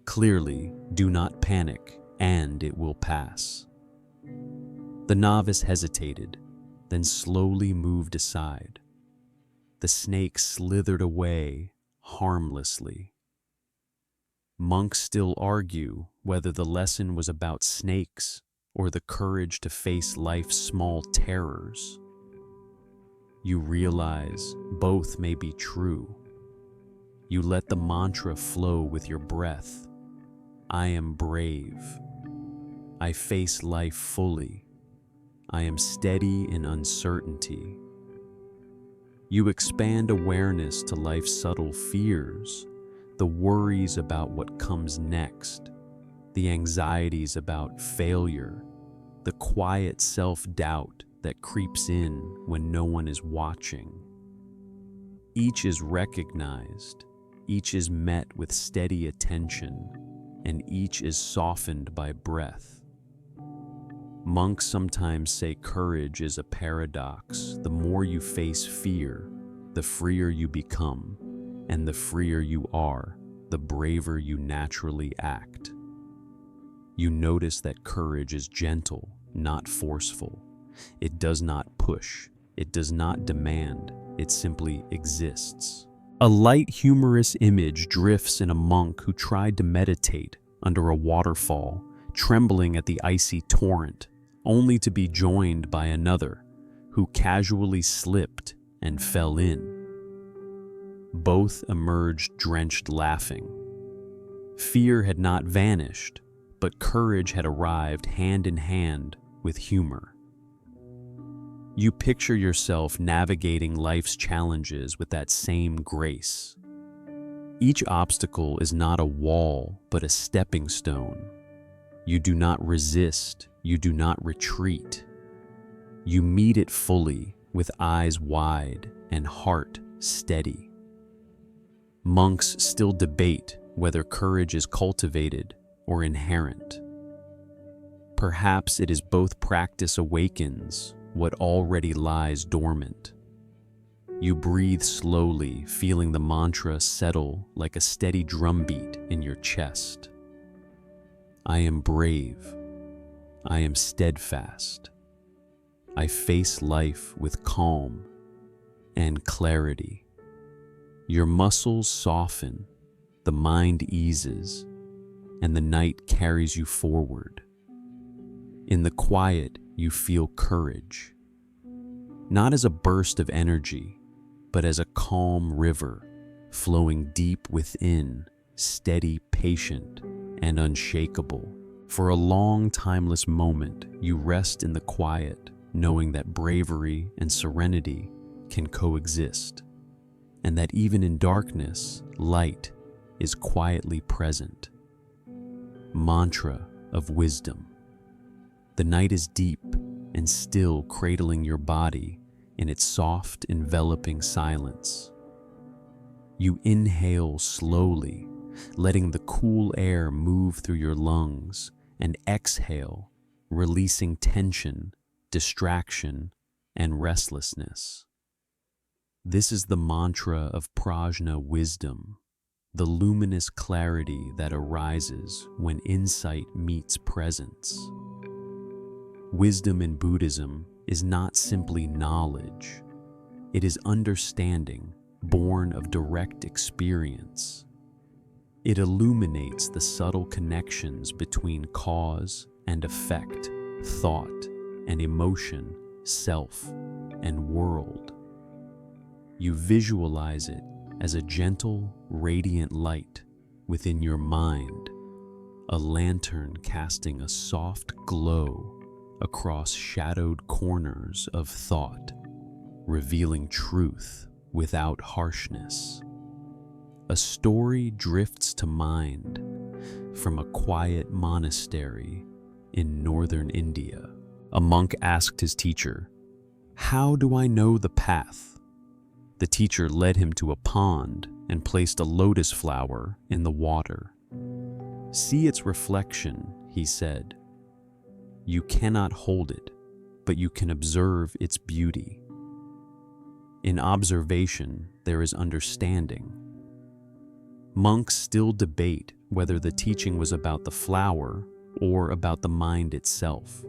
clearly, do not panic, and it will pass." The novice hesitated, then slowly moved aside. The snake slithered away harmlessly. Monks still argue whether the lesson was about snakes or the courage to face life's small terrors. You realize both may be true. You let the mantra flow with your breath. I am brave. I face life fully. I am steady in uncertainty. You expand awareness to life's subtle fears, the worries about what comes next, the anxieties about failure, the quiet self-doubt that creeps in when no one is watching. Each is recognized, each is met with steady attention, and each is softened by breath. Monks sometimes say courage is a paradox. The more you face fear, the freer you become, and the freer you are, the braver you naturally act. You notice that courage is gentle, not forceful. It does not push, it does not demand, it simply exists. A light, humorous image drifts in a monk who tried to meditate under a waterfall, trembling at the icy torrent, only to be joined by another who casually slipped and fell in. Both emerged drenched, laughing. Fear had not vanished, but courage had arrived hand in hand with humor. You picture yourself navigating life's challenges with that same grace. Each obstacle is not a wall, but a stepping stone. You do not resist, you do not retreat. You meet it fully, with eyes wide and heart steady. Monks still debate whether courage is cultivated or inherent. Perhaps it is both. Practice awakens what already lies dormant. You breathe slowly, feeling the mantra settle like a steady drumbeat in your chest. I am brave. I am steadfast. I face life with calm and clarity. Your muscles soften, the mind eases, and the night carries you forward. In the quiet, you feel courage, not as a burst of energy, but as a calm river flowing deep within, steady, patient, and unshakable. For a long, timeless moment, you rest in the quiet, knowing that bravery and serenity can coexist, and that even in darkness, light is quietly present. Mantra of wisdom. The night is deep and still, cradling your body in its soft, enveloping silence. You inhale slowly, letting the cool air move through your lungs, and exhale, releasing tension, distraction, and restlessness. This is the mantra of prajna wisdom, the luminous clarity that arises when insight meets presence. Wisdom in Buddhism is not simply knowledge. It is understanding born of direct experience. It illuminates the subtle connections between cause and effect, thought and emotion, self and world. You visualize it as a gentle, radiant light within your mind, a lantern casting a soft glow across shadowed corners of thought, revealing truth without harshness. A story drifts to mind from a quiet monastery in northern India. A monk asked his teacher, "How do I know the path?" The teacher led him to a pond and placed a lotus flower in the water. "See its reflection," he said. "You cannot hold it, but you can observe its beauty." In observation, there is understanding. Monks still debate whether the teaching was about the flower or about the mind itself.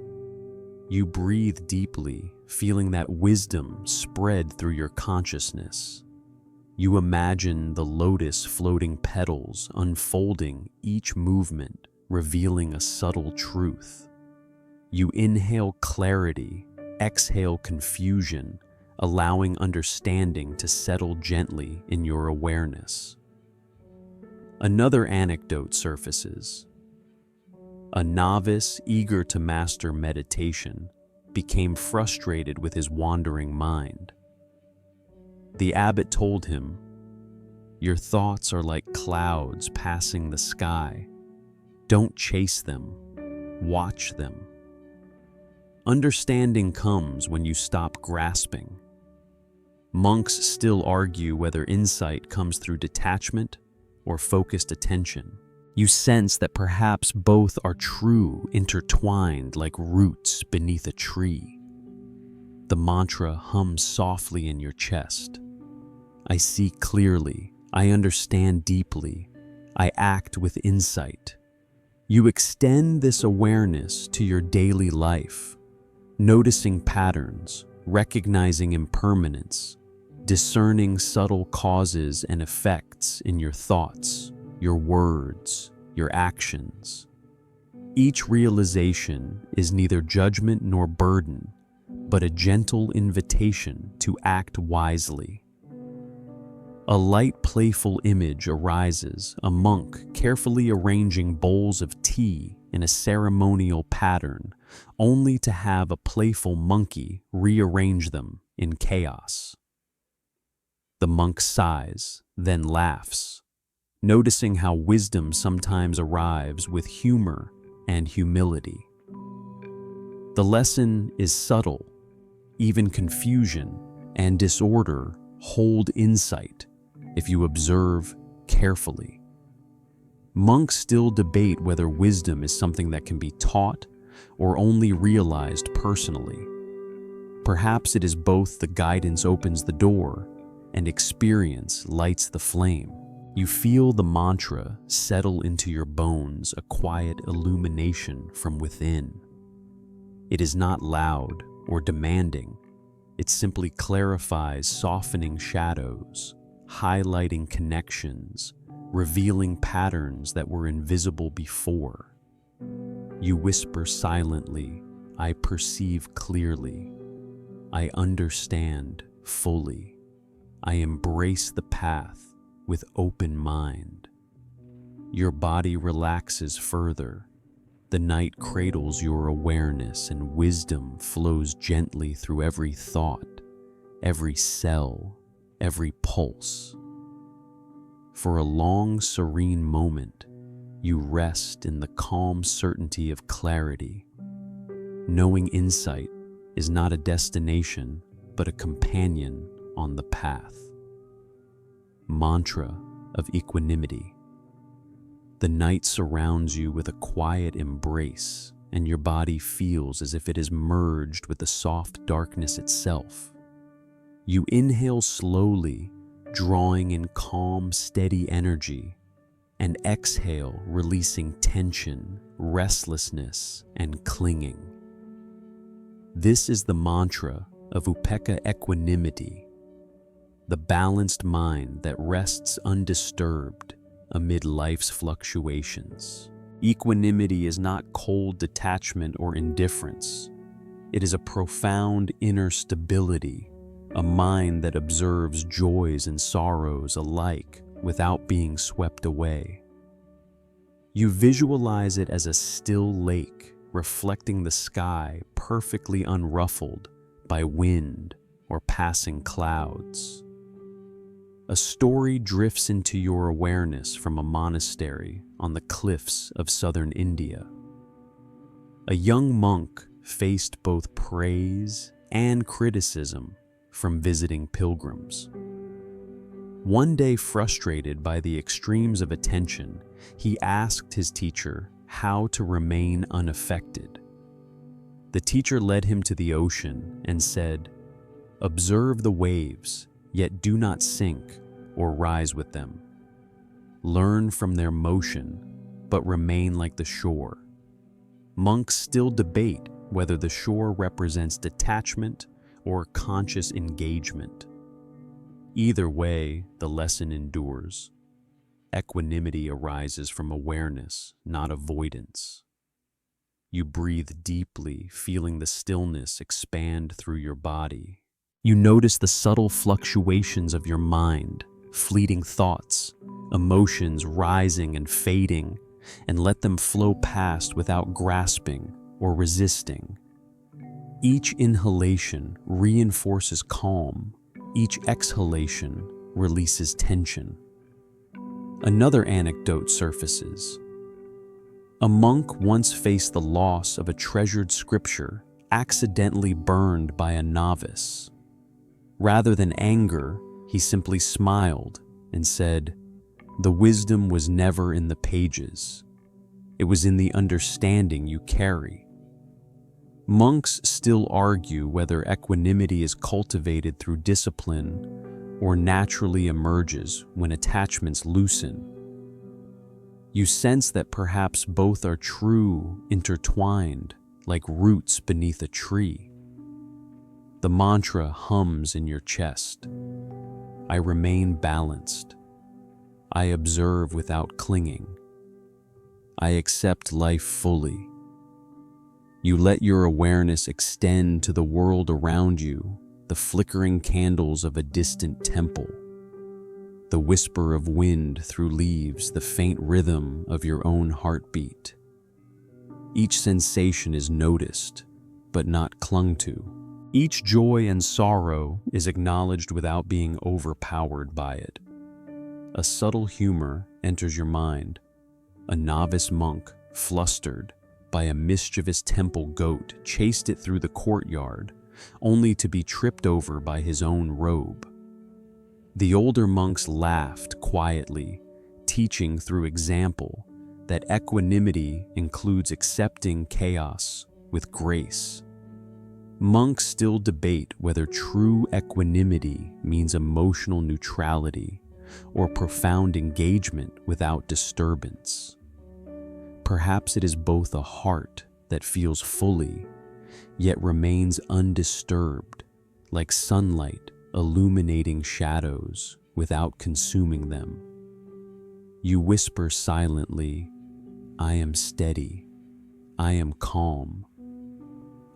You breathe deeply, feeling that wisdom spread through your consciousness. You imagine the lotus floating petals unfolding, each movement revealing a subtle truth. You inhale clarity, exhale confusion, allowing understanding to settle gently in your awareness. Another anecdote surfaces. A novice eager to master meditation became frustrated with his wandering mind. The abbot told him, "Your thoughts are like clouds passing the sky. Don't chase them, watch them." Understanding comes when you stop grasping. Monks still argue whether insight comes through detachment or focused attention. You sense that perhaps both are true, intertwined like roots beneath a tree. The mantra hums softly in your chest. I see clearly, I understand deeply, I act with insight. You extend this awareness to your daily life, noticing patterns, recognizing impermanence, discerning subtle causes and effects in your thoughts, your words, your actions. Each realization is neither judgment nor burden, but a gentle invitation to act wisely. A light, playful image arises, a monk carefully arranging bowls of tea in a ceremonial pattern, only to have a playful monkey rearrange them in chaos. The monk sighs, then laughs, noticing how wisdom sometimes arrives with humor and humility. The lesson is subtle. Even confusion and disorder hold insight if you observe carefully. Monks still debate whether wisdom is something that can be taught or only realized personally. Perhaps it is both. The guidance opens the door and experience lights the flame. You feel the mantra settle into your bones, a quiet illumination from within. It is not loud or demanding. It simply clarifies softening shadows, highlighting connections, revealing patterns that were invisible before. You whisper silently, I perceive clearly. I understand fully. I embrace the path with open mind. Your body relaxes further. The night cradles your awareness, and wisdom flows gently through every thought, every cell, every pulse. For a long, serene moment, you rest in the calm certainty of clarity, knowing insight is not a destination, but a companion on the path. mantra of equanimity. The night surrounds you with a quiet embrace, and your body feels as if it is merged with the soft darkness itself. You inhale slowly, drawing in calm, steady energy, and exhale, releasing tension, restlessness, and clinging. This is the mantra of upekkha equanimity, the balanced mind that rests undisturbed amid life's fluctuations. Equanimity is not cold detachment or indifference. It is a profound inner stability, a mind that observes joys and sorrows alike without being swept away. You visualize it as a still lake reflecting the sky, perfectly unruffled by wind or passing clouds. A story drifts into your awareness from a monastery on the cliffs of southern India. A young monk faced both praise and criticism from visiting pilgrims. One day, frustrated by the extremes of attention, he asked his teacher how to remain unaffected. The teacher led him to the ocean and said, "Observe the waves, yet do not sink or rise with them. Learn from their motion, but remain like the shore." Monks still debate whether the shore represents detachment or conscious engagement. Either way, the lesson endures. Equanimity arises from awareness, not avoidance. You breathe deeply, feeling the stillness expand through your body. You notice the subtle fluctuations of your mind, fleeting thoughts, emotions rising and fading, and let them flow past without grasping or resisting. Each inhalation reinforces calm. Each exhalation releases tension. Another anecdote surfaces. A monk once faced the loss of a treasured scripture accidentally burned by a novice. Rather than anger, he simply smiled and said, "The wisdom was never in the pages. It was in the understanding you carry." Monks still argue whether equanimity is cultivated through discipline or naturally emerges when attachments loosen. You sense that perhaps both are true, intertwined, like roots beneath a tree. The mantra hums in your chest. I remain balanced. I observe without clinging. I accept life fully. You let your awareness extend to the world around you, the flickering candles of a distant temple, the whisper of wind through leaves, the faint rhythm of your own heartbeat. Each sensation is noticed, but not clung to. Each joy and sorrow is acknowledged without being overpowered by it. A subtle humor enters your mind. A novice monk, flustered by a mischievous temple goat, chased it through the courtyard, only to be tripped over by his own robe. The older monks laughed quietly, teaching through example that equanimity includes accepting chaos with grace. Monks still debate whether true equanimity means emotional neutrality or profound engagement without disturbance. Perhaps it is both a heart that feels fully, yet remains undisturbed, like sunlight illuminating shadows without consuming them. You whisper silently, "I am steady. I am calm.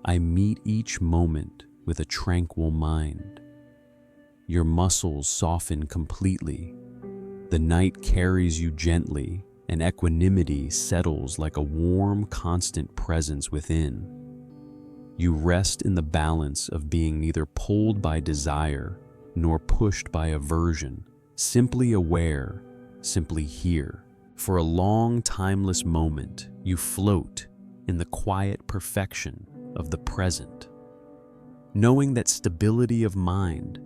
I meet each moment with a tranquil mind." Your muscles soften completely. The night carries you gently, and equanimity settles like a warm, constant presence within. You rest in the balance of being neither pulled by desire nor pushed by aversion, simply aware, simply here. For a long, timeless moment, you float in the quiet perfection of the present, knowing that stability of mind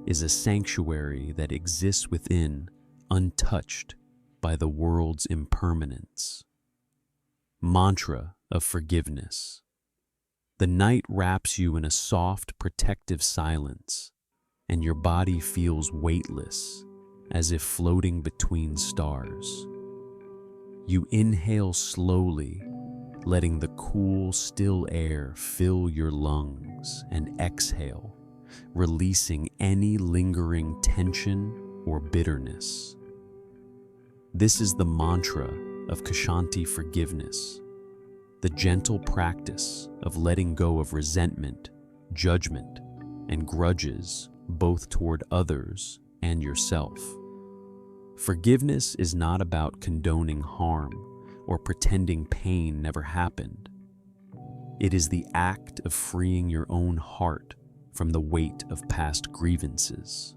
is a sanctuary that exists within, untouched by the world's impermanence. Mantra of forgiveness. The night wraps you in a soft, protective silence, and your body feels weightless, as if floating between stars. You inhale slowly, letting the cool, still air fill your lungs, and exhale, releasing any lingering tension or bitterness. This is the mantra of Kshanti forgiveness, the gentle practice of letting go of resentment, judgment, and grudges both toward others and yourself. Forgiveness is not about condoning harm or pretending pain never happened. It is the act of freeing your own heart from the weight of past grievances.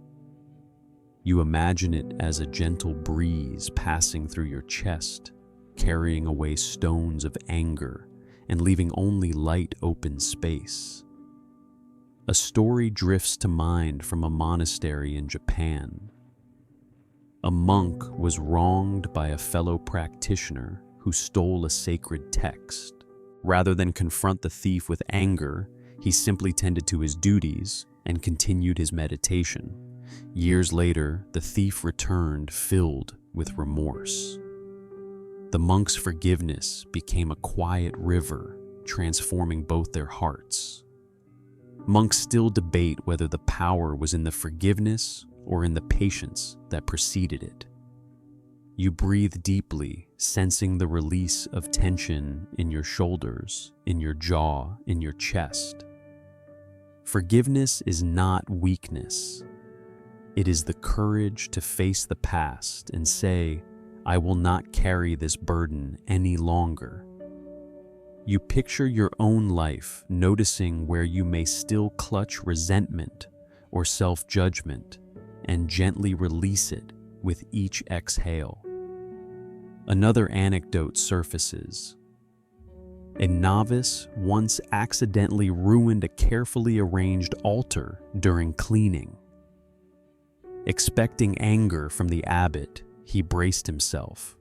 You imagine it as a gentle breeze passing through your chest, carrying away stones of anger and leaving only light open space. A story drifts to mind from a monastery in Japan. A monk was wronged by a fellow practitioner who stole a sacred text. Rather than confront the thief with anger, he simply tended to his duties and continued his meditation. Years later, the thief returned filled with remorse. The monk's forgiveness became a quiet river, transforming both their hearts. Monks still debate whether the power was in the forgiveness or in the patience that preceded it. You breathe deeply, sensing the release of tension in your shoulders, in your jaw, in your chest. Forgiveness is not weakness. It is the courage to face the past and say, "I will not carry this burden any longer." You picture your own life, noticing where you may still clutch resentment or self-judgment, and gently release it with each exhale. Another anecdote surfaces. A novice once accidentally ruined a carefully arranged altar during cleaning. Expecting anger from the abbot, he braced himself.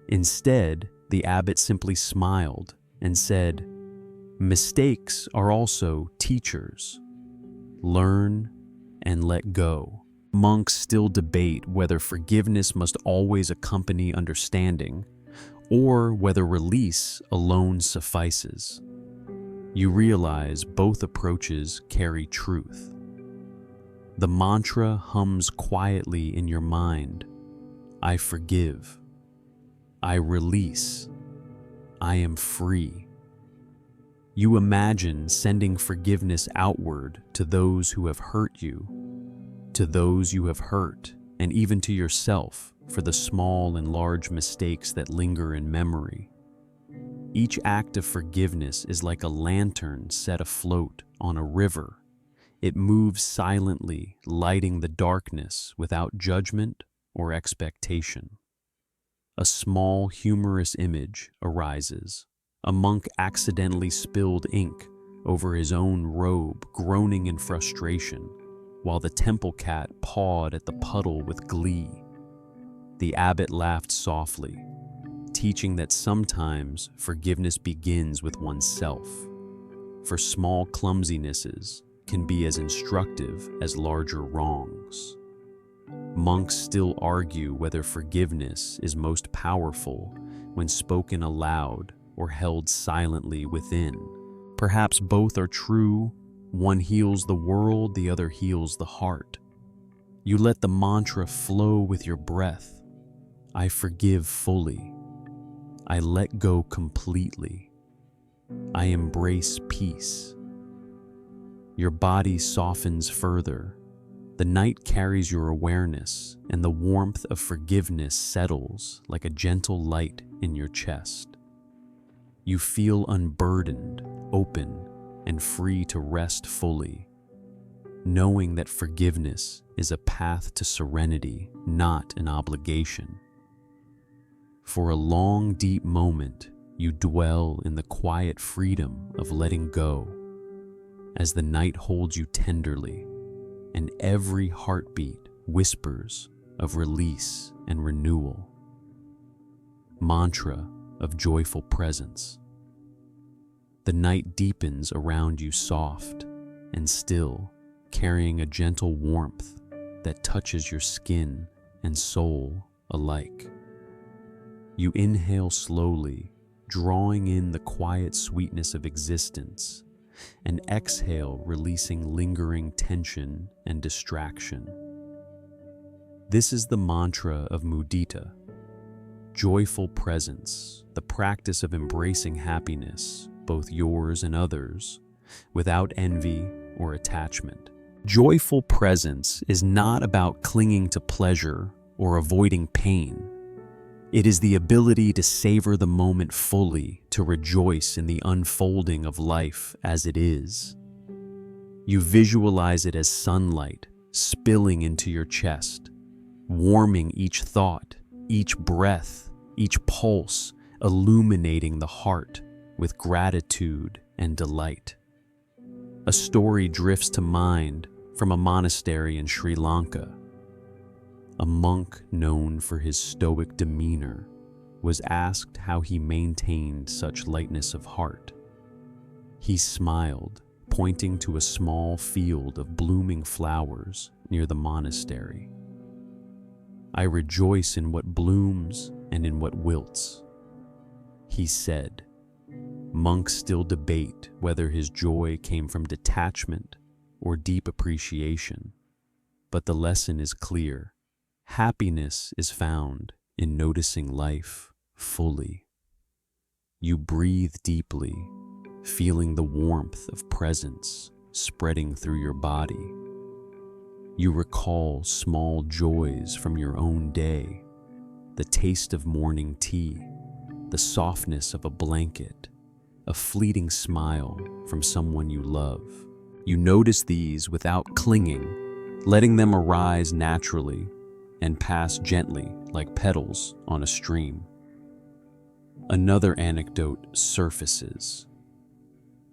Instead, the abbot simply smiled and said, "Mistakes are also teachers. Learn and let go." Monks still debate whether forgiveness must always accompany understanding, or whether release alone suffices. You realize both approaches carry truth. The mantra hums quietly in your mind: I forgive. I release. I am free. You imagine sending forgiveness outward to those who have hurt you, to those you have hurt, and even to yourself for the small and large mistakes that linger in memory. Each act of forgiveness is like a lantern set afloat on a river. It moves silently, lighting the darkness without judgment or expectation. A small, humorous image arises. A monk accidentally spilled ink over his own robe, groaning in frustration, while the temple cat pawed at the puddle with glee. The abbot laughed softly, teaching that sometimes forgiveness begins with oneself. For small clumsinesses can be as instructive as larger wrongs. Monks still argue whether forgiveness is most powerful when spoken aloud or held silently within. Perhaps both are true. One heals the world, the other heals the heart. You let the mantra flow with your breath. I forgive fully. I let go completely. I embrace peace. Your body softens further. The night carries your awareness, and the warmth of forgiveness settles like a gentle light in your chest. You feel unburdened, open, and free to rest fully, knowing that forgiveness is a path to serenity, not an obligation. For a long, deep moment, you dwell in the quiet freedom of letting go, as the night holds you tenderly, and every heartbeat whispers of release and renewal. Mantra of joyful presence. The night deepens around you, soft and still, carrying a gentle warmth that touches your skin and soul alike. You inhale slowly, drawing in the quiet sweetness of existence, and exhale, releasing lingering tension and distraction. This is the mantra of mudita, joyful presence, the practice of embracing happiness, both yours and others, without envy or attachment. Joyful presence is not about clinging to pleasure or avoiding pain. It is the ability to savor the moment fully, to rejoice in the unfolding of life as it is. You visualize it as sunlight spilling into your chest, warming each thought, each breath, each pulse, illuminating the heart with gratitude and delight. A story drifts to mind from a monastery in Sri Lanka. A monk known for his stoic demeanor was asked how he maintained such lightness of heart. He smiled, pointing to a small field of blooming flowers near the monastery. "I rejoice in what blooms and in what wilts," he said. Monks still debate whether his joy came from detachment or deep appreciation, but the lesson is clear. Happiness is found in noticing life fully. You breathe deeply, feeling the warmth of presence spreading through your body. You recall small joys from your own day, the taste of morning tea, the softness of a blanket, a fleeting smile from someone you love. You notice these without clinging, letting them arise naturally and pass gently like petals on a stream. Another anecdote surfaces.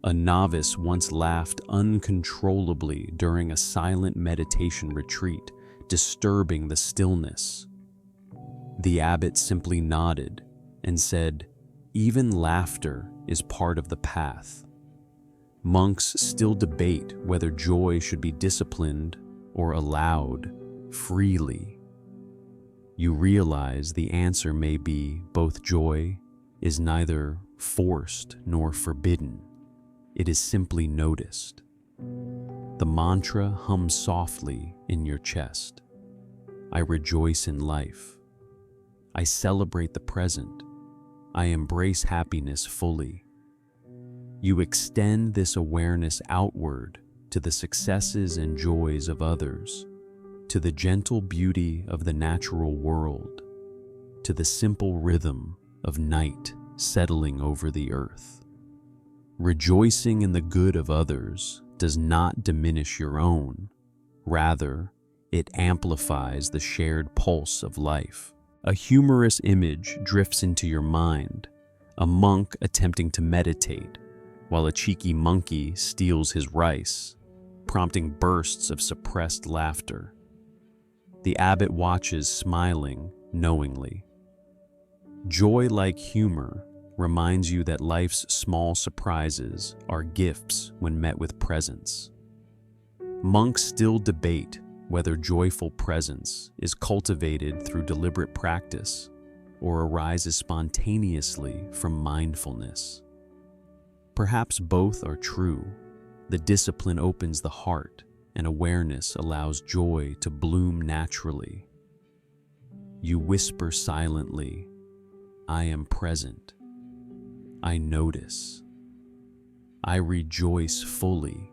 A novice once laughed uncontrollably during a silent meditation retreat, disturbing the stillness. The abbot simply nodded and said, "Even laughter is part of the path." Monks still debate whether joy should be disciplined or allowed freely. You realize the answer may be both. Joy is neither forced nor forbidden. It is simply noticed. The mantra hums softly in your chest. I rejoice in life. I celebrate the present. I embrace happiness fully. You extend this awareness outward to the successes and joys of others, to the gentle beauty of the natural world, to the simple rhythm of night settling over the earth. Rejoicing in the good of others does not diminish your own. Rather, it amplifies the shared pulse of life. A humorous image drifts into your mind, a monk attempting to meditate, while a cheeky monkey steals his rice, prompting bursts of suppressed laughter. The abbot watches, smiling knowingly. Joy, like humor, reminds you that life's small surprises are gifts when met with presence. Monks still debate whether joyful presence is cultivated through deliberate practice or arises spontaneously from mindfulness. Perhaps both are true. The discipline opens the heart, and awareness allows joy to bloom naturally. You whisper silently, I am present. I notice. I rejoice fully.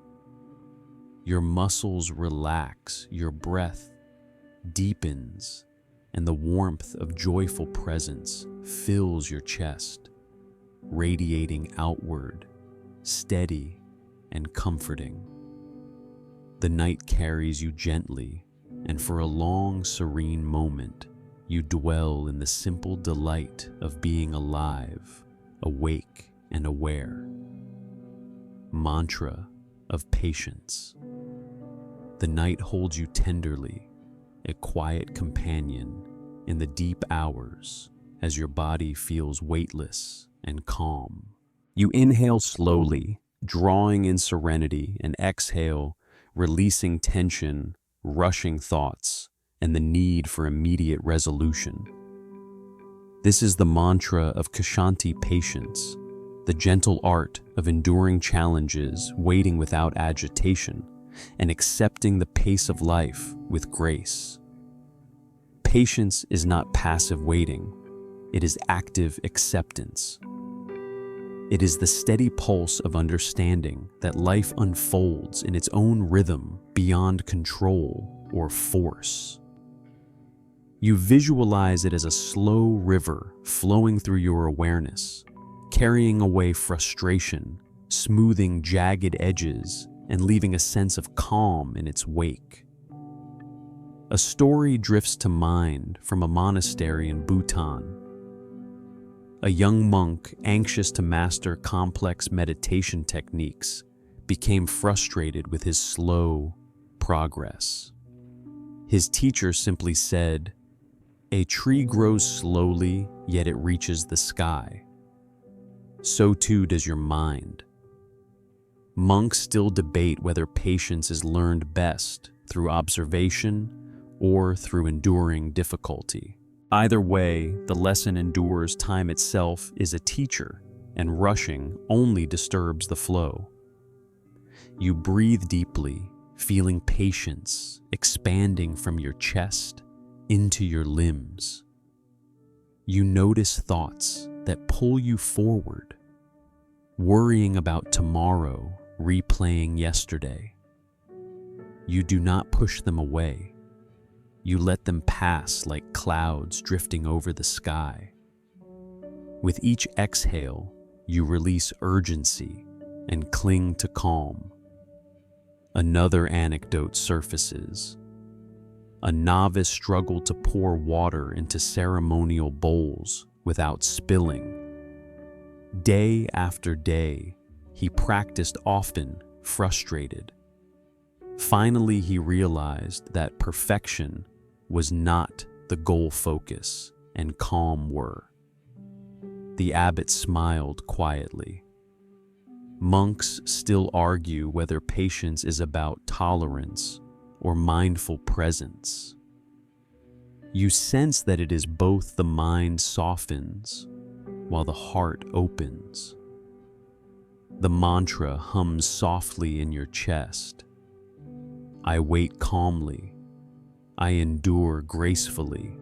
Your muscles relax, your breath deepens, and the warmth of joyful presence fills your chest, radiating outward, steady and comforting. The night carries you gently, and for a long, serene moment, you dwell in the simple delight of being alive, awake and aware. Mantra of patience. The night holds you tenderly, a quiet companion in the deep hours as your body feels weightless and calm. You inhale slowly, drawing in serenity, and exhale, releasing tension, rushing thoughts, and the need for immediate resolution. This is the mantra of Kshanti patience, the gentle art of enduring challenges, waiting without agitation, and accepting the pace of life with grace. Patience is not passive waiting, it is active acceptance. It is the steady pulse of understanding that life unfolds in its own rhythm beyond control or force. You visualize it as a slow river flowing through your awareness, carrying away frustration, smoothing jagged edges, and leaving a sense of calm in its wake. A story drifts to mind from a monastery in Bhutan. A young monk, anxious to master complex meditation techniques, became frustrated with his slow progress. His teacher simply said, "A tree grows slowly, yet it reaches the sky. So too does your mind." Monks still debate whether patience is learned best through observation or through enduring difficulty. Either way, the lesson endures. Time itself is a teacher, and rushing only disturbs the flow. You breathe deeply, feeling patience expanding from your chest into your limbs. You notice thoughts that pull you forward, worrying about tomorrow, replaying yesterday. You do not push them away. You let them pass like clouds drifting over the sky. With each exhale, you release urgency and cling to calm. Another anecdote surfaces. A novice struggled to pour water into ceremonial bowls without spilling. Day after day, he practiced often, frustrated. Finally, he realized that perfection was not the goal focus, and calm were. The abbot smiled quietly. Monks still argue whether patience is about tolerance or mindful presence. You sense that it is both. The mind softens while the heart opens. The mantra hums softly in your chest. I wait calmly. I endure gracefully.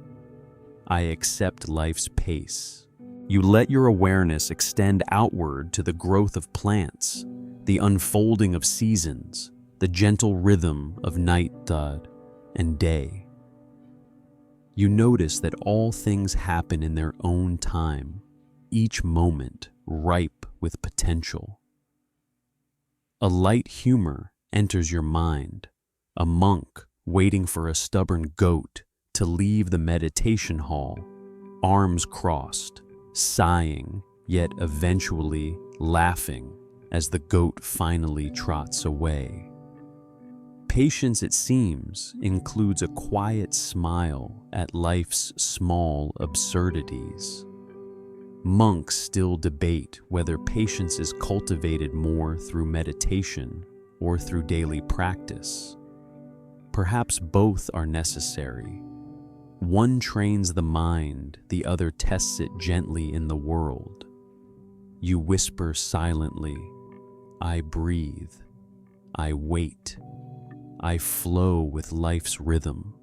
I accept life's pace. You let your awareness extend outward to the growth of plants, the unfolding of seasons, the gentle rhythm of night and day. You notice that all things happen in their own time, each moment ripe with potential. A light humor enters your mind, a monk waiting for a stubborn goat to leave the meditation hall, arms crossed, sighing, yet eventually laughing as the goat finally trots away. Patience, it seems, includes a quiet smile at life's small absurdities. Monks still debate whether patience is cultivated more through meditation or through daily practice. Perhaps both are necessary. One trains the mind, the other tests it gently in the world. You whisper silently, I breathe, I wait, I flow with life's rhythm.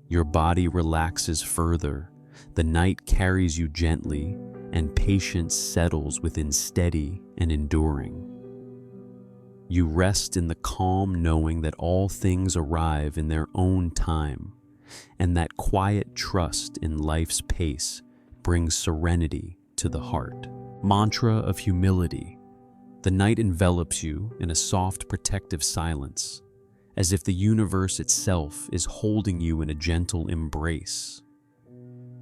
Your body relaxes further, the night carries you gently, and patience settles within steady and enduring. You rest in the calm knowing that all things arrive in their own time, and that quiet trust in life's pace brings serenity to the heart. Mantra of humility. The night envelops you in a soft protective silence, as if the universe itself is holding you in a gentle embrace.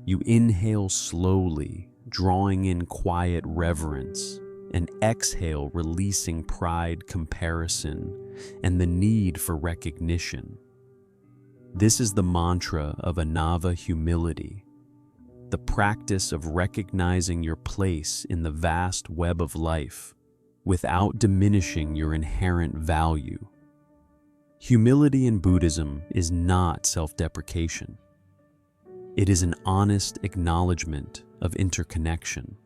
You inhale slowly, drawing in quiet reverence, and exhale, releasing pride, comparison, and the need for recognition. This is the mantra of anava humility, the practice of recognizing your place in the vast web of life without diminishing your inherent value. Humility in Buddhism is not self-deprecation. It is an honest acknowledgement of interconnection,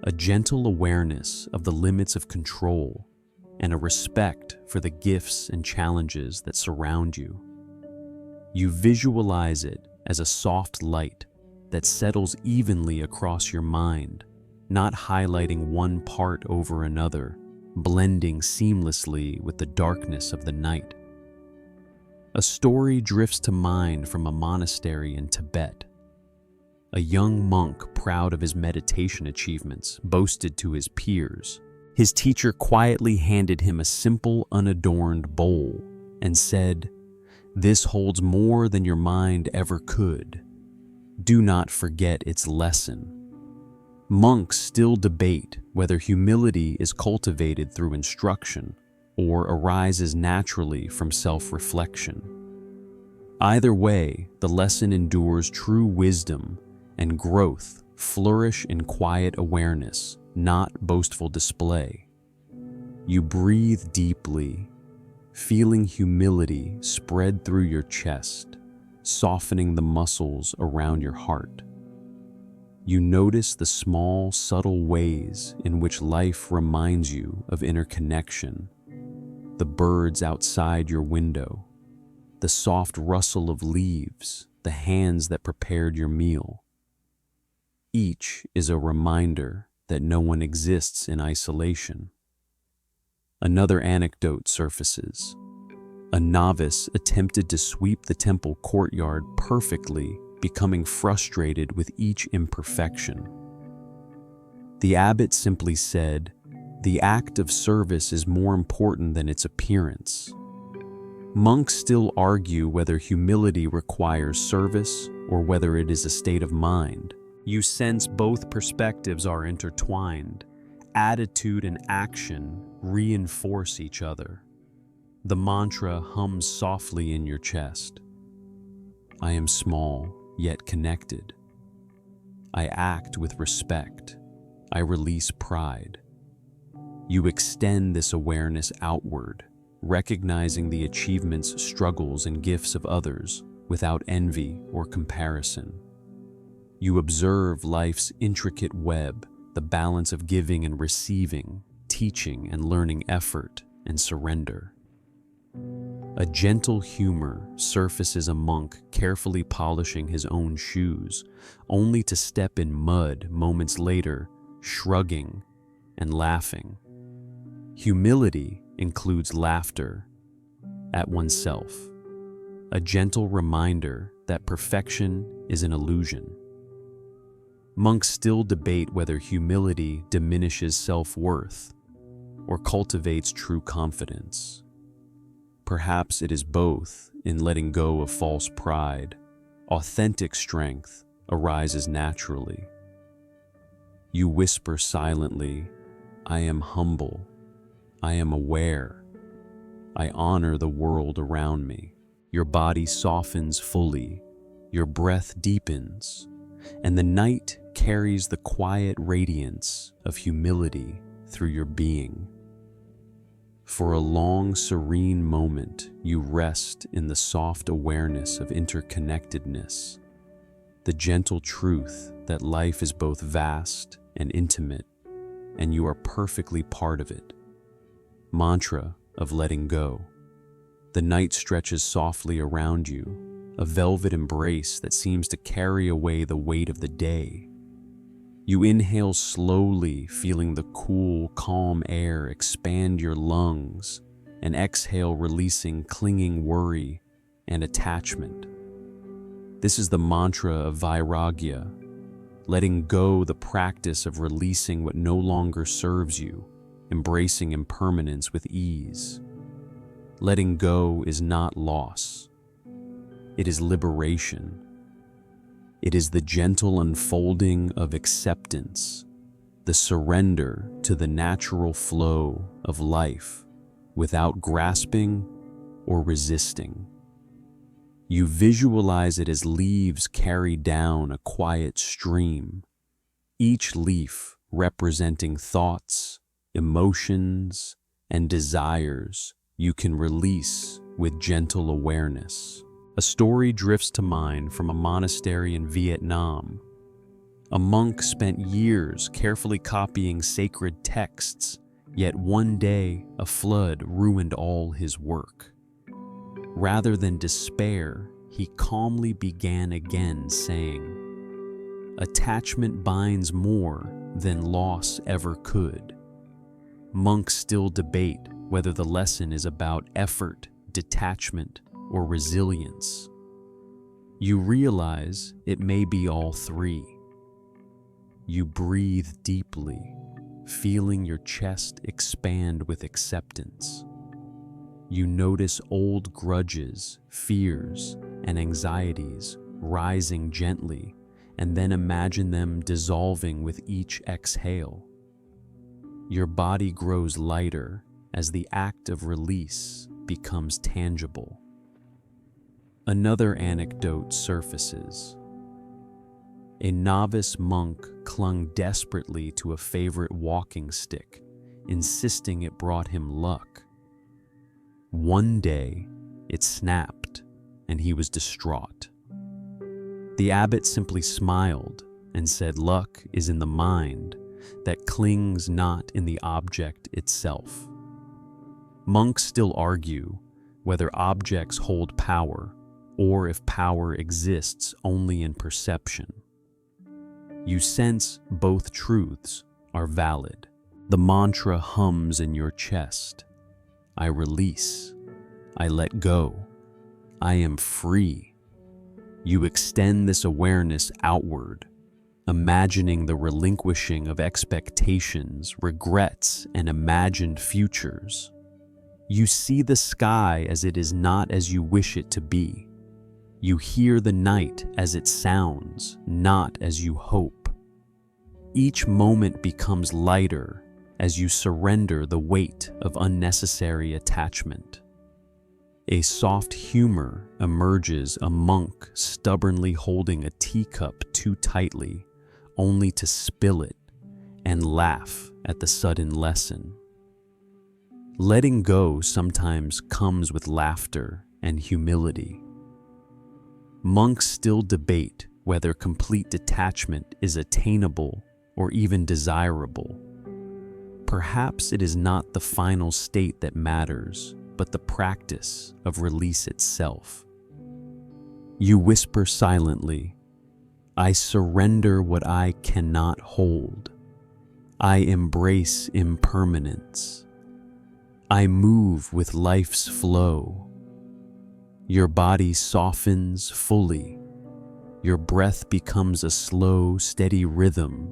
a gentle awareness of the limits of control, and a respect for the gifts and challenges that surround you. You visualize it as a soft light that settles evenly across your mind, not highlighting one part over another, blending seamlessly with the darkness of the night. A story drifts to mind from a monastery in Tibet. A young monk, proud of his meditation achievements, boasted to his peers. His teacher quietly handed him a simple, unadorned bowl and said, "This holds more than your mind ever could. Do not forget its lesson." Monks still debate whether humility is cultivated through instruction or arises naturally from self-reflection. Either way, the lesson endures true wisdom, and growth flourish in quiet awareness, not boastful display. You breathe deeply, feeling humility spread through your chest, softening the muscles around your heart. You notice the small, subtle ways in which life reminds you of interconnection. The birds outside your window, the soft rustle of leaves, the hands that prepared your meal. Each is a reminder that no one exists in isolation. Another anecdote surfaces. A novice attempted to sweep the temple courtyard perfectly, becoming frustrated with imperfection imperfection. The abbot simply said, "The act of service is more important than its appearance." Monks still argue whether humility requires service or whether it is a state of mind. You sense both perspectives are intertwined. Attitude and action reinforce each other. The mantra hums softly in your chest. I am small, yet connected. I act with respect. I release pride. You extend this awareness outward, recognizing the achievements, struggles, and gifts of others without envy or comparison. You observe life's intricate web, the balance of giving and receiving, teaching and learning, effort and surrender. A gentle humor surfaces a monk carefully polishing his own shoes, only to step in mud moments later, shrugging and laughing. Humility includes laughter at oneself, a gentle reminder that perfection is an illusion. Monks still debate whether humility diminishes self-worth or cultivates true confidence. Perhaps it is both. In letting go of false pride, authentic strength arises naturally. You whisper silently, I am humble, I am aware, I honor the world around me. Your body softens fully, your breath deepens, and the night carries the quiet radiance of humility through your being. For a long, serene moment, you rest in the soft awareness of interconnectedness, the gentle truth that life is both vast and intimate, and you are perfectly part of it. Mantra of letting go. The night stretches softly around you, a velvet embrace that seems to carry away the weight of the day. You inhale slowly, feeling the cool, calm air expand your lungs, and exhale, releasing clinging worry and attachment. This is the mantra of vairagya, letting go, the practice of releasing what no longer serves you, embracing impermanence with ease. Letting go is not loss. It is liberation. It is the gentle unfolding of acceptance, the surrender to the natural flow of life without grasping or resisting. You visualize it as leaves carry down a quiet stream, each leaf representing thoughts, emotions, and desires you can release with gentle awareness. A story drifts to mind from a monastery in Vietnam. A monk spent years carefully copying sacred texts, yet one day a flood ruined all his work. Rather than despair, he calmly began again, saying, "Attachment binds more than loss ever could." Monks still debate whether the lesson is about effort, detachment, or resilience. You realize it may be all three. You breathe deeply, feeling your chest expand with acceptance. You notice old grudges, fears, and anxieties rising gently, and then imagine them dissolving with each exhale. Your body grows lighter as the act of release becomes tangible. Another anecdote surfaces. A novice monk clung desperately to a favorite walking stick, insisting it brought him luck. One day, it snapped, and he was distraught. The abbot simply smiled and said, "Luck is in the mind that clings, not in the object itself." Monks still argue whether objects hold power or if power exists only in perception. You sense both truths are valid. The mantra hums in your chest. I release. I let go. I am free. You extend this awareness outward, imagining the relinquishing of expectations, regrets, and imagined futures. You see the sky as it is not as you wish it to be. You hear the night as it sounds, not as you hope. Each moment becomes lighter as you surrender the weight of unnecessary attachment. A soft humor emerges, a monk stubbornly holding a teacup too tightly, only to spill it and laugh at the sudden lesson. Letting go sometimes comes with laughter and humility. Monks still debate whether complete detachment is attainable or even desirable. Perhaps it is not the final state that matters, but the practice of release itself. You whisper silently, "I surrender what I cannot hold. I embrace impermanence. I move with life's flow." Your body softens fully. Your breath becomes a slow, steady rhythm,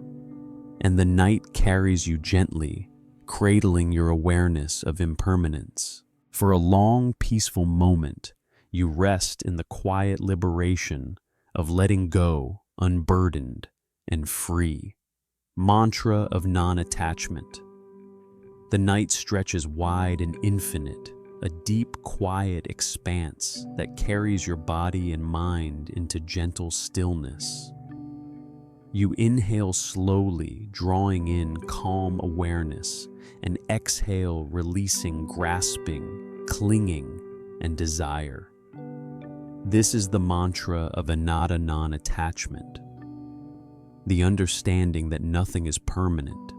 and the night carries you gently, cradling your awareness of impermanence. For a long, peaceful moment, you rest in the quiet liberation of letting go, unburdened and free. Mantra of non-attachment. The night stretches wide and infinite, a deep, quiet expanse that carries your body and mind into gentle stillness. You inhale slowly, drawing in calm awareness, and exhale, releasing grasping, clinging, and desire. This is the mantra of anatta non-attachment, the understanding that nothing is permanent,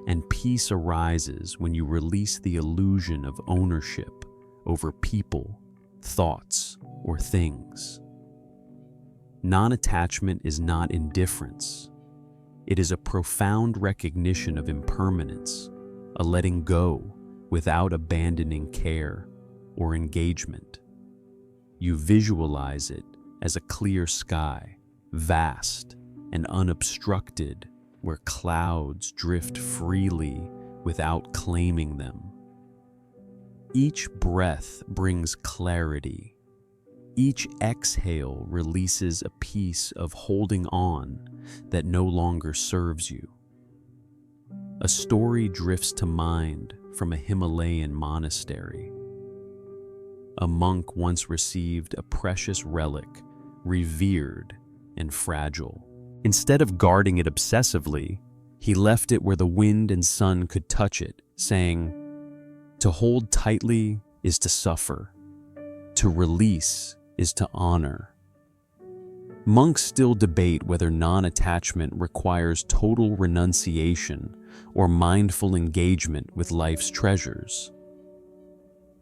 and peace arises when you release the illusion of ownership over people, thoughts, or things. Non-attachment is not indifference. It is a profound recognition of impermanence, a letting go without abandoning care or engagement. You visualize it as a clear sky, vast and unobstructed, where clouds drift freely without claiming them. Each breath brings clarity. Each exhale releases a piece of holding on that no longer serves you. A story drifts to mind from a Himalayan monastery. A monk once received a precious relic, revered and fragile. Instead of guarding it obsessively, he left it where the wind and sun could touch it, saying, "To hold tightly is to suffer. To release is to honor." Monks still debate whether non-attachment requires total renunciation or mindful engagement with life's treasures.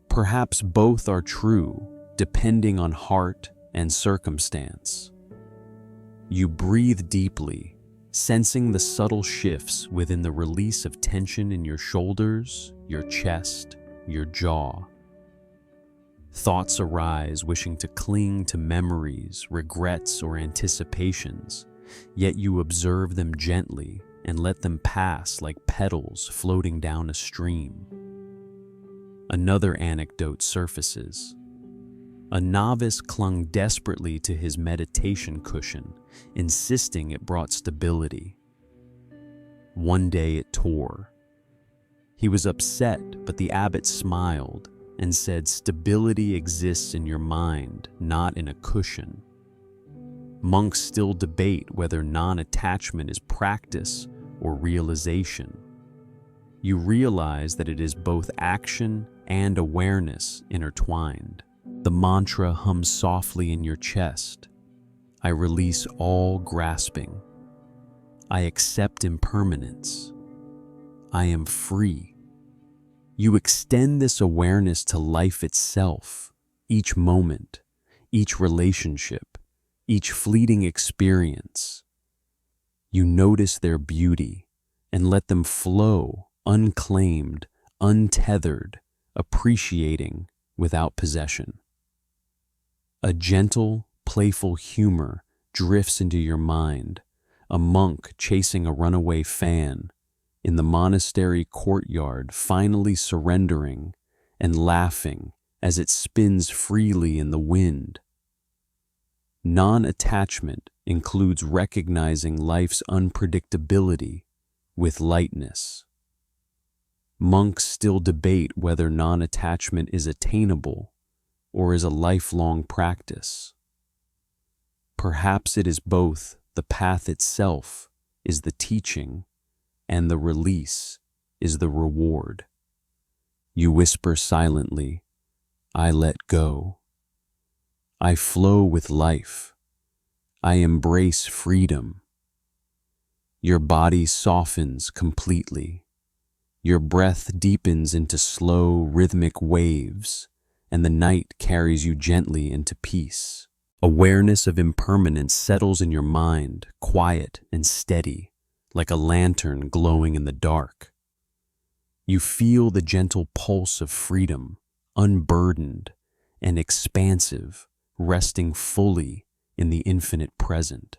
Perhaps both are true, depending on heart and circumstance. You breathe deeply, sensing the subtle shifts within the release of tension in your shoulders, your chest, your jaw. Thoughts arise wishing to cling to memories, regrets, or anticipations, yet you observe them gently and let them pass like petals floating down a stream. Another anecdote surfaces. A novice clung desperately to his meditation cushion, insisting it brought stability. One day it tore. He was upset, but the abbot smiled and said, "Stability exists in your mind, not in a cushion." Monks still debate whether non-attachment is practice or realization. You realize that it is both action and awareness intertwined. The mantra hums softly in your chest. I release all grasping. I accept impermanence. I am free. You extend this awareness to life itself, each moment, each relationship, each fleeting experience. You notice their beauty and let them flow, unclaimed, untethered, appreciating without possession. A gentle, playful humor drifts into your mind, a monk chasing a runaway fan, in the monastery courtyard finally surrendering and laughing as it spins freely in the wind. Non-attachment includes recognizing life's unpredictability with lightness. Monks still debate whether non-attachment is attainable or is a lifelong practice. Perhaps it is both. The path itself is the teaching, and the release is the reward. You whisper silently, I let go. I flow with life. I embrace freedom. Your body softens completely. Your breath deepens into slow, rhythmic waves, and the night carries you gently into peace. Awareness of impermanence settles in your mind, quiet and steady, like a lantern glowing in the dark. You feel the gentle pulse of freedom, unburdened and expansive, resting fully in the infinite present.